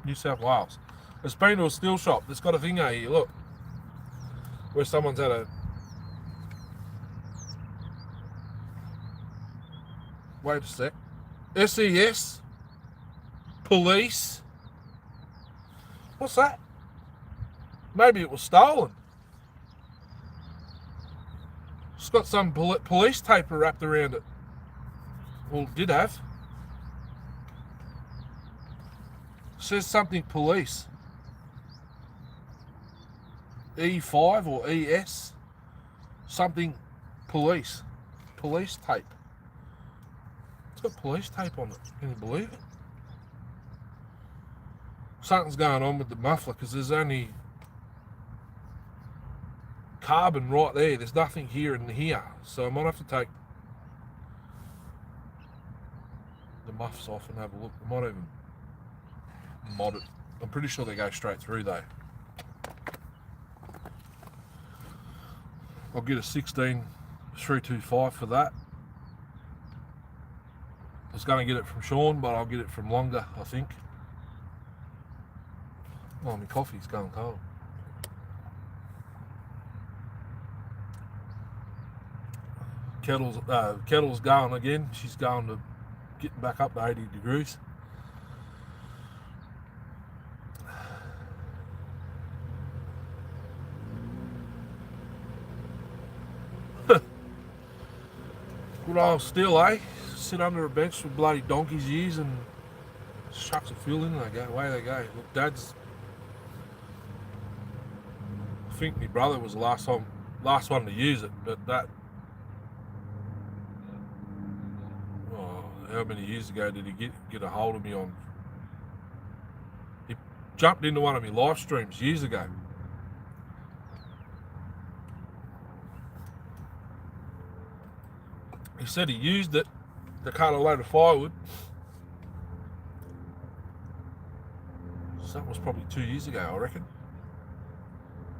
Speaker 1: New South Wales. It's been to a steel shop. It's got a thing here, look, where someone's had a... Wait a sec. SES, police. What's that? Maybe it was stolen. It's got some police tape wrapped around it. Well, it did have. It says something police. E5 or ES. Something police. Police tape. It's got police tape on it. Can you believe it? Something's going on with the muffler because there's only carbon right there. There's nothing here and here. So I might have to take the muffs off and have a look. I might even mod it. I'm pretty sure they go straight through though. I'll get a 16325 for that. I was going to get it from Sean, but I'll get it from Longer, I think. Oh, my coffee's going cold. Kettle's going again. She's going to getting back up to 80 degrees. Good old steel, eh? Sit under a bench with bloody donkey's ears and shucks of fuel in and they go, away they go. Look, Dad's... I think my brother was the last one to use it, but that... How many years ago did he get a hold of me on? He jumped into one of my live streams years ago. He said he used it to cut a load of firewood. So that was probably 2 years ago, I reckon.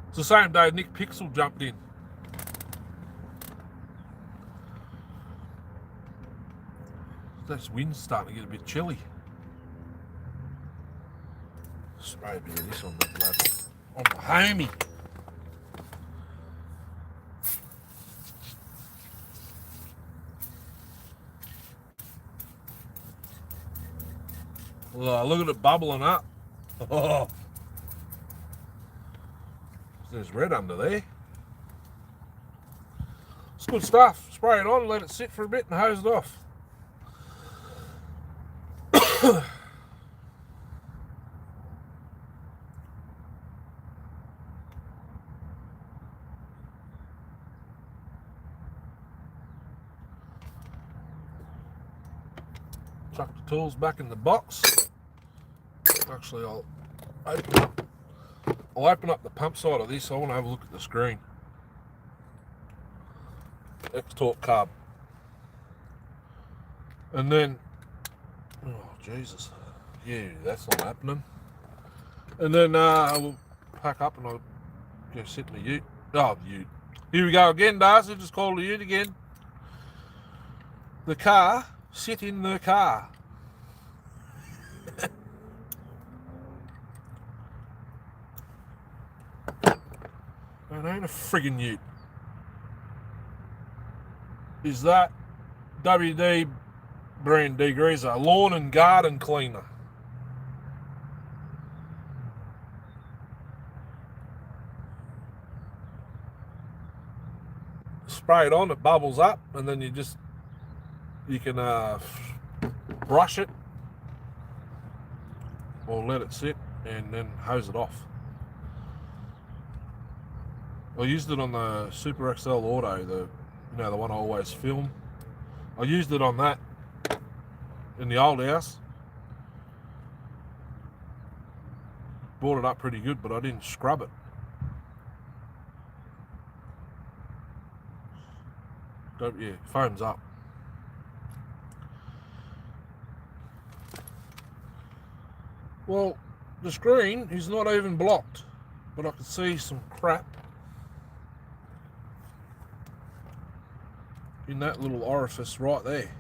Speaker 1: It's the same day Nick Pixel jumped in. This wind's starting to get a bit chilly. Spray a bit of this on the blood. On the homie. Oh, look at it bubbling up. Oh. There's red under there. It's good stuff. Spray it on, let it sit for a bit and hose it off. Chuck the tools back in the box. Actually, I'll open up I'll open up the pump side of this. I want to have a look at the screen. X-Torque carb. And then, oh Jesus, yeah, that's not happening. And then we'll pack up and I'll go sit in the ute. Oh, ute. Here we go again, Darcy. Just called the ute again. The car. Sit in the car. That ain't a friggin' ute. Is that WD brand degreaser, lawn and garden cleaner? Spray it on, it bubbles up, and then you can brush it or let it sit and then hose it off. I used it on the Super XL Auto, the one I always film. I used it on that in the old house. Brought it up pretty good, but I didn't scrub it. Yeah, foams up. Well, the screen is not even blocked, but I can see some crap in that little orifice right there.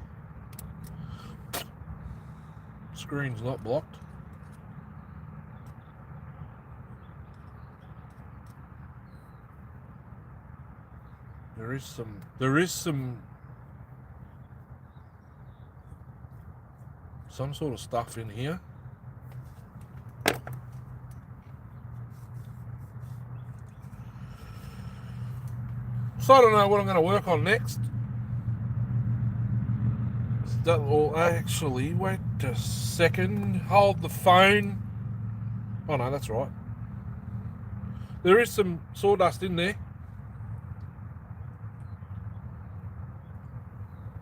Speaker 1: Screen's not blocked. There is some sort of stuff in here. So I don't know what I'm going to work on next. Or actually, wait a second. Hold the phone. Oh no, that's right. There is some sawdust in there.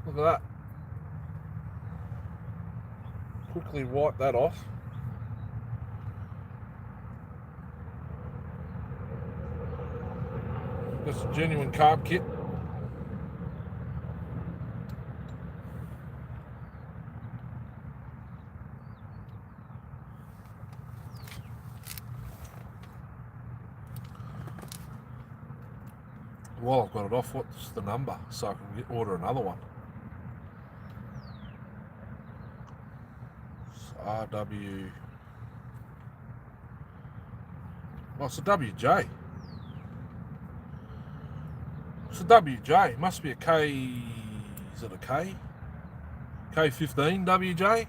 Speaker 1: Look at that. Quickly wipe that off. That's a genuine carb kit. While I've got it off, what's the number so I can order another one? It's RW. Oh, it's a WJ. It's a WJ. Must be a K. Is it a K? K15 WJ.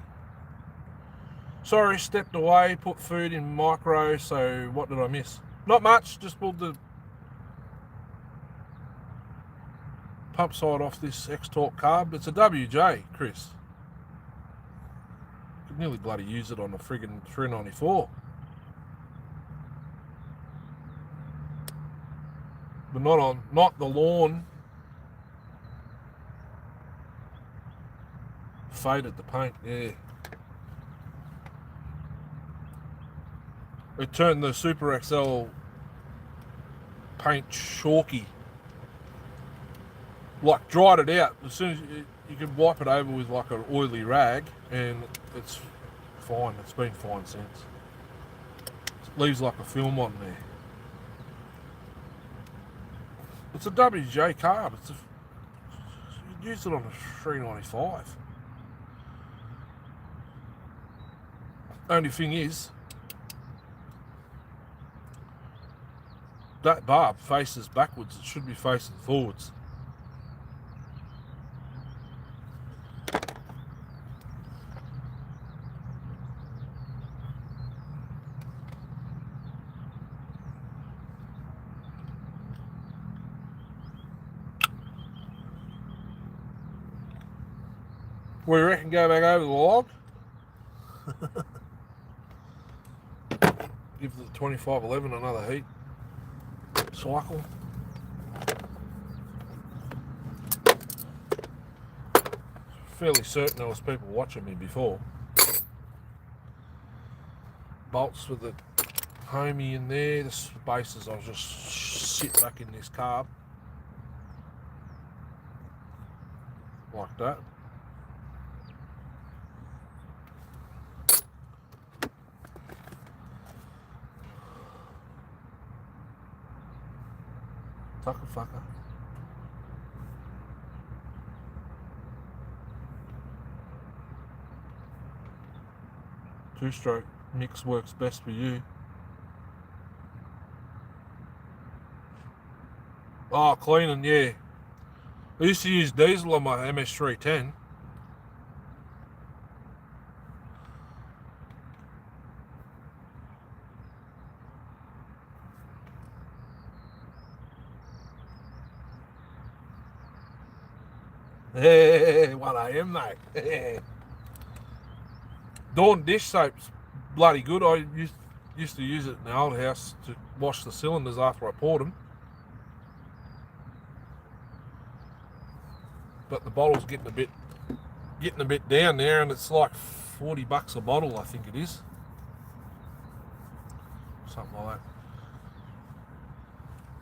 Speaker 1: Sorry, stepped away, put food in micro. So what did I miss? Not much. Just pulled the pump side off this X-Torque carb. It's a WJ, Chris. Could nearly bloody use it on a friggin' 394. But not the lawn. Faded the paint, yeah. It turned the Super XL paint chalky. Like dried it out. As soon as you could wipe it over with like an oily rag and it's fine. It's been fine since. It leaves like a film on there. It's a WJ carb. You use it on a 395. Only thing is, that barb faces backwards. It should be facing forwards. We reckon go back over the log. Give the 2511 another heat cycle. Fairly certain there was people watching me before. Bolts with the homey in there. The spaces, I'll just sit back in this carb. Like that. Tucker fucker. Two-stroke mix works best for you. Oh, cleaning, yeah. I used to use diesel on my MS310. Hey, 1 AM, mate. Dawn dish soap's bloody good. I used to use it in the old house to wash the cylinders after I poured them. But the bottle's getting a bit down there, and it's like $40 a bottle, I think it is. Something like that.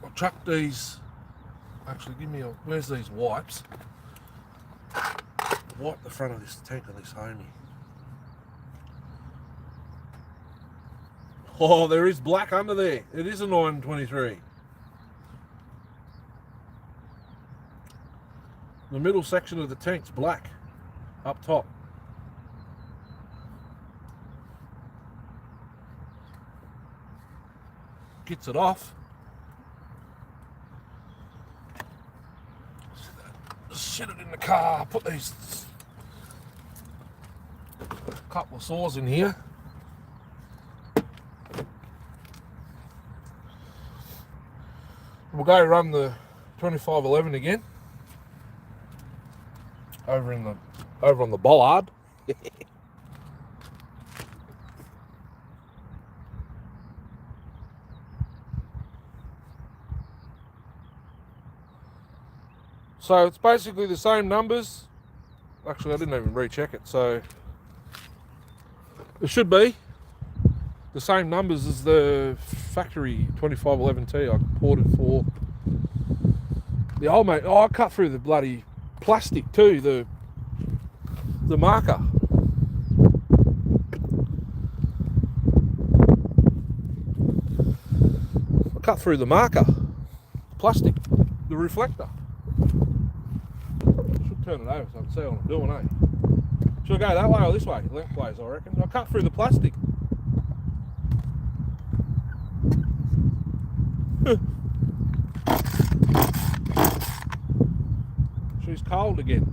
Speaker 1: I'll chuck these. Actually, where's these wipes? Wipe the front of this tank of this homey. Oh, there is black under there. It is a 923. The middle section of the tank's black up top. Gets it off. Just shit it in the car. Put these couple of saws in here. We'll go run the 2511 again. Over on the bollard. So it's basically the same numbers. Actually, I didn't even recheck it, so it should be the same numbers as the factory 2511T I ported for the old mate. Oh, I cut through the bloody plastic too, the marker. I cut through the marker, plastic, the reflector. Should turn it over so I can see what I'm doing, eh? Should I go that way or this way? Lengthways, I reckon. I cut through the plastic. She's cold again.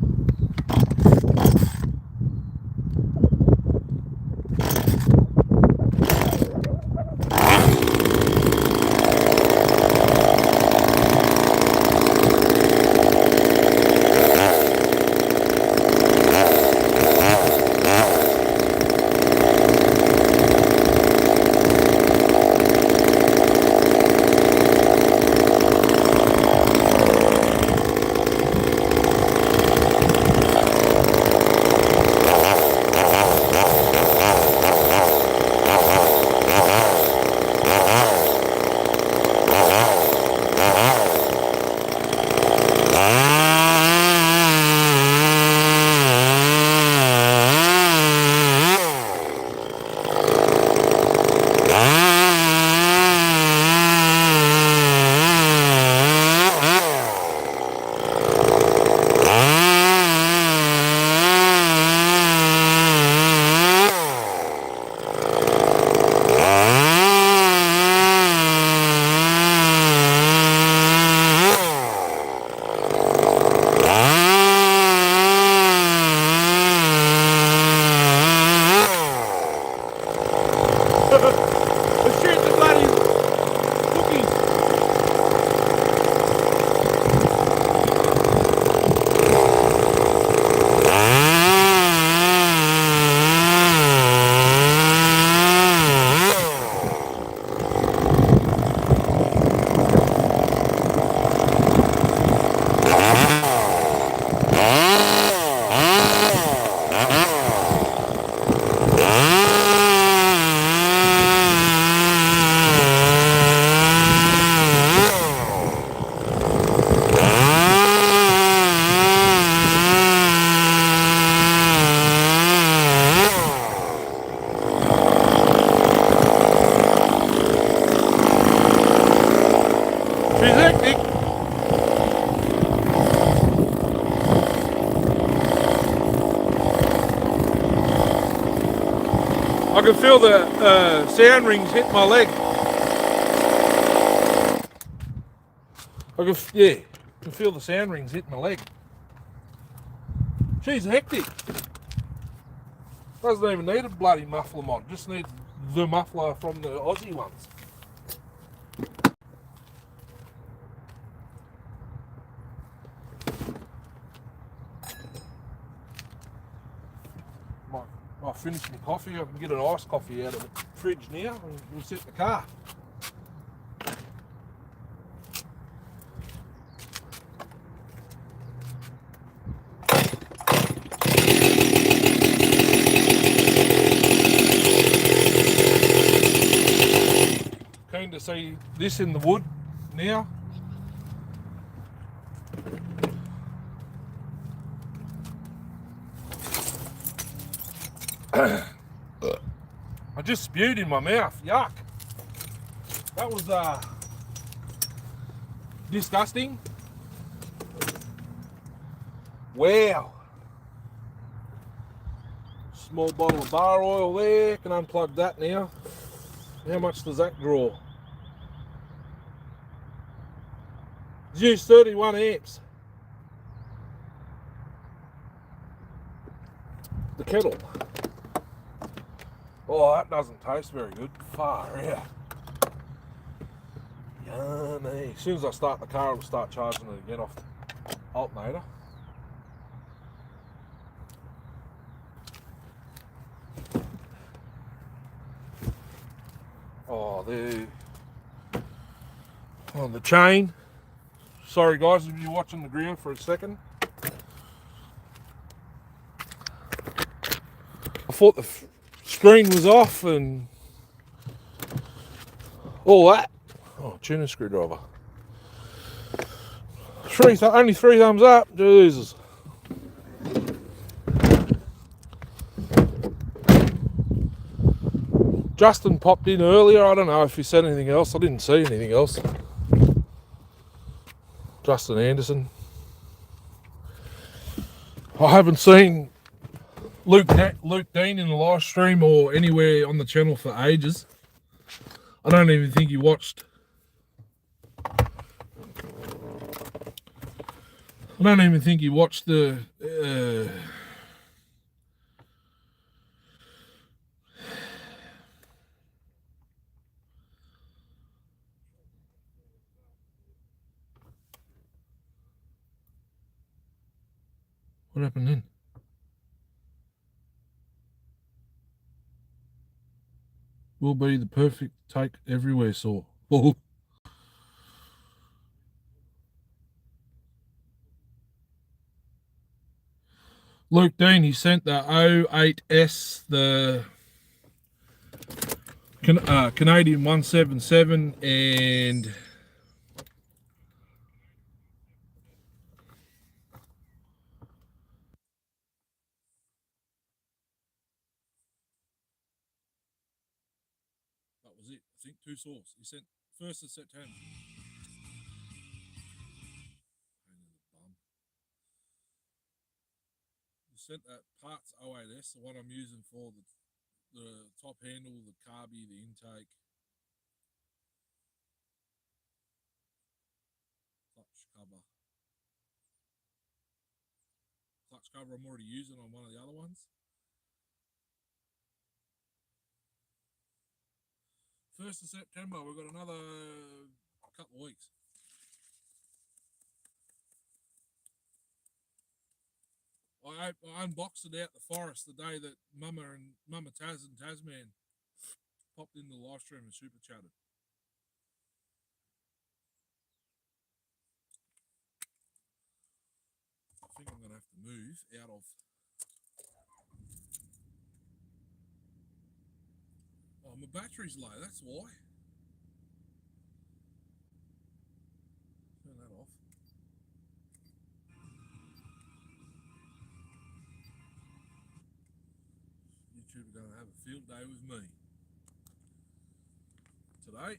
Speaker 1: can feel the sound rings hit my leg. I can feel the sound rings hit my leg. She's hectic. Doesn't even need a bloody muffler mod, just need the muffler from the Aussie ones. Might finish my coffee. I can get an iced coffee out of the fridge now and we'll sit in the car. Keen to see this in the wood now. I just spewed in my mouth. Yuck. That was disgusting. Wow. Small bottle of bar oil there. Can unplug that now. How much does that draw? Use 31 amps. The kettle. Oh, that doesn't taste very good. Far out. Yummy. As soon as I start the car, it'll start charging it again off the alternator. Oh, there. On the chain. Sorry guys if you're watching the ground for a second. I thought the screen was off and all that. Oh, tuning screwdriver. Only 3 thumbs up. Jesus. Justin popped in earlier. I don't know if he said anything else. I didn't see anything else. Justin Anderson. I haven't seen Luke Dean in the live stream or anywhere on the channel for ages. I don't even think he watched. I don't even think he watched the. What happened then? Will be the perfect take everywhere saw. Oh. Luke Dean, he sent the 08S, the Canadian 177, and that was it. I think 2 saws. He sent 1st of September. He sent that parts 08S, the one I'm using for the top handle, the carby, the intake, clutch cover. Clutch cover I'm already using on one of the other ones. 1st of September, we've got another couple of weeks. I unboxed it out the forest the day that Mama Taz and Tasman popped in the live stream and super chatted. I think I'm going to have to move out of. Oh, my battery's low, that's why. Turn that off. YouTube are going to have a field day with me. Today,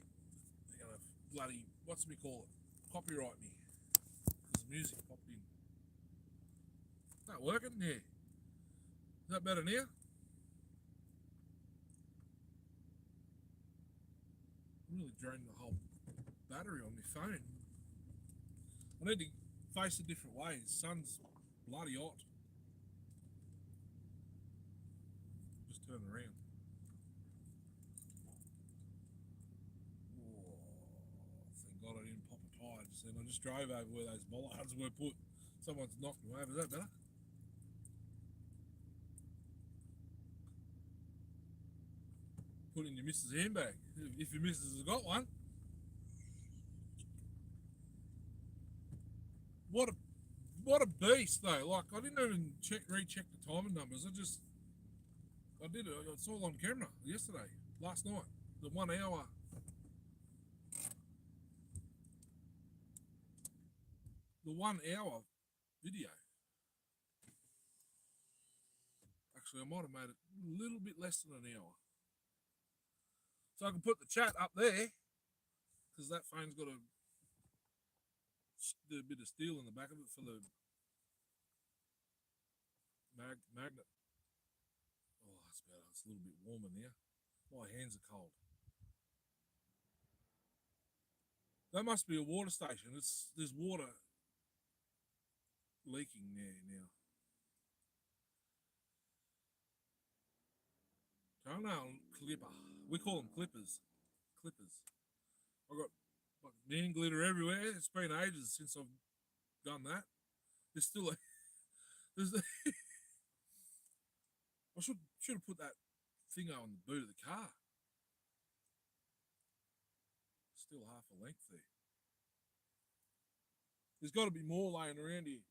Speaker 1: they're going to bloody, what's me call it, copyright me. Because the music popped in. Is that working? Yeah. Is that better now? Really drained the whole battery on my phone. I need to face it different way. The sun's bloody hot. Just turn around. Oh, thank God I didn't pop a tyre just then. I just drove over where those bollards were put. Someone's knocked me over. Is that better? Put in your missus' handbag, if your missus has got one. What a beast though. Like I didn't even recheck the timing numbers. I did it. It's all on camera yesterday, last night. The 1 hour. The 1 hour video. Actually, I might have made it a little bit less than an hour. So I can put the chat up there because that phone's got a bit of steel in the back of it for the magnet. Oh, that's better. It's a little bit warmer now. My hands are cold. That must be a water station. There's water leaking there now. Toenail clipper. We call them clippers. Clippers. I've got man glitter everywhere. It's been ages since I've done that. There's still a. There's a I should have put that thing on the boot of the car. Still half a length there. There's got to be more laying around here.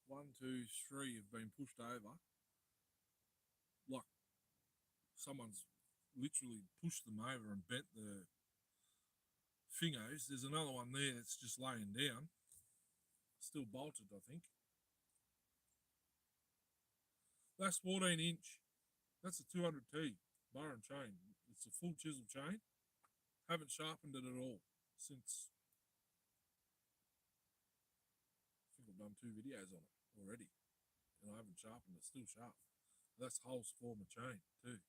Speaker 1: 1, 2, 3 have been pushed over. Like someone's literally pushed them over and bent the fingers. There's another one there that's just laying down. Still bolted, I think. That's 14 inch. That's a 200T bar and chain. It's a full chisel chain. Haven't sharpened it at all since. I think I've done 2 videos on it already. And I haven't sharpened it. Still sharp. That's Hull's form of chain too.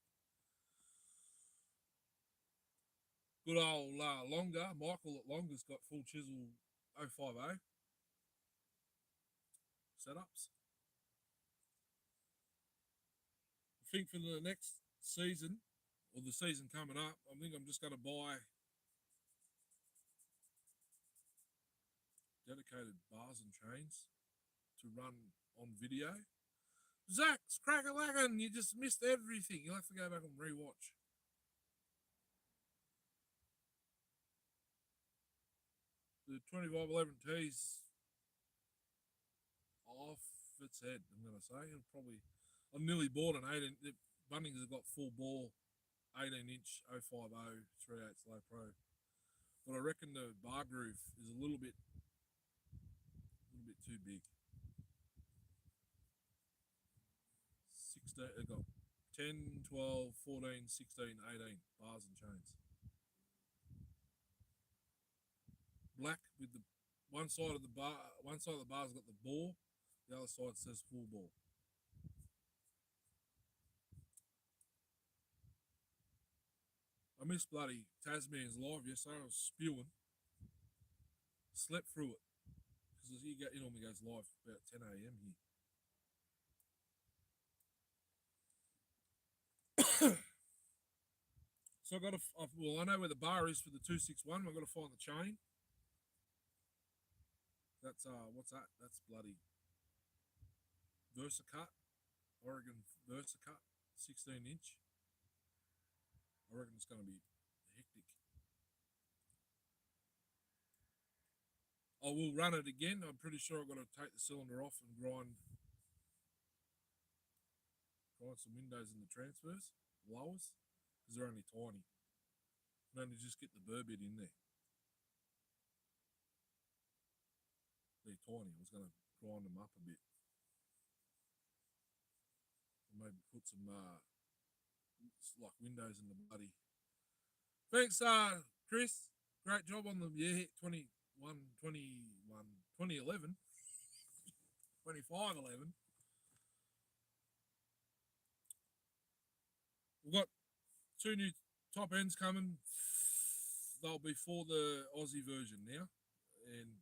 Speaker 1: Good old Longer. Michael at Longer's got full chisel 050 setups. I think for the next season, or the season coming up, I think I'm just going to buy dedicated bars and chains to run on video. Zach's crack-a-laggin', you just missed everything. You'll have to go back and rewatch. The 2511T's off its head, I'm going to say. I nearly bought an 18. Bunnings have got full bore 18-inch 050 3/8 low pro. But I reckon the bar groove is a little bit too big. 16, it got 10, 12, 14, 16, 18 bars and chains. Black with the one side of the bar's got the bore, the other side says full bore. I missed bloody Tasman's live yesterday. I was spewing. Slept through it because he normally goes live about 10 a.m. here. So I know where the bar is for the 261. I've got to find the chain. That's what's that? That's bloody VersaCut, Oregon VersaCut, 16-inch. I reckon it's going to be hectic. I will run it again. I'm pretty sure I've got to take the cylinder off and grind some windows in the transfers, lowers, because they're only tiny. And only just get the burr bit in there. They're tiny. I was going to grind them up a bit. Or maybe put some like windows in the bloody. Thanks, Chris. Great job on the 2011. 2511. We've got 2 new top ends coming. They'll be for the Aussie version now, and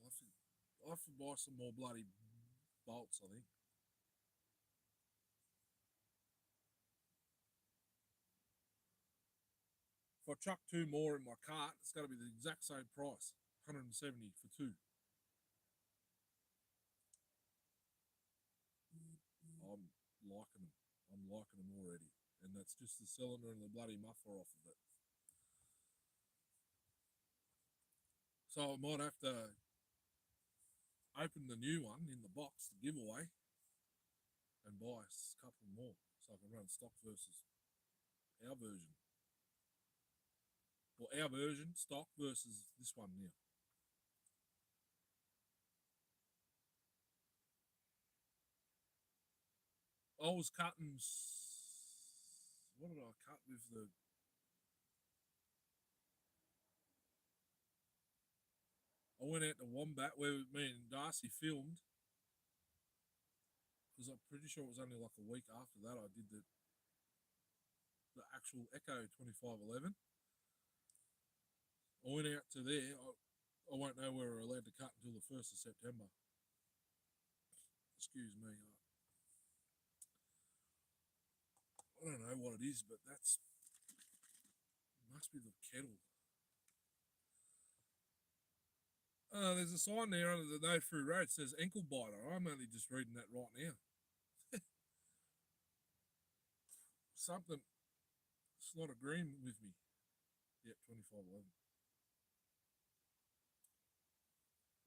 Speaker 1: I have to buy some more bloody bolts, I think. If I chuck 2 more in my cart, it's going to be the exact same price, 170 for 2. I'm liking them. I'm liking them already, and that's just the cylinder and the bloody muffler off of it. So I might have to open the new one in the box, the giveaway, and buy a couple more so I can run stock versus our version. Or our version, stock versus this one now. I was cutting. What did I cut with the? I went out to Wombat where me and Darcy filmed, because I'm pretty sure it was only like a week after that I did the actual Echo 2511. I went out to there. I won't know where we're allowed to cut until the 1st of September. Excuse me. I don't know what it is, but that's must be the kettle. There's a sign there under the no through road that says ankle biter. I'm only just reading that right now. Something, it's not agreeing with me. Yep, 2511.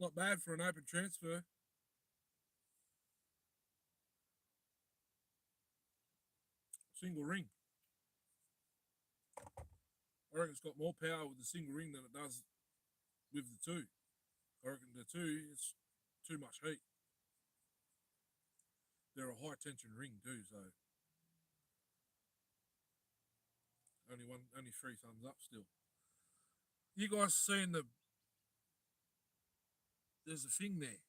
Speaker 1: Not bad for an open transfer. Single ring. I reckon it's got more power with the single ring than it does with the 2. I reckon the 2, it's too much heat. They're a high tension ring too, so only 3 thumbs up still. You guys seen there's a thing there.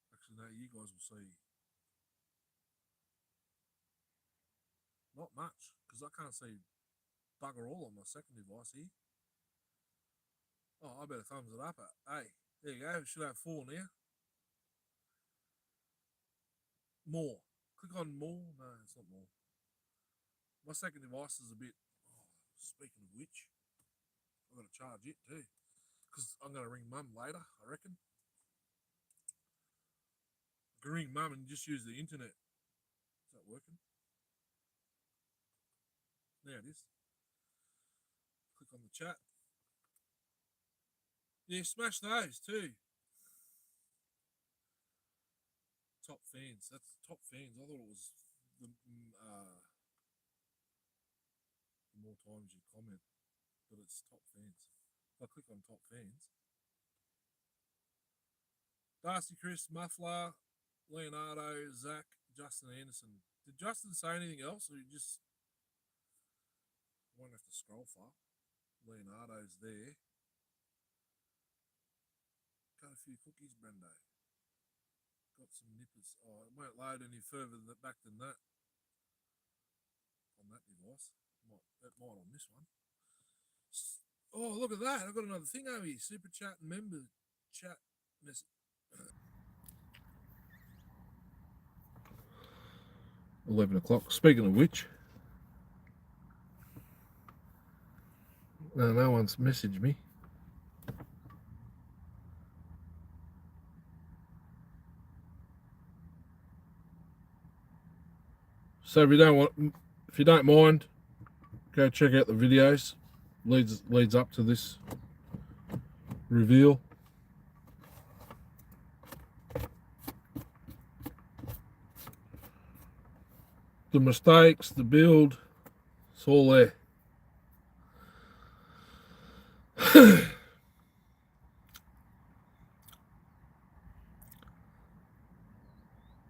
Speaker 1: Actually, no, you guys will see. Not much, because I can't see bugger all on my second device here. Oh, I better thumbs it up. Hey, there you go. It should have 4 now. More. Click on more. No, it's not more. My second device is a bit. Oh, speaking of which, I've got to charge it too, because I'm going to ring Mum later, I reckon. I can ring Mum and just use the internet. Is that working? There it is. Click on the chat. Yeah, smash those too. Top fans. That's top fans. I thought it was the more times you comment, but it's top fans. If I click on top fans. Darcy, Chris, Muffler, Leonardo, Zach, Justin Anderson. Did Justin say anything else, or you just won't have to scroll far? Leonardo's there. Got a few cookies, Brendo. Got some nippers. Oh, it won't load any further back than that on that device. That might on this one. Oh, look at that. I've got another thing over here. Super chat and member chat message. 11 o'clock. Speaking of which, no one's messaged me. So if you don't mind, go check out the videos. Leads up to this reveal. The mistakes, the build, it's all there.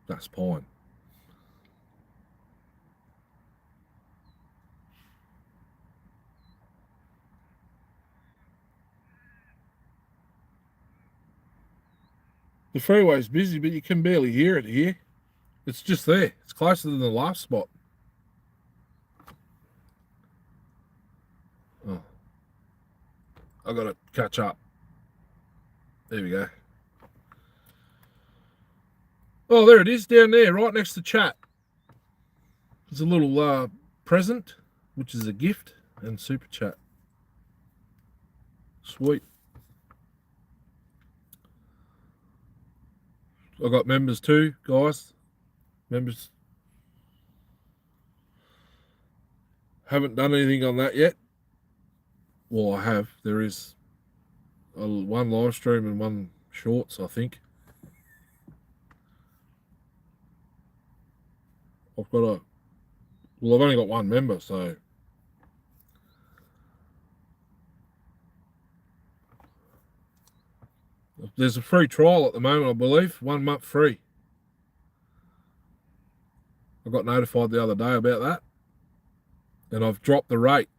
Speaker 1: That's pine. The freeway's busy, but you can barely hear it here. It's just there. It's closer than the last spot. I got to catch up. There we go. Oh, there it is down there, right next to chat. There's a little present, which is a gift, and super chat. Sweet. I got members too, guys. Members. Haven't done anything on that yet. Well, I have. There is one live stream and one shorts, I think. I've only got one member, so there's a free trial at the moment, I believe. 1 month free. I got notified the other day about that. And I've dropped the rate.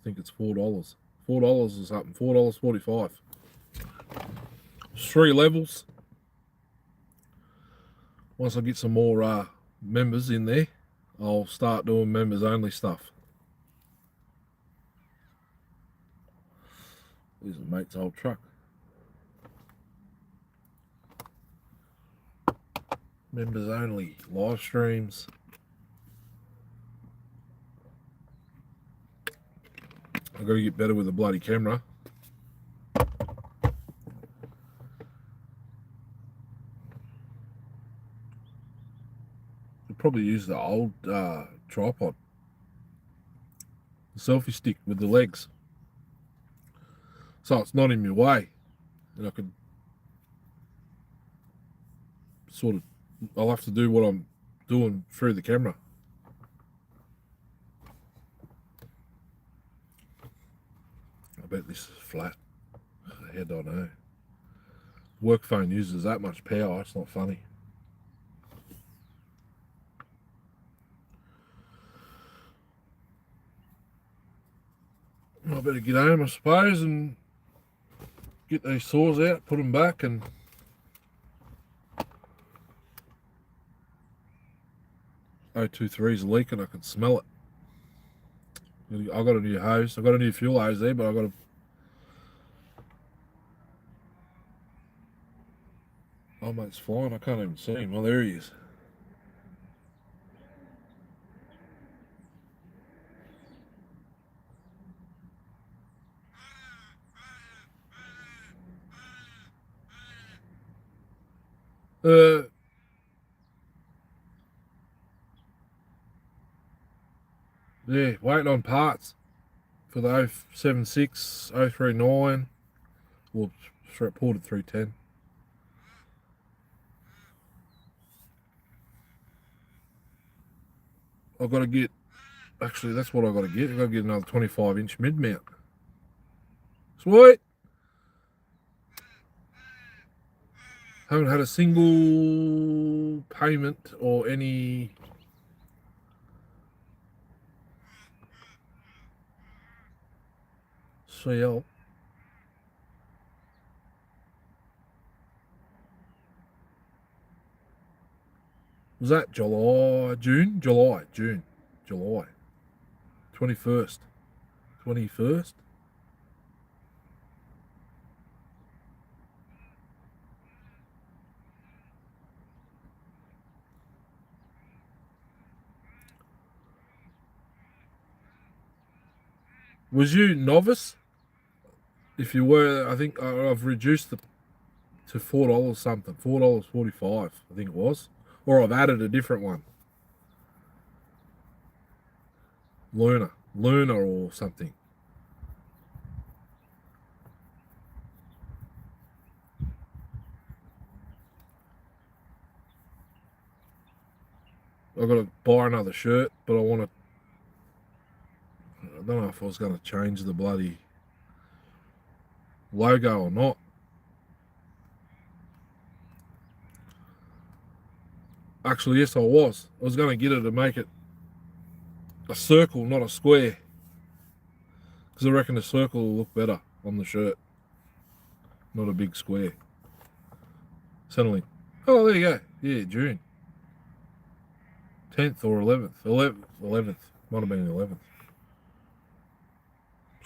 Speaker 1: I think it's $4. $4 or something. $4.45. 3 levels. Once I get some more members in there, I'll start doing members only stuff. This is mate's old truck. Members only live streams. I've got to get better with the bloody camera. I'll probably use the old tripod. The selfie stick with the legs. So it's not in my way. And I could sort of, I'll have to do what I'm doing through the camera. I bet this is flat. How do I know? Work phone uses that much power, it's not funny. I better get home, I suppose, and get these saws out, put them back, and O23 is leaking. I can smell it. I got a new hose. I got a new fuel hose there, but I got a. Oh, mate's flying. I can't even see him. Oh, there he is. Yeah, waiting on parts for the 076, 039, or reported 310. I've got to get, actually that's what I've got to get. I've got to get another 25-inch mid-mount. Sweet! Haven't had a single payment or any CL. Was that July, June? July. 21st. 21st? Was you novice? If you were, I think I've reduced to $4 something, $4.45, I think it was. Or I've added a different one. Luna or something. I've got to buy another shirt, but I don't know if I was going to change the bloody logo or not. Actually, yes, I was. I was going to get her to make it a circle, not a square. Because I reckon the circle will look better on the shirt. Not a big square. Suddenly. Oh, there you go. Yeah, June. 10th or 11th. 11th. Might have been the 11th.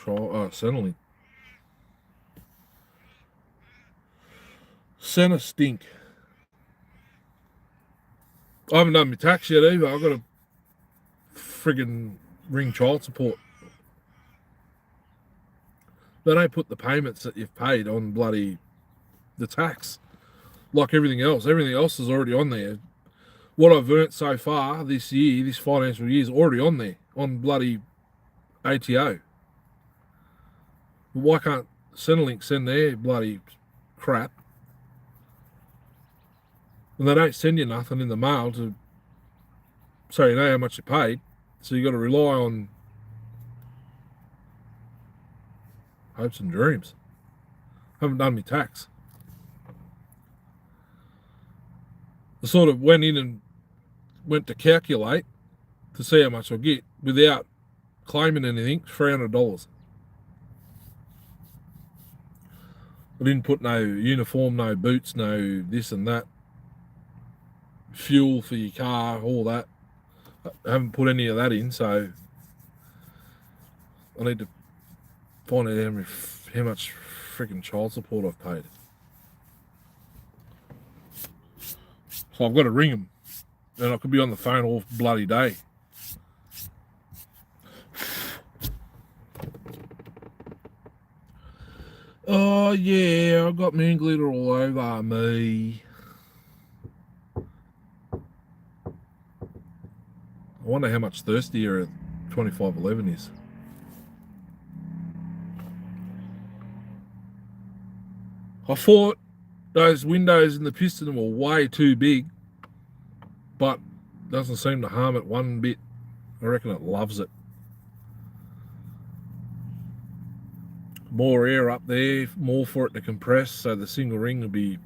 Speaker 1: Centrelink. Center stink. I haven't done my tax yet either. I've got to friggin' ring child support. They don't put the payments that you've paid on bloody the tax. Like everything else. Everything else is already on there. What I've earned so far this year, this financial year, is already on there. On bloody ATO. Why can't Centrelink send their bloody crap? And they don't send you nothing in the mail to so you know how much you paid. So you got to rely on hopes and dreams. Haven't done my tax. I sort of went in and went to calculate to see how much I get without claiming anything. $300. I didn't put no uniform, no boots, no this and that. Fuel for your car, all that. I haven't put any of that in, so I need to find out how much freaking child support I've paid. So I've got to ring them, and I could be on the phone all bloody day. Oh yeah, I've got moon glitter all over me. I wonder how much thirstier a 2511 is. I thought those windows in the piston were way too big, but doesn't seem to harm it one bit. I reckon it loves it. More air up there, more for it to compress, so the single ring will be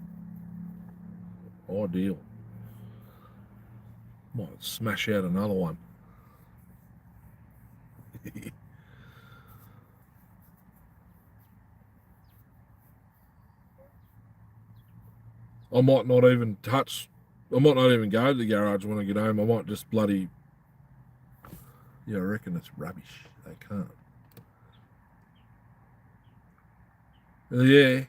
Speaker 1: ideal. Might smash out another one. I might not even go to the garage when I get home. I might just bloody... Yeah, I reckon it's rubbish. They can't. Yeah.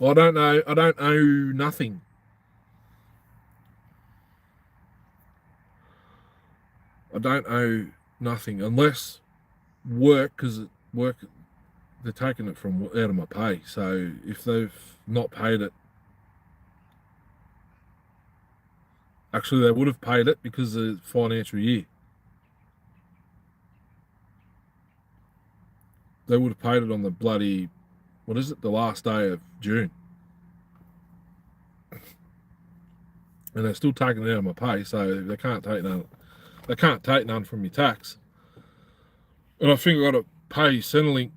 Speaker 1: I don't know. I don't owe nothing. I don't owe nothing unless work, because work, they're taking it from out of my pay. So if they've not paid it, actually they would have paid it because of the financial year. They would have paid it on the bloody, what is it, the last day of June. And they're still taking it out of my pay, so they can't take none. They can't take none from your tax. And I think I've got to pay Centrelink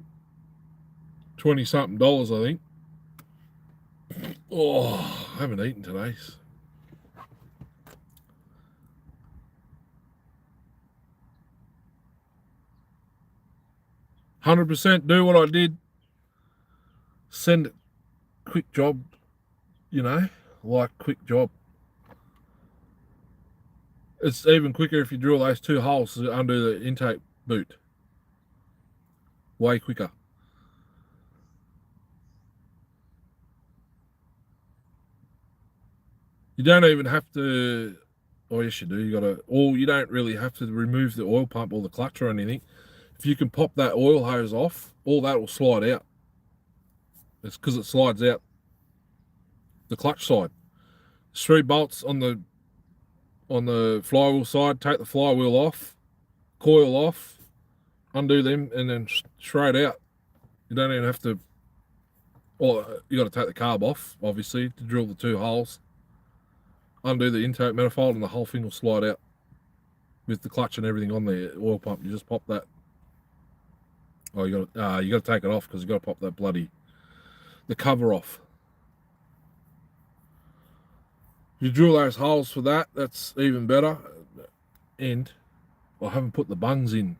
Speaker 1: $20-something, I think. Oh, I haven't eaten today. %, do what I did. Send it. Quick job, like quick job. It's even quicker if you drill those 2 holes under the intake boot. Way quicker. You don't even have to, oh yes you do, you don't really have to remove the oil pump or the clutch or anything. If you can pop that oil hose off, all that will slide out. It's because it slides out the clutch side. 3 bolts on the flywheel side, take the flywheel off, coil off, undo them, and then straight out. You don't even have to, you got to take the carb off, obviously, to drill the 2 holes. Undo the intake manifold and the whole thing will slide out with the clutch and everything on the oil pump. You just pop that. Oh, you got to take it off because you got to pop that the cover off. You drill those holes for that, that's even better. And I haven't put the bungs in.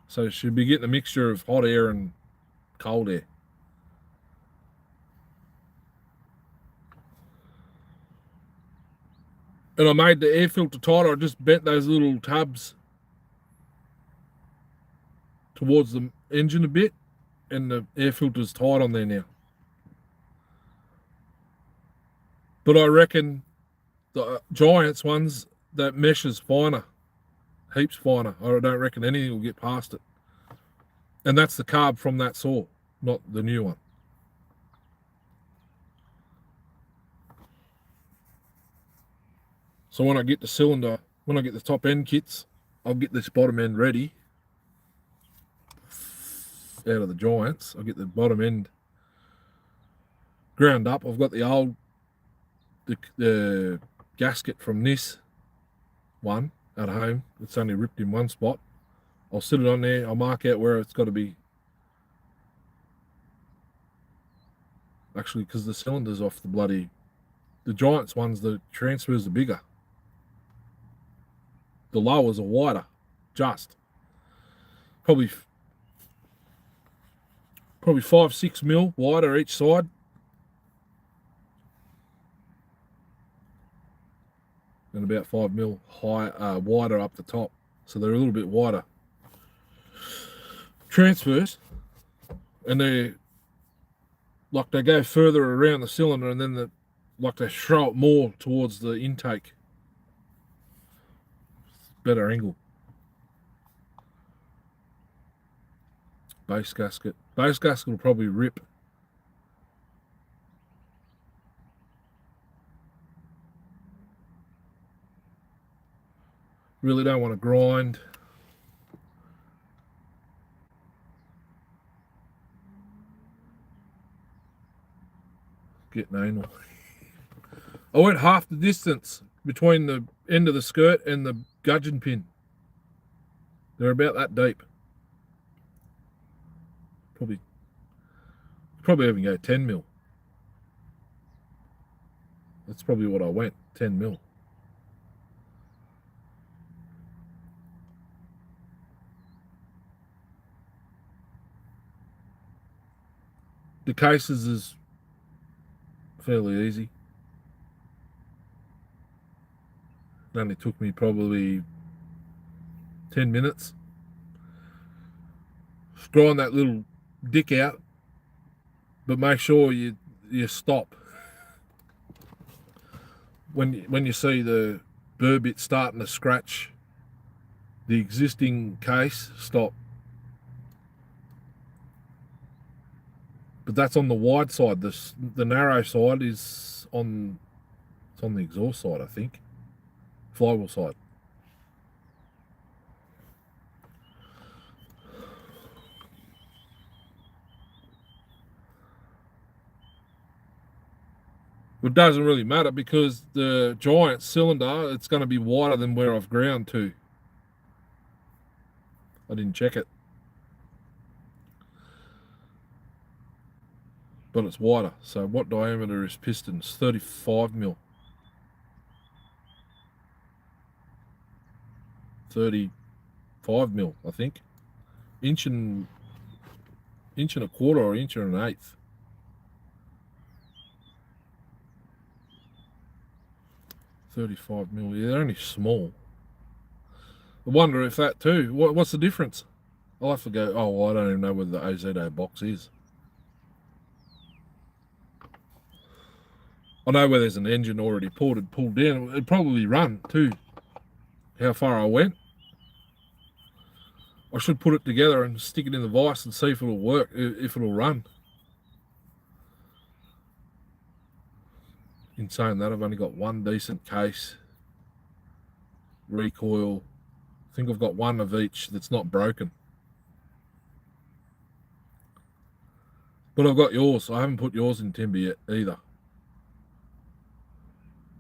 Speaker 1: So it should be getting a mixture of hot air and cold air. And I made the air filter tighter. I just bent those little tubs towards the engine a bit, and the air filter's tight on there now. But I reckon the Giants ones, that mesh is finer, heaps finer. I don't reckon anything will get past it. And that's the carb from that saw, not the new one. So when I get the cylinder, when I get the top end kits, I'll get this bottom end ready out of the Giants. I'll get the bottom end ground up. I've got the old the gasket from this one at home. It's only ripped in one spot. I'll sit it on there. I'll mark out where it's got to be. Actually, because the cylinder's off the Giants ones, the transfers are bigger. The lowers are wider, just. Probably 5-6 mil wider each side. And about 5 mil wider up the top. So they're a little bit wider. Transfers, and they go further around the cylinder, and then they throw it more towards the intake. Better angle. Base gasket. Base gasket will probably rip. Really don't want to grind. Getting anal. I went half the distance between the end of the skirt and the gudgeon pin. They're about that deep. Probably even go 10 mil. That's probably what I went, 10 mil. The cases is fairly easy. It only took me probably 10 minutes. Grind that little dick out, but make sure you stop. When you see the burr bit starting to scratch the existing case, stop. But that's on the wide side. The narrow side is on the exhaust side, I think. Flywheel side. It doesn't really matter because the Giant cylinder, it's going to be wider than where I've ground to. I didn't check it. But it's wider. So what diameter is pistons? 35 mil. 35 mil, I think. Inch and a quarter or inch and an eighth. 35 mil. Yeah, they're only small. I wonder if that too. What's the difference? I'll have to go. Oh, well, I don't even know whether the OZO box is. I know where there's an engine already pulled down. It'd probably run too. How far I went. I should put it together and stick it in the vise and see if it'll work, if it'll run. In saying that, I've only got one decent case. Recoil. I think I've got one of each that's not broken. But I've got yours. I haven't put yours in timber yet either.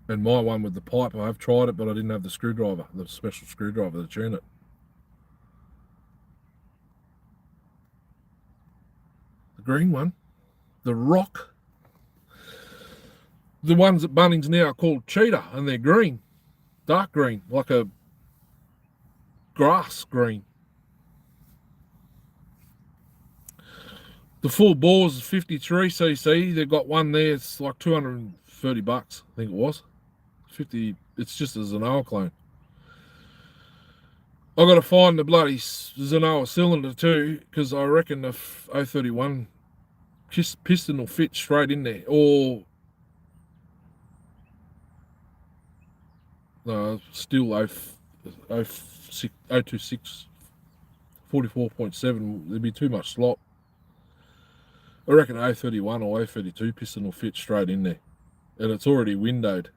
Speaker 1: And my one with the pipe, I have tried it, but I didn't have the screwdriver, the special screwdriver to tune it. The green one, the rock. The ones at Bunnings now are called cheetah, and they're green, dark green, like a grass green. The full bores is 53cc. They've got one there. It's like $230, I think it was. 50. It's just as an oil clone. I got to find the bloody Zenoa cylinder too, because I reckon the 031 piston will fit straight in there. Or still 026 44.7. There'd be too much slop. I reckon 031 or 032 piston will fit straight in there, and it's already windowed.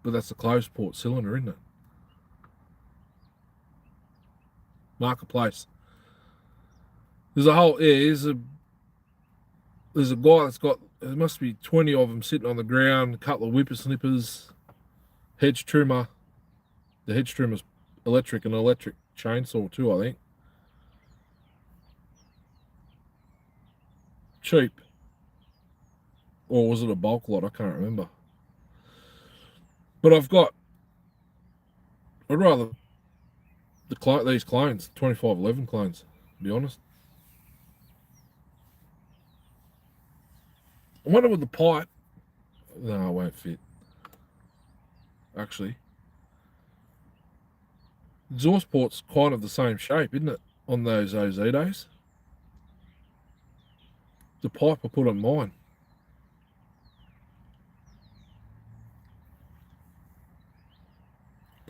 Speaker 1: But that's a closed port cylinder, isn't it? Marketplace. There's a whole there's a guy that's got, there must be 20 of them sitting on the ground, a couple of whippersnippers, hedge trimmer. The hedge trimmer's electric, an electric chainsaw too, I think. Cheap. Or was it a bulk lot? I can't remember. But I'd rather these clones, 2511 clones, to be honest. I wonder with the pipe. No, it won't fit. Actually, exhaust port's kind of the same shape, isn't it, on those Ozitos? The pipe I put on mine.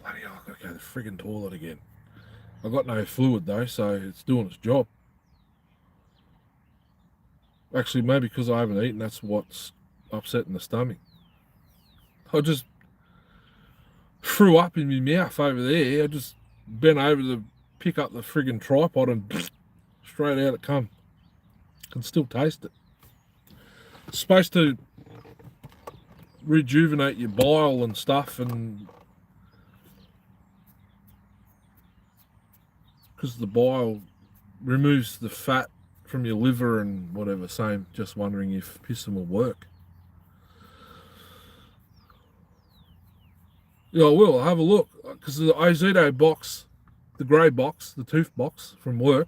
Speaker 1: Bloody hell, I've got to go to the friggin' toilet again. I've got no fluid though, so it's doing its job. Actually, maybe because I haven't eaten, that's what's upsetting the stomach. I just threw up in my mouth over there. I just bent over to pick up the friggin' tripod and straight out it come. Can still taste it. It's supposed to rejuvenate your bile and stuff, and because the bile removes the fat from your liver and whatever. Same, just wondering if piston will work. Yeah, I will. I'll have a look, because the Ozito box, the grey box, the tooth box from work,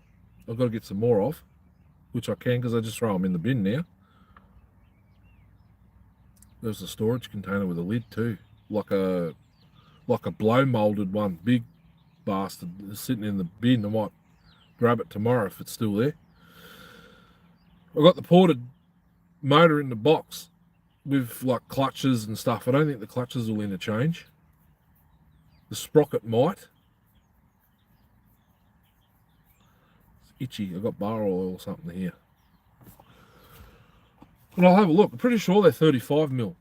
Speaker 1: I've got to get some more of, which I can because I just throw them in the bin now. There's a storage container with a lid too, like a blow molded one, big bastard, sitting in the bin. I might grab it tomorrow if it's still there. I've got the ported motor in the box with like clutches and stuff. I don't think the clutches will interchange. The sprocket might. It's itchy. I've got bar oil or something here. But I'll have a look. I'm pretty sure they're 35 mil.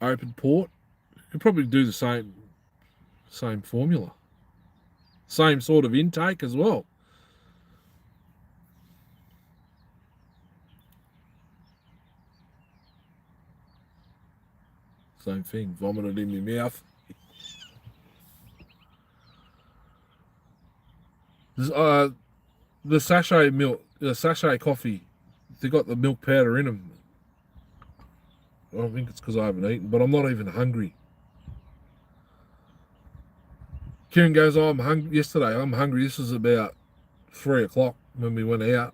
Speaker 1: Open port. Could probably do the same formula. Same sort of intake as well. Same thing. Vomited in my mouth. The sachet milk, the sachet coffee, they got the milk powder in them. I don't think it's because I haven't eaten, but I'm not even hungry. Kieran goes, oh, I'm hungry. Yesterday, I'm hungry. This was about 3 o'clock when we went out.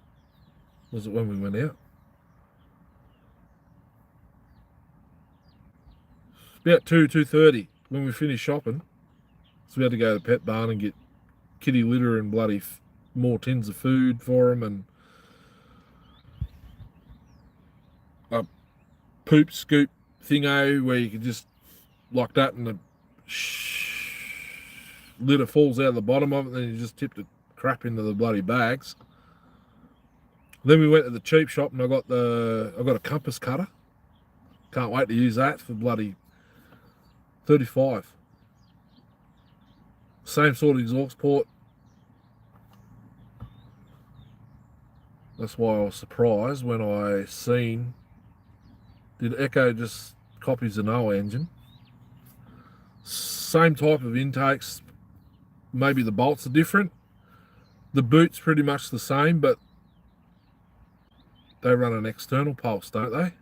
Speaker 1: Was it when we went out? About 2:30 when we finished shopping. So we had to go to the pet barn and get kitty litter and bloody more tins of food for them, and a poop scoop thingo where you can just like that, and the litter falls out of the bottom of it, and then you just tip the crap into the bloody bags. Then we went to the cheap shop and I got a compass cutter. Can't wait to use that for bloody 35. Same sort of exhaust port. That's why I was surprised when I seen, did Echo just copy Zenoa engine? Same type of intakes. Maybe the bolts are different. The boot's pretty much the same, but they run an external pulse, don't they?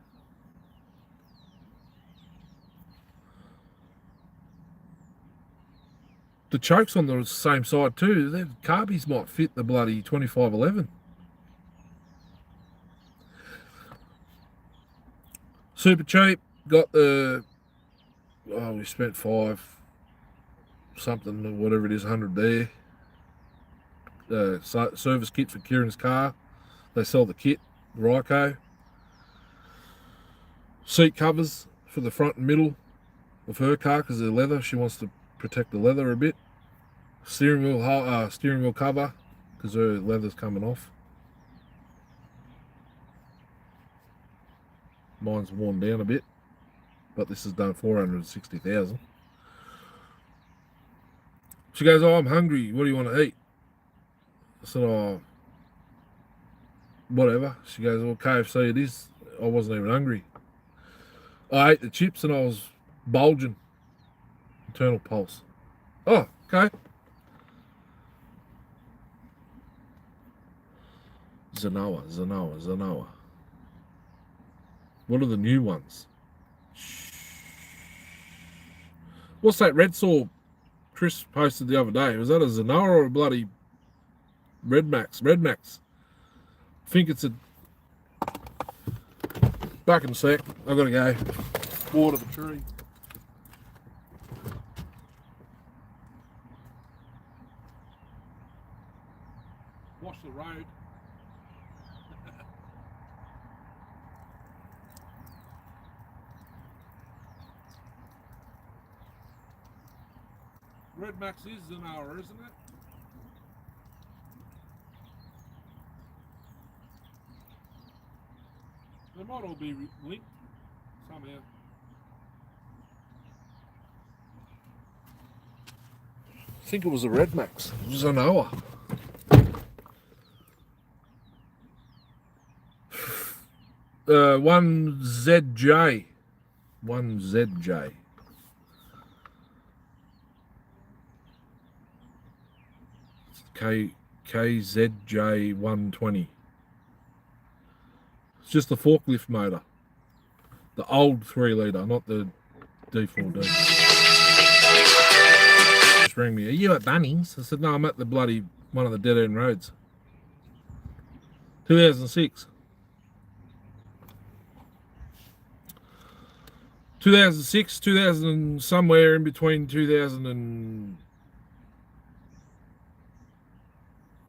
Speaker 1: The chokes on the same side too. The carbies might fit the bloody 2511. Super cheap. Got the, we spent $5 something or whatever it is, 100 there. Service kit for Kieran's car. They sell the kit, Ryco. Seat covers for the front and middle of her car because they're leather. She wants to protect the leather a bit. Steering wheel cover because her leather's coming off. Mine's worn down a bit, but this has done 460,000. She goes, "Oh, I'm hungry. What do you want to eat?" I said, "Oh, whatever." She goes, "Well, KFC it is." I wasn't even hungry. I ate the chips and I was bulging. Internal pulse. Oh, okay. Zanoa. What are the new ones? What's that red saw Chris posted the other day? Was that a Zanoa or a bloody Red Max? Red Max. I think it's a... Back in a sec. I've got to go water the tree. Wash the road. Red Max is Zanoa, isn't it? They might all be linked somehow. I think it was a Red Max. Zanoa. One ZJ. KZJ 120. It's just the forklift motor. The old 3 litre, not the D4D. Just rang me. "Are you at Bunnings?" I said, "No, I'm at the bloody one of the dead end roads." 2006. 2006, 2000, somewhere in between 2000 and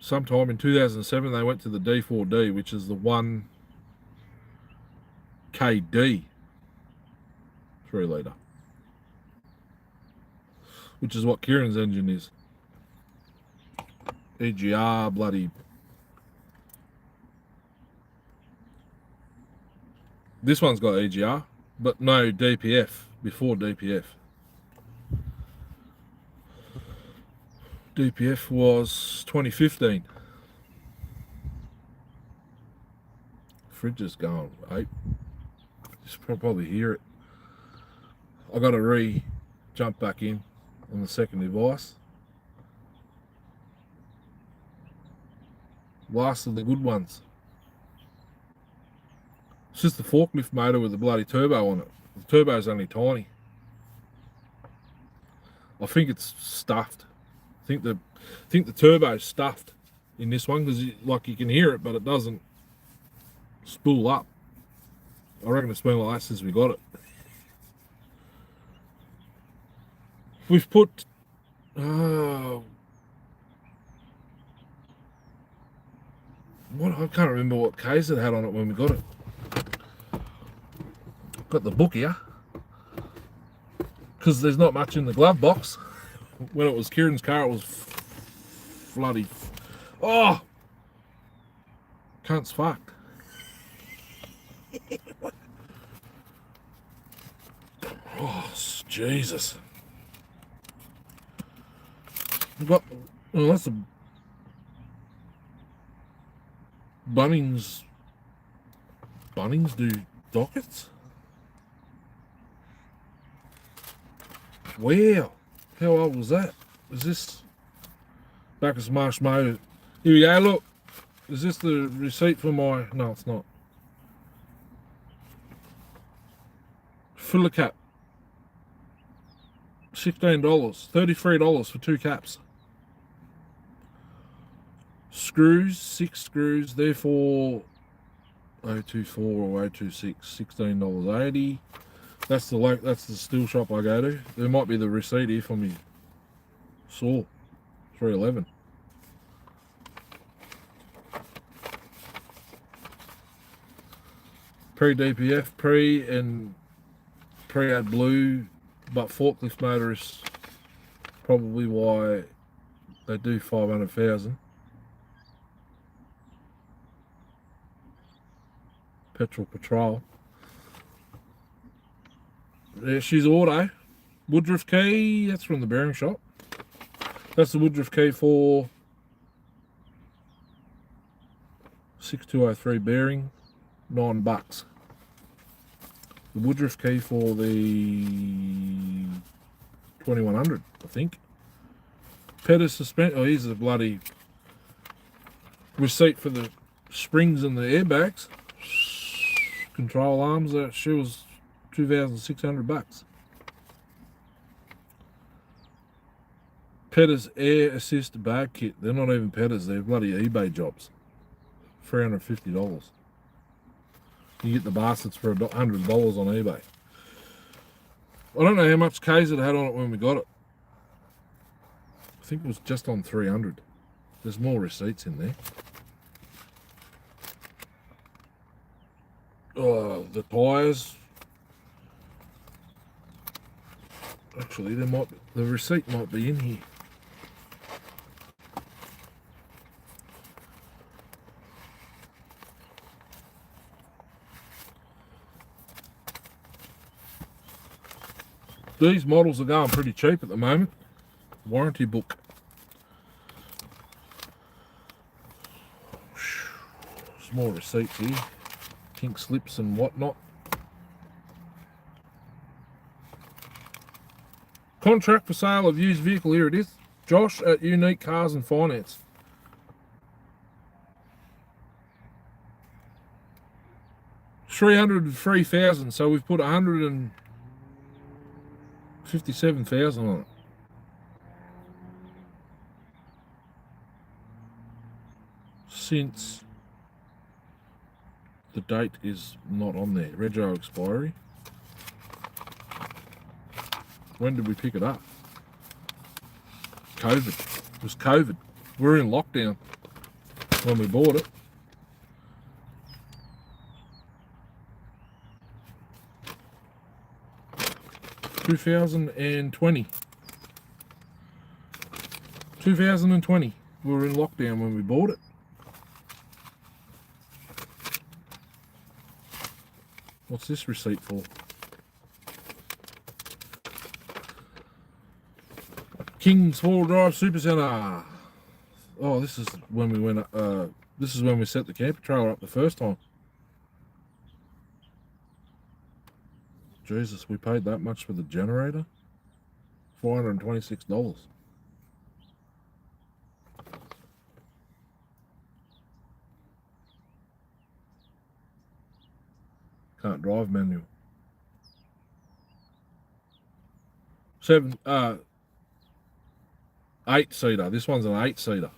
Speaker 1: sometime in 2007, they went to the D4D, which is the 1KD 3 litre, which is what Kieran's engine is. EGR, bloody. This one's got EGR, but no DPF, before DPF. DPF was 2015. Fridge is going ape. Just probably hear it. I got to jump back in on the second device. Last of the good ones. It's just the forklift motor with the bloody turbo on it. The turbo's only tiny. I think it's stuffed. I think the turbo's stuffed in this one because like you can hear it, but it doesn't spool up. I reckon it's been like that since we got it. We've put what, I can't remember what case it had on it when we got it. Got the book here because there's not much in the glove box. When it was Kieran's car, it was bloody. Oh, cunt's fucked. Oh, Jesus. Well, that's a Bunnings. Bunnings do dockets? Wow. How old was that? Is this Bacchus Marsh motor? Here we go, look. Is this the receipt for my... No, it's not. Filler cap. $16. $33 for 2 caps. Screws, 6 screws, therefore 024 or 026, $16.80. That's the steel shop I go to. There might be the receipt here for me saw. 311. Pre-DPF, and pre-add blue, but forklift motor is probably why they do 500,000. Petrol Patrol. Yeah, she's auto. Woodruff key, that's from the bearing shop. That's the Woodruff key for 6203 bearing, $9. The Woodruff key for the 2100, I think. Pettis suspension. Oh, here's the bloody receipt for the springs and the airbags. Control arms. She was $2,600. Pettis air assist bag kit. They're not even Pettis. They're bloody eBay jobs. $350. You get the bastards for $100 on eBay. I don't know how much K's it had on it when we got it. I think it was just on 300. There's more receipts in there. Oh, the tyres. Actually, the receipt might be in here. These models are going pretty cheap at the moment. Warranty book. Some more receipts here. Pink slips and whatnot. Contract for sale of used vehicle. Here it is. Josh at Unique Cars and Finance. $303,000. So we've put 157,000 on it. Since the date is not on there. Rego expiry. When did we pick it up? COVID. It was COVID. We were in lockdown when we bought it. $2020. 2020. We were in lockdown when we bought it. What's this receipt for? King's 4-Drive Supercentre. Oh, this is when we went. This is when we set the camper trailer up the first time. Jesus, we paid that much for the generator? $426. Can't drive manual. 8-seater. This one's an 8-seater.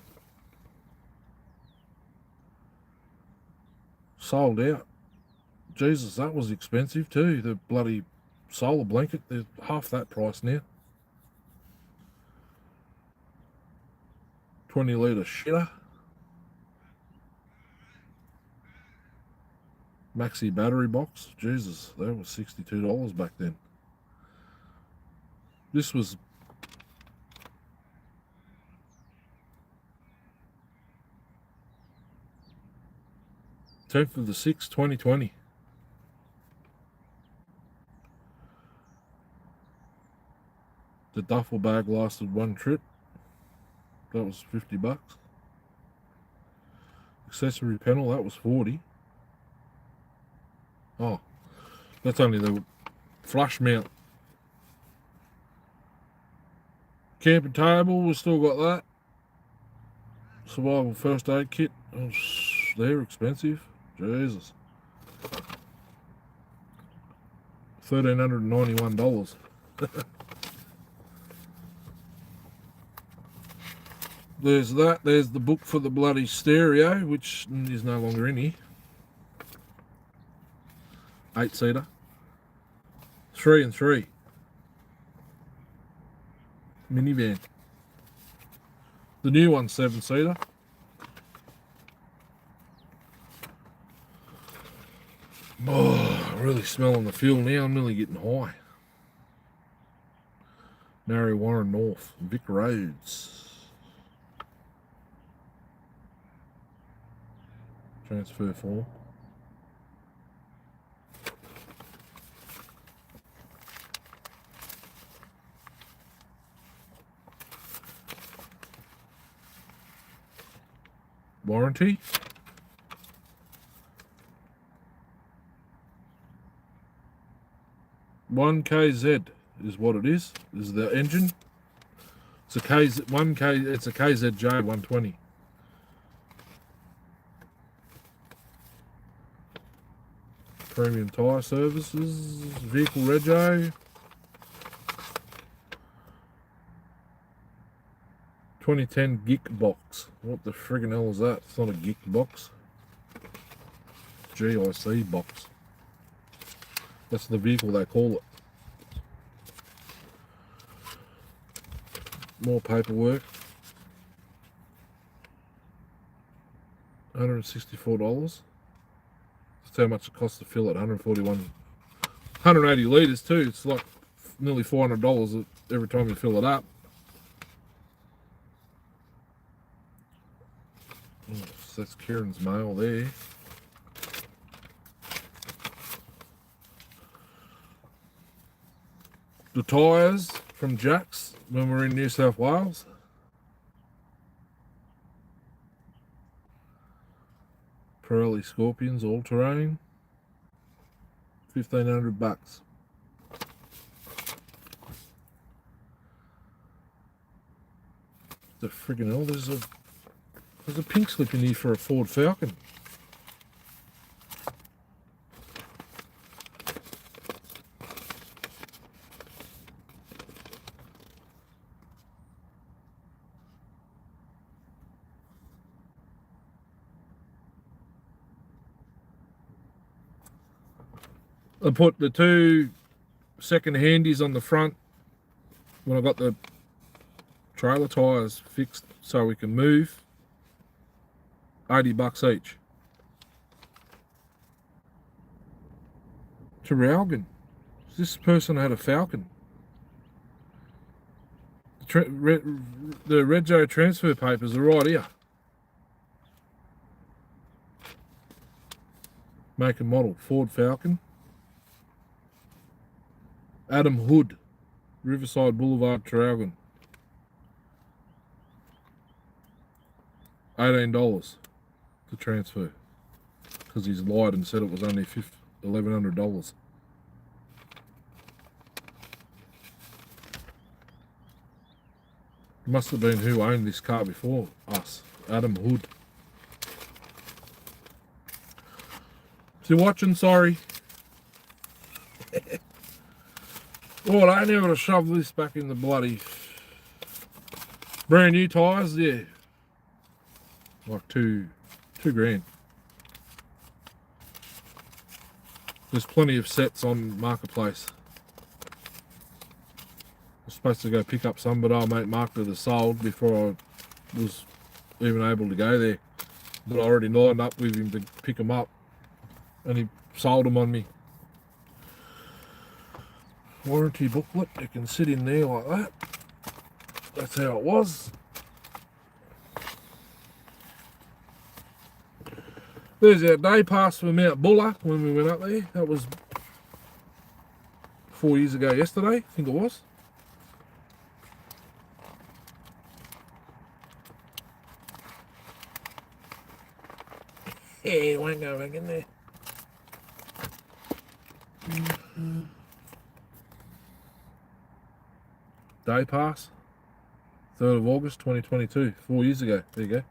Speaker 1: Sold out. Jesus, that was expensive too. The bloody solar blanket, they're half that price now. 20-litre shitter. Maxi battery box. Jesus, that was $62 back then. This was 10th of the 6th, 2020. The duffel bag lasted one trip. That was $50. Accessory panel, that was $40. Oh, that's only the flush mount. Camping table, we've still got that. Survival first aid kit. Oh, they're expensive. Jesus. $1,391. There's that. There's the book for the bloody stereo, which is no longer in here. 8-seater. 3 and 3. Minivan. The new one's 7-seater. Oh, really smelling the fuel now. I'm nearly getting high. Narry Warren North, Vic Roads. Transfer form. Warranty. One KZ is what it is. This is the engine. It's a KZ1K. It's a KZJ 120. Premium tyre services. Vehicle rego. 2010 Geek box. What the friggin' hell is that? It's not a Geek box. GIC box. That's the vehicle they call it. More paperwork. $164. That's how much it costs to fill it. 180 litres too. It's like nearly $400 every time you fill it up. So that's Kieran's mail there. The tyres from Jack's when we're in New South Wales. Pirelli Scorpions all terrain. $1,500. The friggin' hell, there's a pink slip in here for a Ford Falcon. I put the 2 second handies on the front when I got the trailer tyres fixed so we can move. $80 each. To Ralgan. This person had a Falcon. The Rego transfer papers are right here. Make and model, Ford Falcon. Adam Hood, Riverside Boulevard, Traralgon. $18 to transfer because he's lied and said it was only $1,100. It must have been who owned this car before us, Adam Hood. If you're watching, sorry. Well, I ain't able to shove this back in the bloody brand new tyres, yeah. Like two grand. There's plenty of sets on Marketplace. I was supposed to go pick up some, but our mate marked it as sold before I was even able to go there. But I already lined up with him to pick them up, and he sold them on me. Warranty booklet, it can sit in there like that. That's how it was. There's our day pass for Mount Buller when we went up there. That was 4 years ago yesterday, I think it was. Yeah, it won't go back in there. Day pass, 3rd of August 2022, 4 years ago. There you go.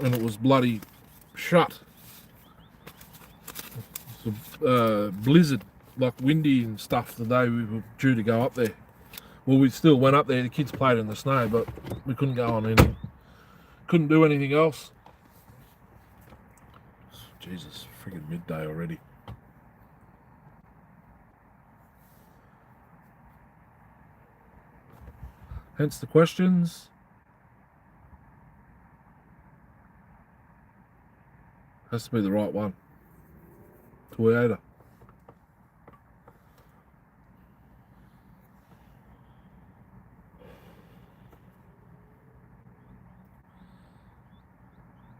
Speaker 1: And it was bloody shut. It's a blizzard, like windy and stuff, the day we were due to go up there. Well, we still went up there. The kids played in the snow, but we couldn't go on any. Couldn't do anything else. Jesus, friggin' midday already. Hence the questions. Has to be the right one. Toyota.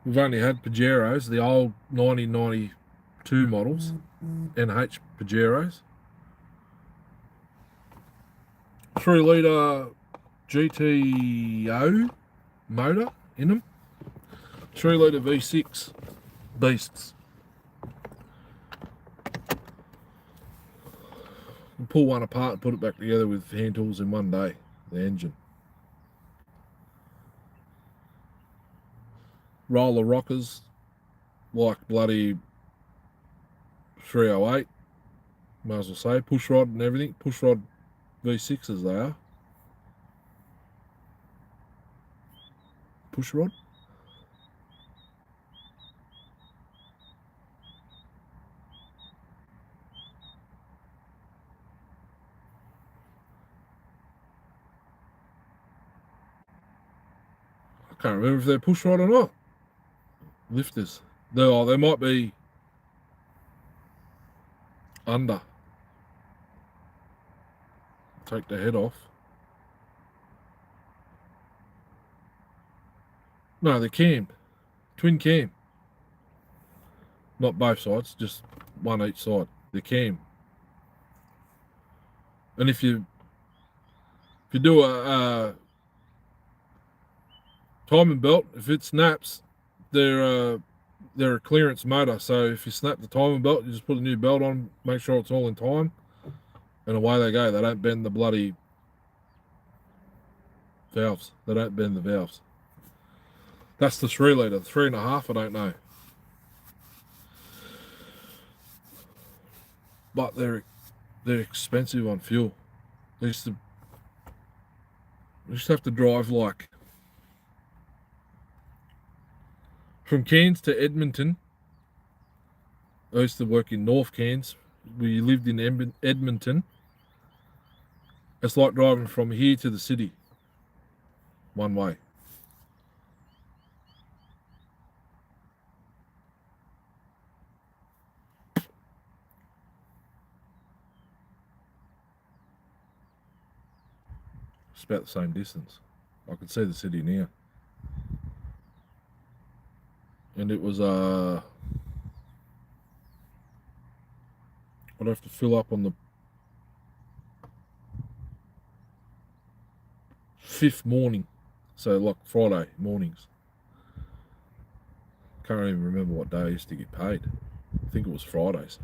Speaker 1: We've only had Pajeros, the old 1992 models, NH Pajeros. 3 litre GTO motor in them. 3 litre V6 beasts. We'll pull one apart and put it back together with hand tools in one day, the engine. Roller rockers, like bloody 308, might as well say. Push rod and everything. Push rod V6s they are. Push rod. I can't remember if they're push rod or not. Lifters. They might be under. Take the head off. No, they're cam. Twin cam. Not both sides, just one each side. They're cam. And if you do a timing belt, if it snaps, they're a clearance motor. So if you snap the timing belt, you just put a new belt on, make sure it's all in time, and away they go. They don't bend the bloody valves. They don't bend the valves. That's the 3 litre. 3.5, I don't know. But they're expensive on fuel. I used to have to drive like from Cairns to Edmonton. I used to work in North Cairns. We lived in Edmonton. It's like driving from here to the city, one way. It's about the same distance. I could see the city now. And it was I'd have to fill up on the 5th morning, so like Friday mornings. Can't even remember what day I used to get paid. I think it was Fridays.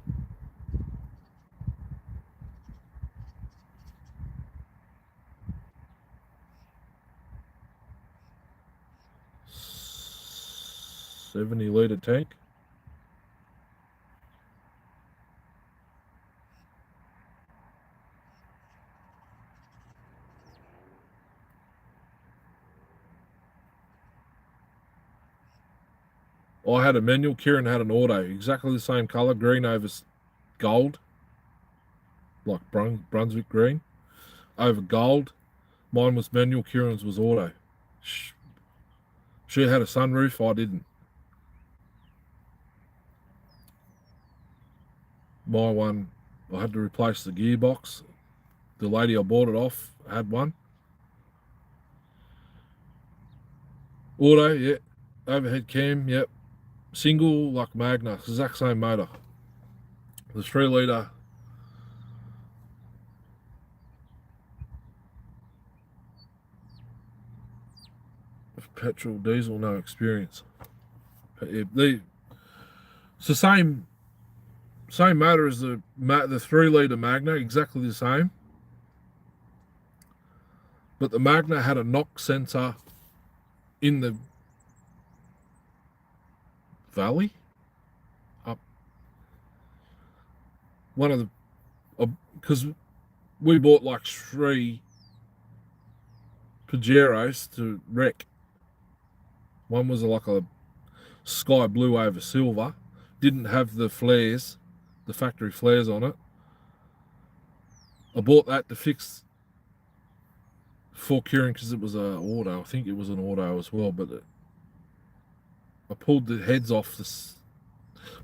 Speaker 1: $70 litre tank. I had a manual, Kieran had an auto, exactly the same colour, green over gold, like Brunswick green, over gold. Mine was manual, Kieran's was auto. She had a sunroof, I didn't. My one, I had to replace the gearbox. The lady I bought it off had one. Auto, yeah. Overhead cam, yep. Single, like Magna, exact same motor. The 3 litre. Petrol, diesel, no experience. It's the same motor as the 3 litre Magna, exactly the same. But the Magna had a knock sensor in the valley up. One of the, because we bought like 3 Pajeros to wreck. One was like a sky blue over silver. didn't have the flares, the factory flares on it. I bought that to fix for curing because it was an auto. I think it was an auto as well, but I pulled the heads off,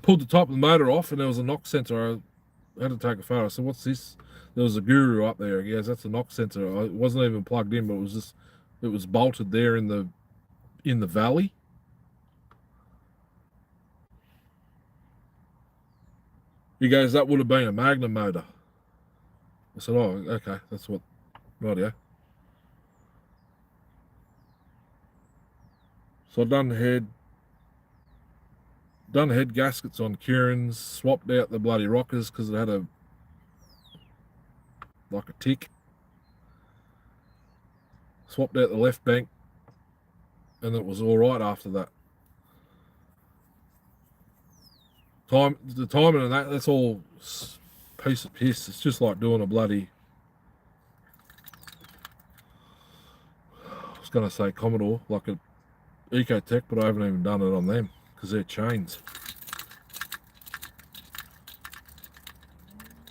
Speaker 1: pulled the top of the motor off, and there was a knock sensor. I had to take a photo. I said, "What's this?" There was a guru up there. He goes, "That's a knock sensor." It wasn't even plugged in, but it was bolted there in the valley. He goes, "That would have been a Magnum motor." I said, "Oh, okay, that's what, rightio." So I done the head gaskets on Kieran's, swapped out the bloody rockers because it had a tick. Swapped out the left bank, and it was all right after that. The timing and that's all piece of piss. It's just like doing a bloody, I was going to say Commodore, like an Ecotech, but I haven't even done it on them because they're chains.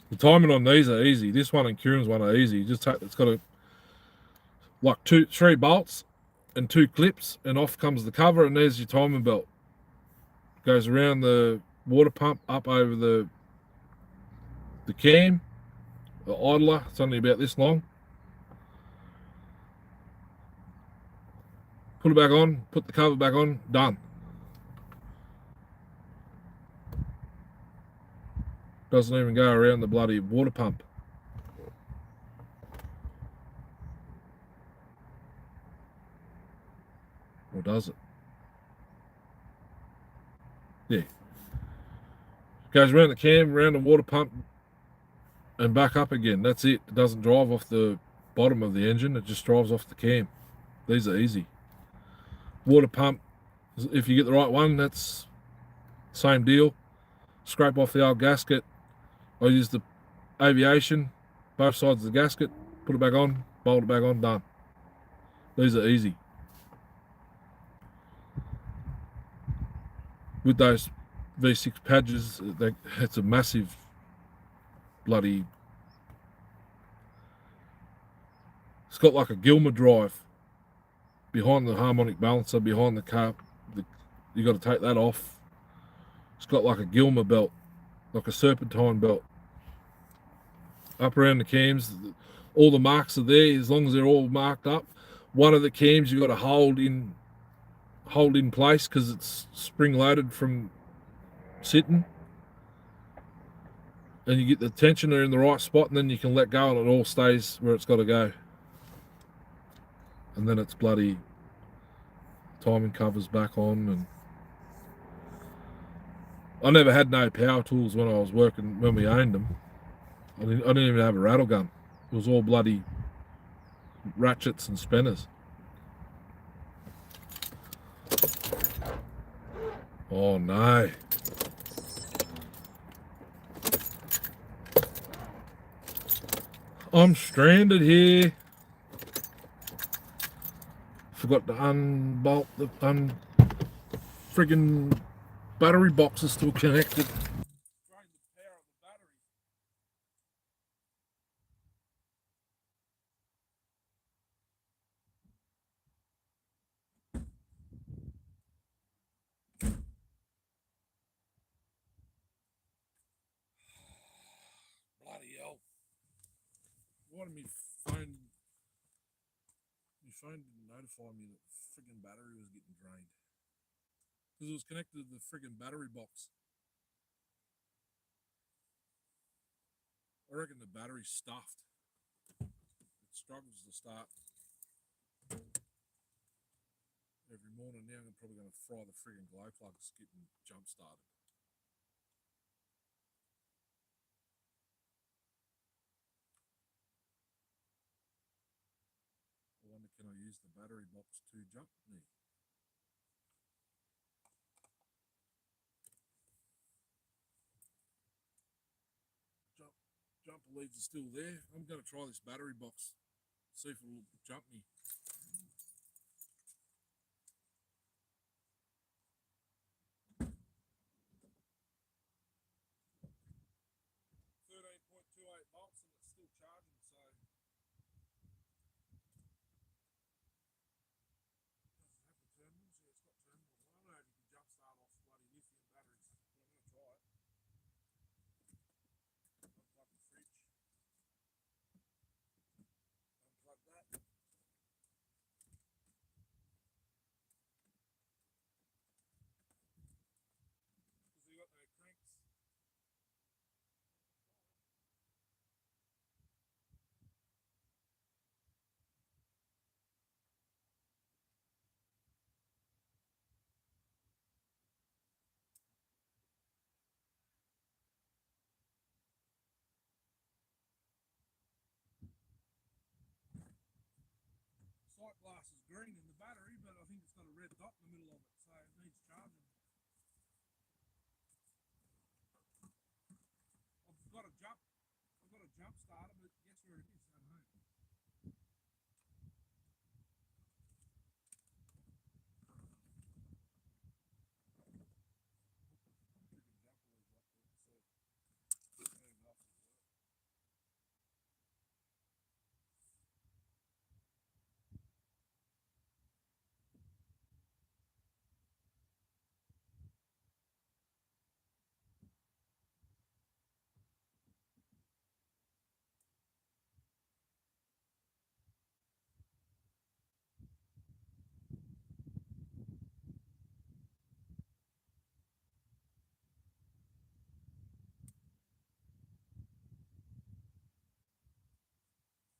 Speaker 1: The timing on these are easy. This one and Kieran's one are easy. It's got like 3 bolts and 2 clips, and off comes the cover, and there's your timing belt. Goes around the water pump up over the cam, the idler. It's only about this long. Put it back on, put the cover back on, done. Doesn't even go around the bloody water pump. Or does it? Yeah. Goes around the cam, around the water pump, and back up again. That's it. It doesn't drive off the bottom of the engine. It just drives off the cam. These are easy. Water pump, if you get the right one, that's same deal. Scrape off the old gasket. I use the aviation, both sides of the gasket, put it back on, bolt it back on, done. These are easy. With those V6 Padges, it's a massive bloody... It's got like a Gilmer drive behind the harmonic balancer, behind the car. You got to take that off. It's got like a Gilmer belt, like a serpentine belt. Up around the cams, all the marks are there as long as they're all marked up. One of the cams you got to hold in place because it's spring loaded from sitting, and you get the tensioner in the right spot, and then you can let go and it all stays where it's got to go. And then it's bloody timing covers back on. And I never had no power tools when I was working, when we owned them. I didn't even have a rattle gun. It was all bloody ratchets and spinners. Oh no. I'm stranded here. Forgot to unbolt the friggin' battery box is still connected. Bloody hell. Why did my phone didn't notify me that the friggin' battery was getting drained? Because it was connected to the friggin' battery box. I reckon the battery's stuffed. It struggles to start every morning. Now I'm probably going to fry the friggin' glow plugs getting jump started. I wonder, can I use the battery box to jump me? Jumper leads are still there. I'm going to try this battery box, see if it'll jump me. jump starter, but guess where it is? At home.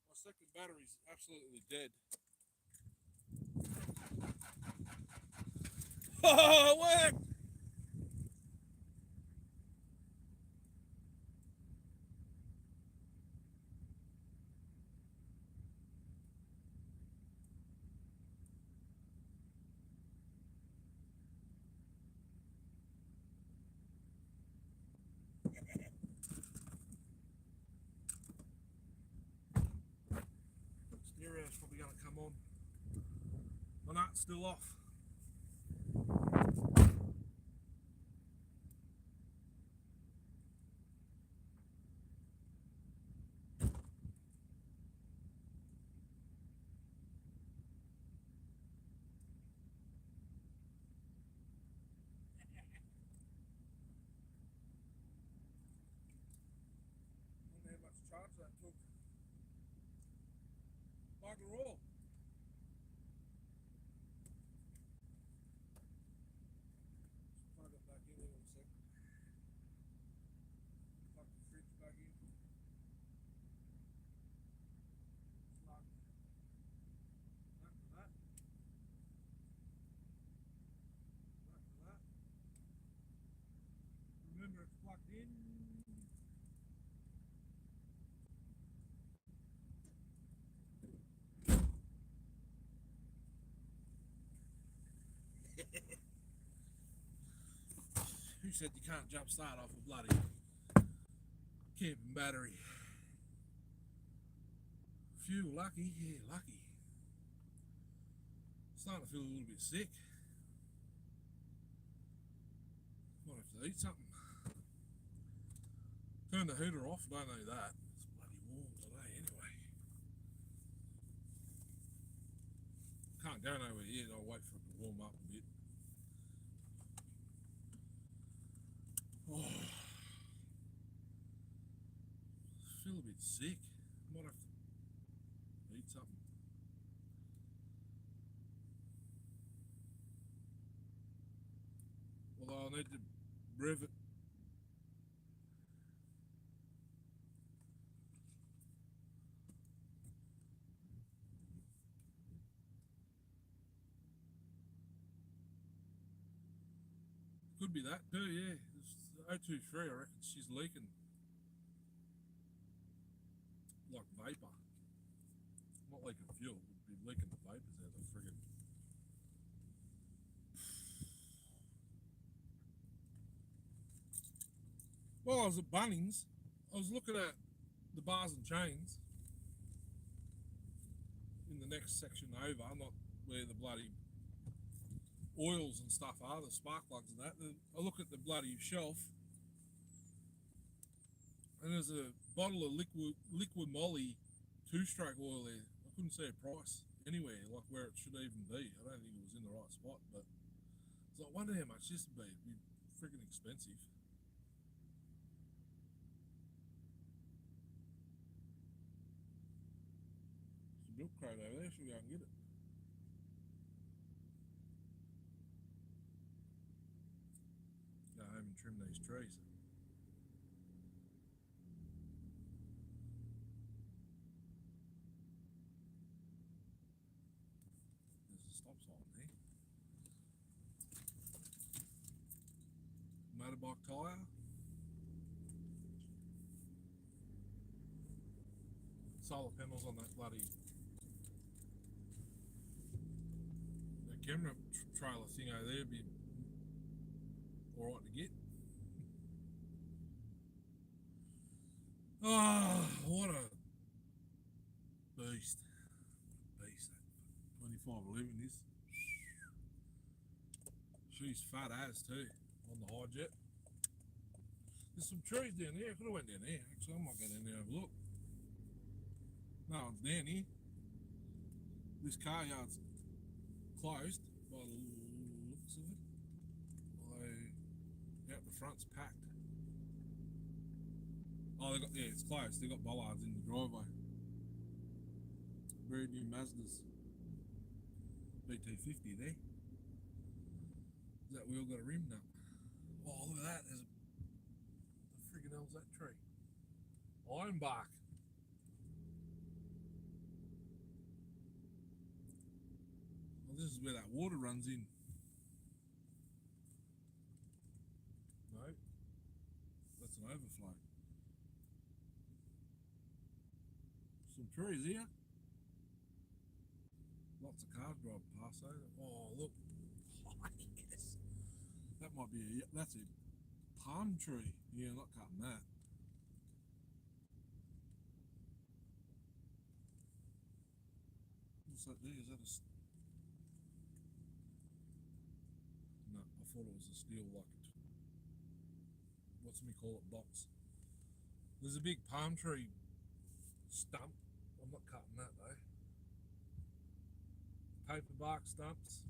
Speaker 1: My second battery's absolutely dead. Oh, what? Stereo's probably going to come on. Oh no, it's still off. I don't know how much charge that took. Bugger all. Plug it back in here in a second. Plug the fridge back in. Plug that to that. That to that. Remember it's plugged in. Who said you can't jump start off a bloody camping battery? Fuel lucky, yeah, lucky. Starting to feel a little bit sick. Might have to eat something. Turn the heater off, don't know that. It's bloody warm today anyway. Can't go nowhere yet, I'll wait for it to warm up a bit. Oh, I feel a bit sick. Might have to eat something. Although I need to rev it. Could be that too, yeah. It's 023, I reckon she's leaking like vapour. Not leaking fuel, it would be leaking the vapours out of the friggin'. Well, I was at Bunnings. I was looking at the bars and chains in the next section over, not where the bloody oils and stuff are, the spark plugs and that. I look at the bloody shelf, and there's a bottle of liquid moly two-stroke oil there. I couldn't see a price anywhere, like where it should even be. I don't think it was in the right spot, but so I wonder how much this would be. It'd be freaking expensive. There's a milk crate over there. Should we go and get it? Go home and trim these trees. There's a stop sign there. Motorbike tyre. Solar panels on that bloody camera trailer thing over there would be alright to get. Oh, what a beast. Beast. 2511 is. She's fat as too on the high jet. There's some trees down there. I could have went down there. Actually, I might go down there and have a look. No one's down here. This car yard's closed by the looks of it. Although out the front's packed. Oh, it's closed. They got bollards in the driveway. Brand new Mazdas. BT50 there. Is that wheel got a rim now? Oh, look at that. There's the friggin' hell's that tree? Ironbark. Well, this is where that water runs in. No, that's an overflow. Some trees here. Lots of cars driving past though. Oh, look. Oh, yes. That might be that's a palm tree. Yeah, not cutting that. What's that there? Is that a... No, I thought it was a steel like it. What's me call it? Box. There's a big palm tree stump. I'm not cutting that though. Paper bark stumps.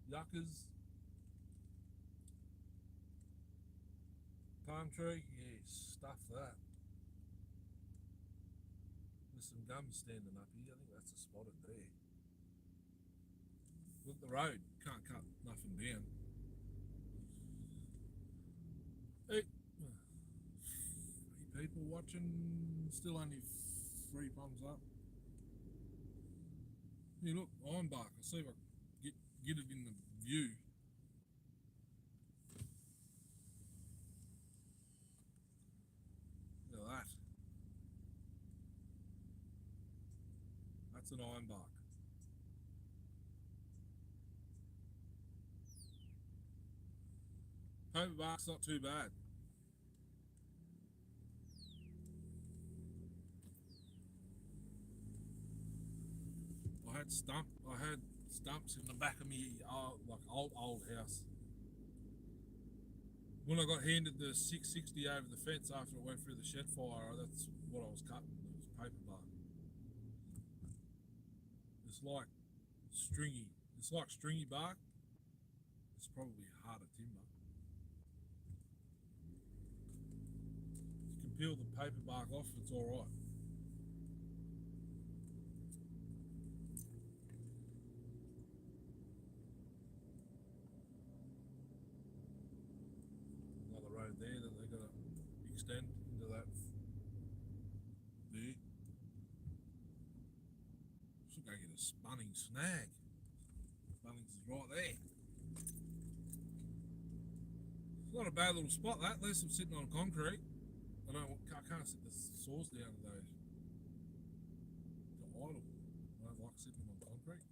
Speaker 1: Yuccas. Palm tree. Yeah, stuff that. There's some gums standing up here. I think that's a spotted there. Look at the road. Can't cut nothing down. Hey, 3 people watching. Still only 3 thumbs up. Yeah, look, ironbark. I'll see if I can get it in the view. Look at that. That's an ironbark. Paperbark's not too bad. I had stumps in the back of me, like old house. When I got handed the 660 over the fence after it went through the shed fire, that's what I was cutting. It was paperbark. It's like stringy bark. It's probably harder timber. You can peel the paper bark off, it's alright. Another road there that they're going to extend into that there. Should go get a Spunning snag. Bunnings is right there. It's not a bad little spot that, unless I'm sitting on concrete. I can't sit the saws down of those. They're idle. I don't like sitting on concrete.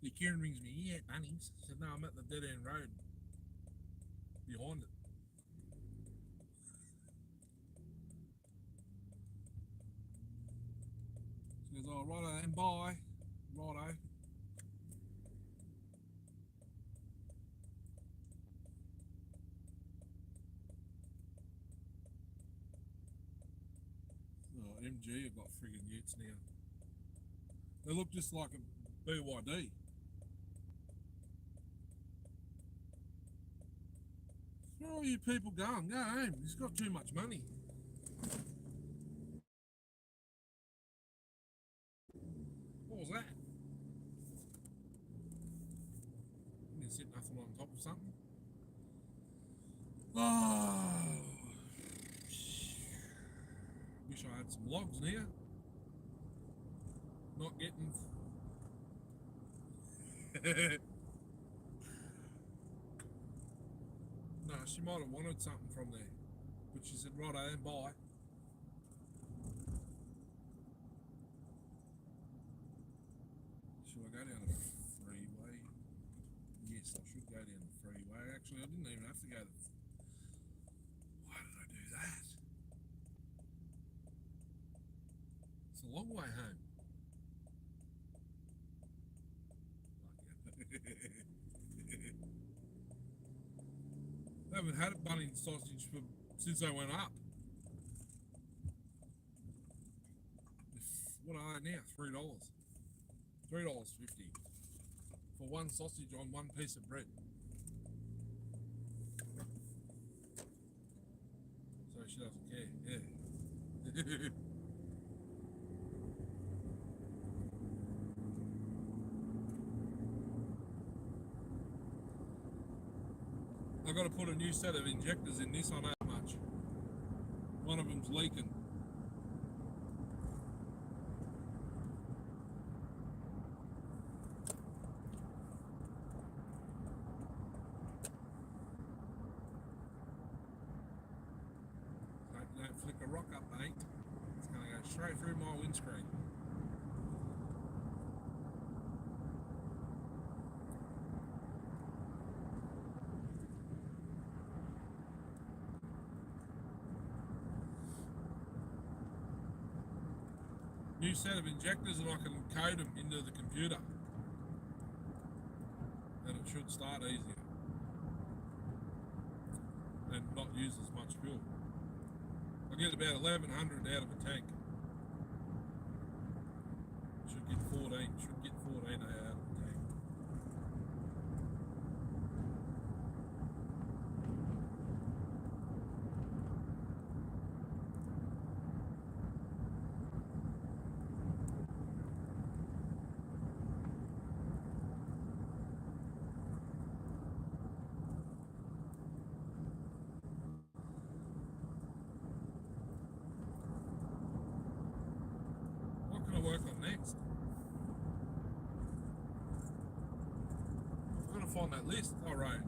Speaker 1: Yeah, Kieran rings me, yeah, Bunnings. I said, no, I'm at the dead end road behind it. She goes, oh, righto then, bye. Righto. Oh, MG have got friggin' utes now. They look just like a BYD. Where are all you people going? Go home. He's got too much money. What was that? You didn't sit nothing on top of something. Oh, wish I had some logs now. Not getting. No, she might have wanted something from there, but she said, righto then, bye. Should I go down the freeway? Yes. this. I should go down the freeway. Actually, I didn't even have to go to... Why did I do that? It's a long way home. I haven't had a Bunnings sausage since I went up. What are they now? $3. $3.50 for one sausage on one piece of bread. So she doesn't care. Yeah. I've got to put a new set of injectors in this, I know how much. One of them's leaking. Hope you don't flick a rock up, mate. It's going to go straight through my windscreen. New set of injectors and I can code them into the computer. And it should start easier. And not use as much fuel. I get about 1100 out of a tank. Should get 14 out of a tank. What can I work on next? I'm gonna find that list. Oh, right.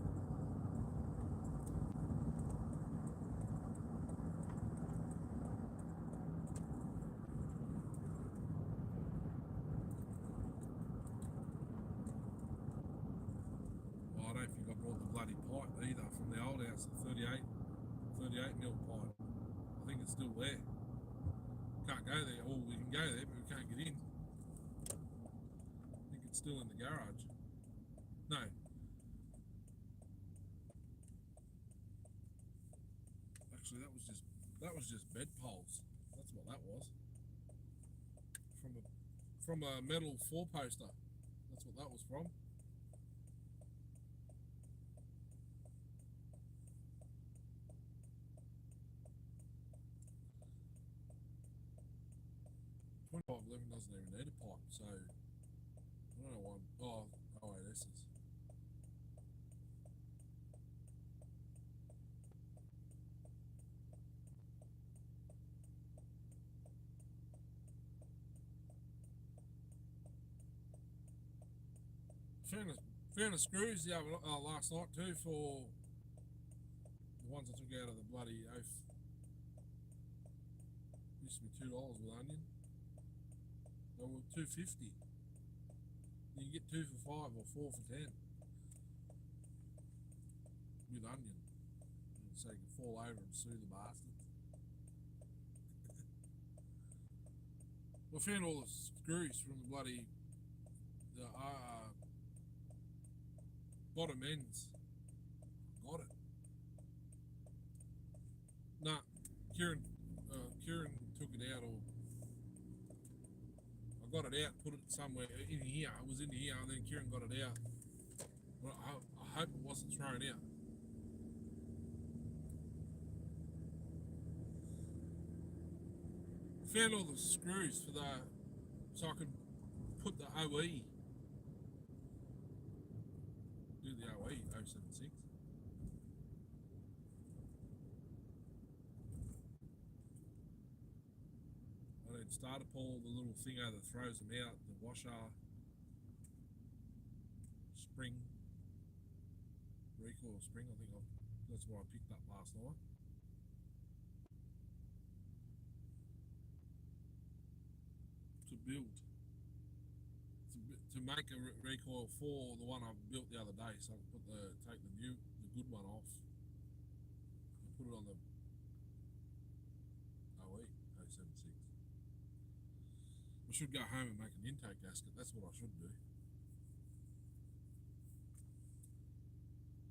Speaker 1: Well, I don't think I brought the bloody pipe either from the old house, the 38 mil pipe. I think it's still there. Can't go there. Or we can go there, but we can't get in. I think it's still in the garage. No. Actually, that was just bed poles. That's what that was. From a metal four poster. That's what that was from. $25.11 doesn't even need a pipe, so I don't know why. Oh wait, this is. Found the screws the other last night too for the ones I took out of the bloody oaf. Used to be $2 with onion. They were $2.50. You can get 2 for $5 or 4 for 10 with onion, so you can fall over and sue the bastards. I found all the screws from the bloody bottom ends. Got it. Nah, Kieran took it out, or I got it out, put it somewhere in here. It was in here, and then Kieran got it out. But I hope it wasn't thrown out. Found all the screws for so I could put the OE. Do the OE 076. I need starter pull, the little thing that throws them out, the washer, spring, recoil spring. I think that's what I picked up last night. To build, to make a recoil for the one I built the other day, so I can should go home and make an intake gasket. That's what I should do.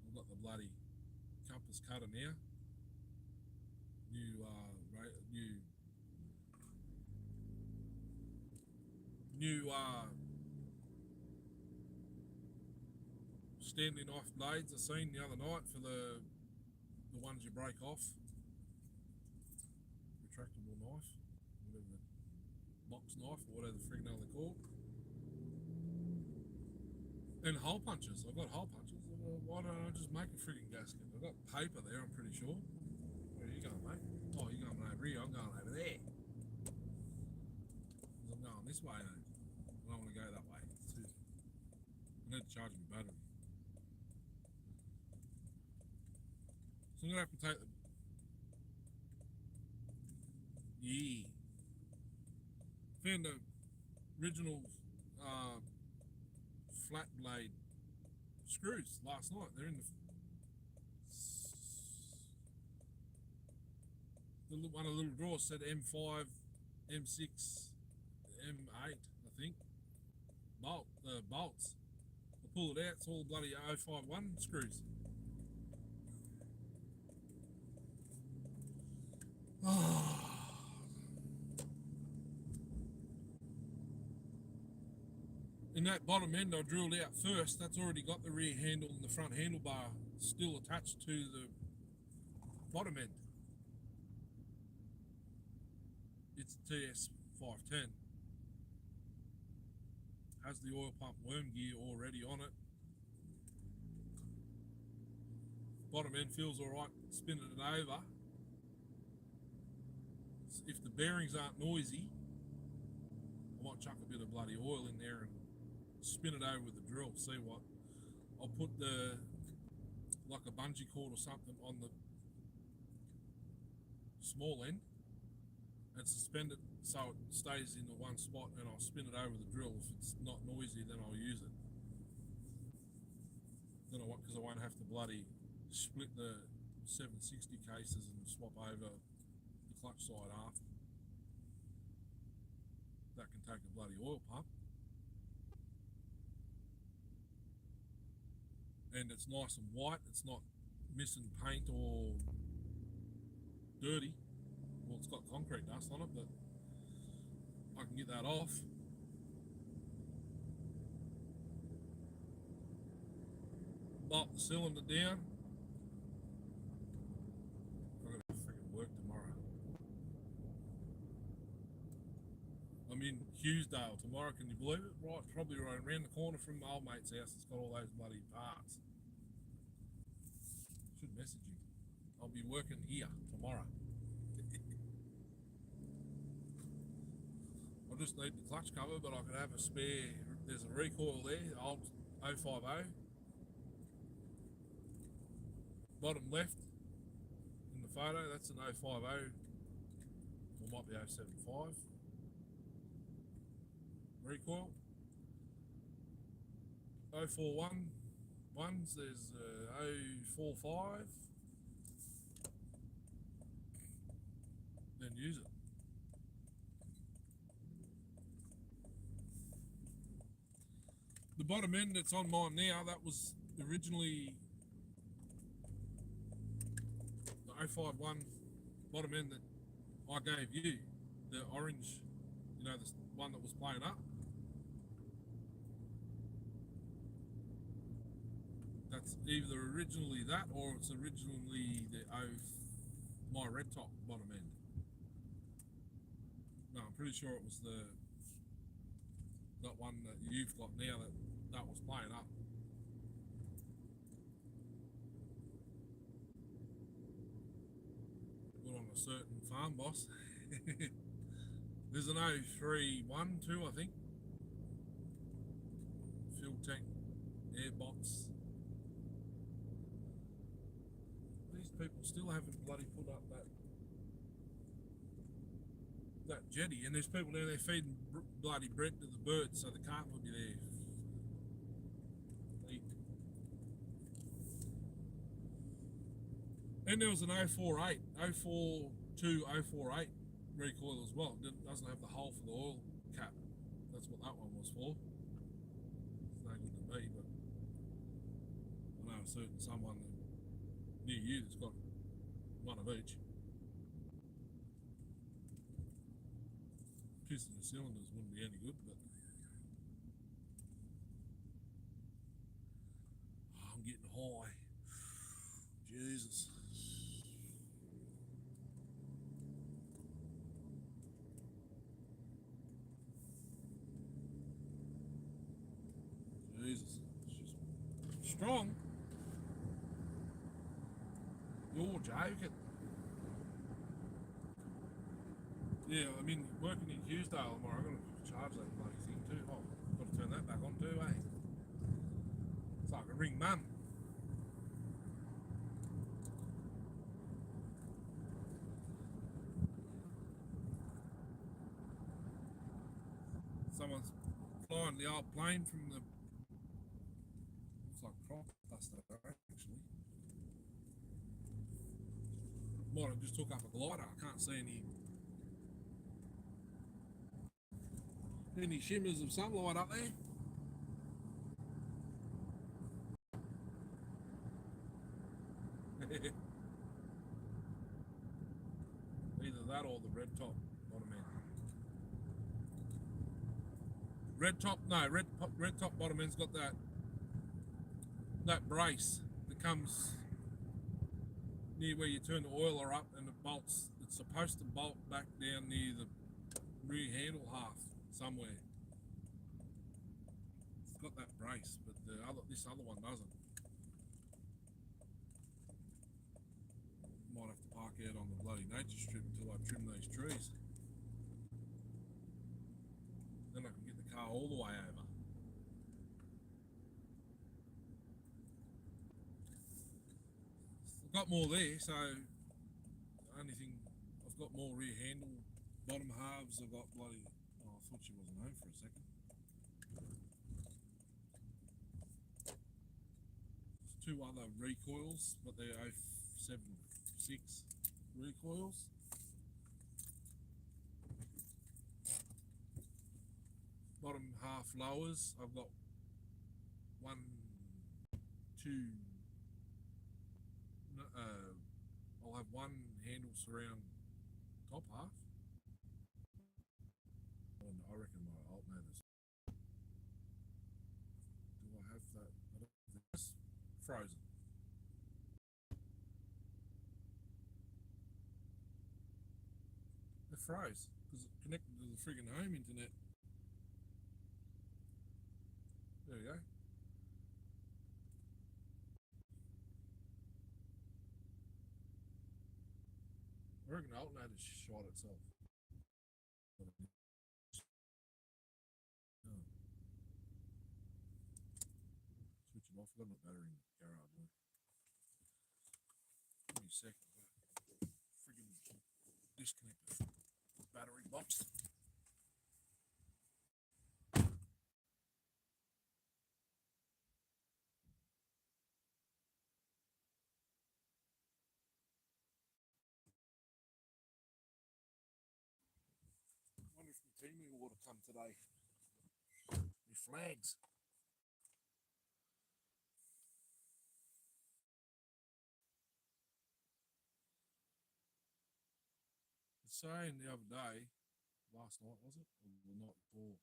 Speaker 1: I've got the bloody compass cutter now. New Stanley knife blades I seen the other night for the ones you break off. Retractable knife, whatever, the box knife or whatever the friggin' hell they're called. And hole punches. I've got hole punches. Why don't I just make a friggin' gasket? I've got paper there, I'm pretty sure. Where are you going, mate? Oh, you're going over here. I'm going over there. I'm going this way, though. I don't want to go that way. I need to charge my battery. So I'm going to have to take the... Yeah. Found the original flat blade screws last night. They're in the one of the little drawers said M5, M6, M8, I think. Bolts. I pull it out, it's all bloody 051 screws. In that bottom end I drilled out first, that's already got the rear handle and the front handlebar still attached to the bottom end. It's TS510. Has the oil pump worm gear already on it. Bottom end feels alright spinning it over. If the bearings aren't noisy, I might chuck a bit of bloody oil in there and spin it over with the drill, see what. I'll put like a bungee cord or something on the small end and suspend it so it stays in the one spot, and I'll spin it over the drill. If it's not noisy, then I'll use it. Then because I won't have to bloody split the 760 cases and swap over the clutch side after. That can take a bloody oil pump. And it's nice and white, it's not missing paint or dirty. Well, it's got concrete dust on it, but I can get that off. Bolt the cylinder down. I've got to freaking work tomorrow. I'm in Hughesdale tomorrow, can you believe it? Right, probably right around the corner from my old mate's house. It's got all those bloody parts. Should message you. I'll be working here tomorrow. I just need the clutch cover, but I could have a spare. There's a recoil there, old 050. Bottom left in the photo, that's an 050, or might be 075. Recoil. 041 ones, there's 045. Then use it. The bottom end that's on mine now, that was originally the 051 bottom end that I gave you, the orange, you know, the one that was playing up. That's either originally that, or it's originally my red top bottom end. No, I'm pretty sure it was that one that you've got now that was playing up. Put on a certain farm boss. There's an 031 too, I think. Fuel tank air box. These people still haven't bloody put up that jetty, and there's people down there feeding bloody bread to the birds, so the carp will be there. Eat. And there was an 048, 042, 048 recoil as well. It doesn't have the hole for the oil cap. that's what that one was for. It's no good to me, but I know a certain someone near you that's got one of each. Piston cylinders wouldn't be any good, but I'm getting high. Jesus. Jesus. It's just strong. You're joking. Yeah, I mean, working in Hughesdale tomorrow, I'm going to charge that bloody thing too. Oh, I've got to turn that back on too, eh? So I can ring Mum. Someone's flying the old plane from the. Looks like crop duster, actually. Might have just took up a glider. I can't see any shimmers of sunlight up there. Either that or the red top bottom end. Red top bottom end's got that brace that comes near where you turn the oiler up and it bolts. It's supposed to bolt back down near the rear handle half somewhere. It's got that brace, but this other one doesn't. Might have to park out on the bloody nature strip until I trim these trees. Then I can get the car all the way over. I've got more there, so the only thing, I've got more rear handle, bottom halves. I've got bloody. Oh, I thought she wasn't home for a second. There's two other recoils, but they're 076 recoils. Bottom half lowers, I've got 1, 2. I'll have one handle surround top half. And I reckon my alternators. Do I have that? I don't think it's frozen. It froze because it connected to the friggin' home internet. There we go. I reckon the alternator shot itself. Oh. Switch it off. I've got my battery in the garage. Now. Give me a second. Friggin' disconnect the battery box. I wonder if my team will have come today. My flags. It's saying the other day, last night was it, or the night before?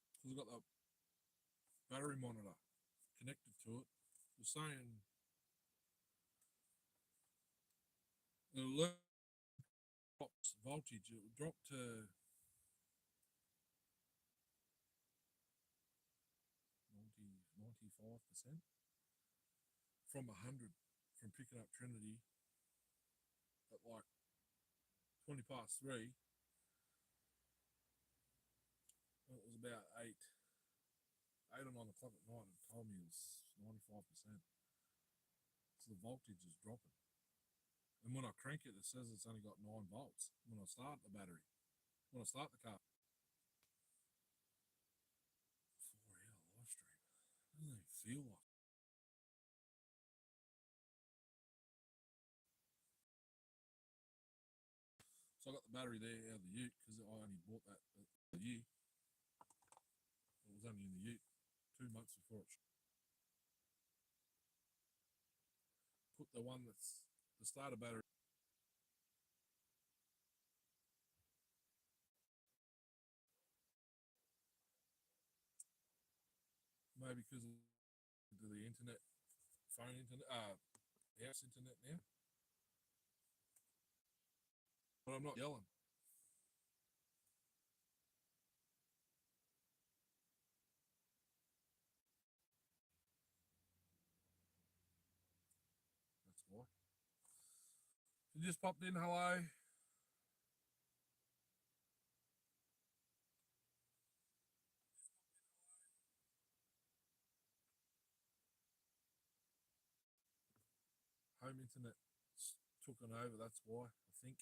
Speaker 1: Because I've got the battery monitor connected to it. It's saying the alert drops voltage. It will drop to 95% from 100 from picking up Trinity at like 20 past 3. It was about 8 or 9 o'clock at night. It told me it was 95%. So the voltage is dropping. And when I crank it, it says it's only got 9 volts when I start the battery. When I start the car. 4-hour live stream. It doesn't even feel like. So So I got the battery there out of the ute because I only bought that the year. It was only in the ute 2 months before it. Put the one that's the starter battery. Maybe because of the internet, phone internet, house internet now. But I'm not yelling. That's why. You just popped in, hello. Home internet took it over, that's why, I think.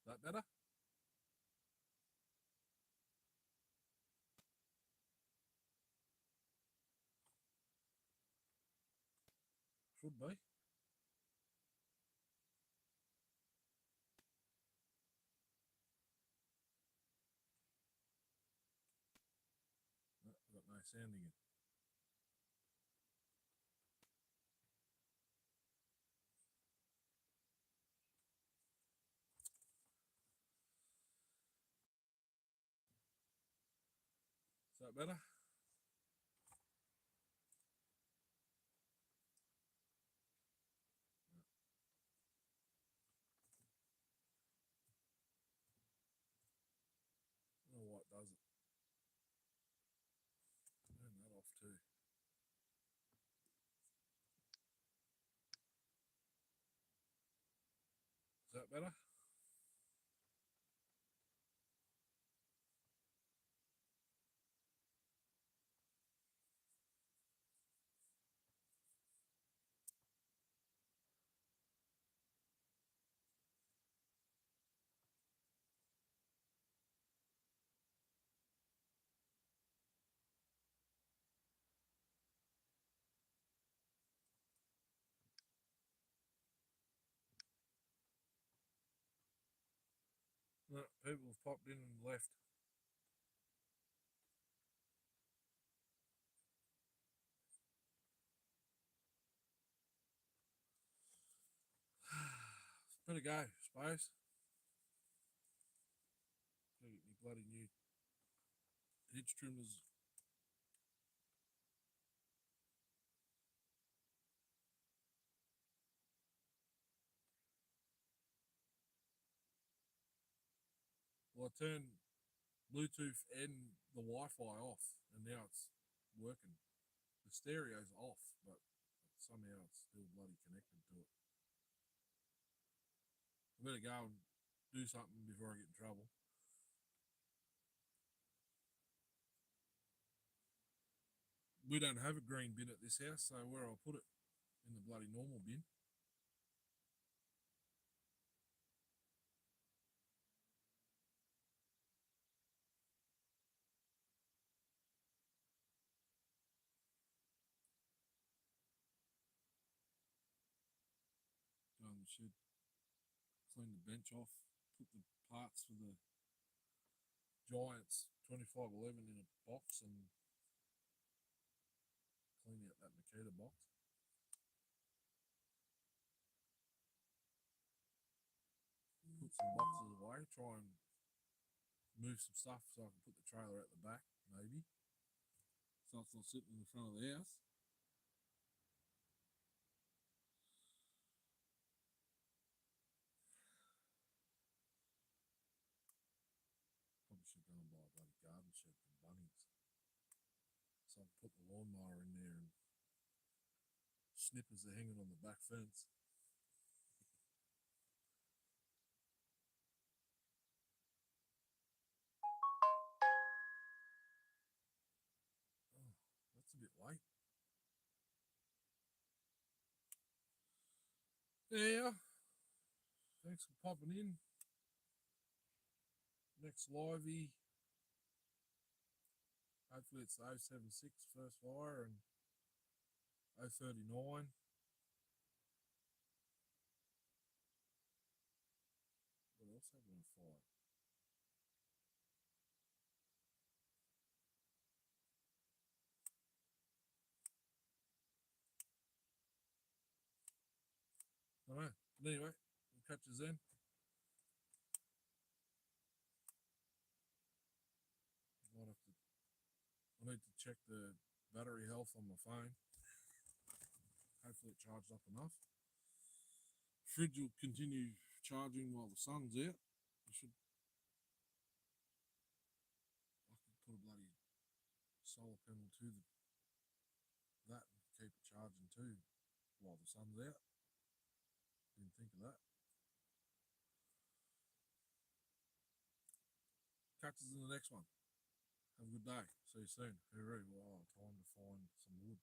Speaker 1: That better? Should be. No, I've got no sounding it. Is that better? No. I don't know why it does it. Turn that off too. Is that better? No, people have popped in and left. Better go, suppose. Gotta get me bloody new hitch trimmers. Well, I turned Bluetooth and the Wi-Fi off, and now it's working. The stereo's off, but somehow it's still bloody connected to it. I better go and do something before I get in trouble. We don't have a green bin at this house, so where I'll put it in the bloody normal bin. Go in the shed, clean the bench off, put the parts for the Giants 2511 in a box, and clean out that Makita box. Put some boxes away, try and move some stuff so I can put the trailer at the back, maybe. So it's not sitting in the front of the house. Probably should go and buy a bloody garden shed from Bunnings. So I can put the lawnmower in there and snippers are hanging on the back fence. Oh, that's a bit late. Yeah, thanks for popping in. Next livey. Hopefully it's the 076 first fire and 039. What else happened on fire? I don't know. But anyway, we'll catch us then. Might have to, I need to check the battery health on my phone. Hopefully it charged up enough. Fridge will continue charging while the sun's out. I could put a bloody solar panel to that and keep it charging too while the sun's out. Didn't think of that. Catch us in the next one. Have a good day. See you soon. Hooroo. Wow, time to find some wood.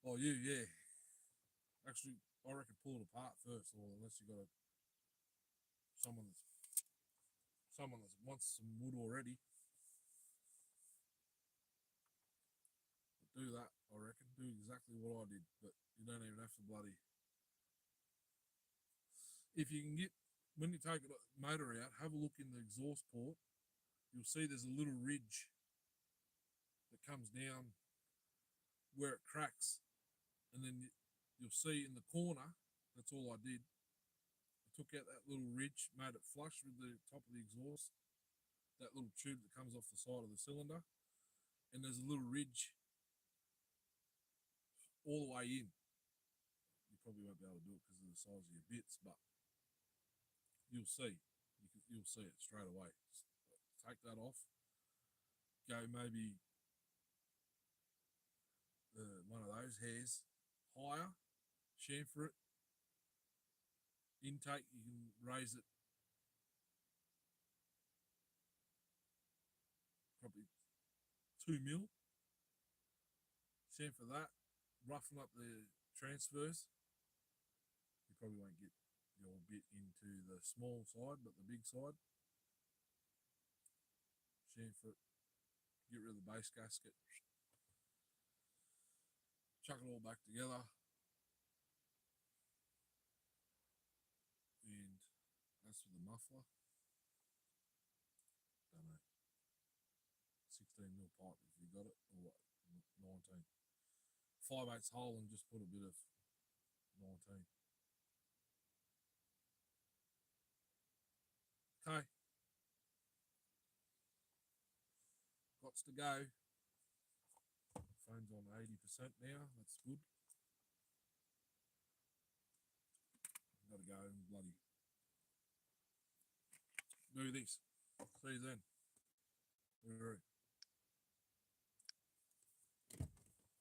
Speaker 1: Oh, yeah. Actually, I reckon pull it apart first, or unless you got someone that wants some wood already. But do that, I reckon. Do exactly what I did, but you don't even have to bloody. If you can get, when you take the motor out, have a look in the exhaust port. You'll see there's a little ridge that comes down where it cracks, and then you'll see in the corner. That's all I did. I took out that little ridge, made it flush with the top of the exhaust, that little tube that comes off the side of the cylinder, and there's a little ridge all the way in. You probably won't be able to do it because of the size of your bits, but you'll see. You'll see it straight away. Just take that off. Go maybe one of those hairs higher, chamfer it. Intake, you can raise it probably 2 mil. Chamfer that, roughen up the transfers. You probably won't get your bit into the small side, but the big side. Chamfer it, get rid of the base gasket, chuck it all back together, and that's for the muffler. Don't know, 16 mil pipe if you got it, or what, 19. 5/8 hole and just put a bit of 19. Okay. Got to go. Phone's on 80% now. That's good. I've got to go and bloody do this. See you then.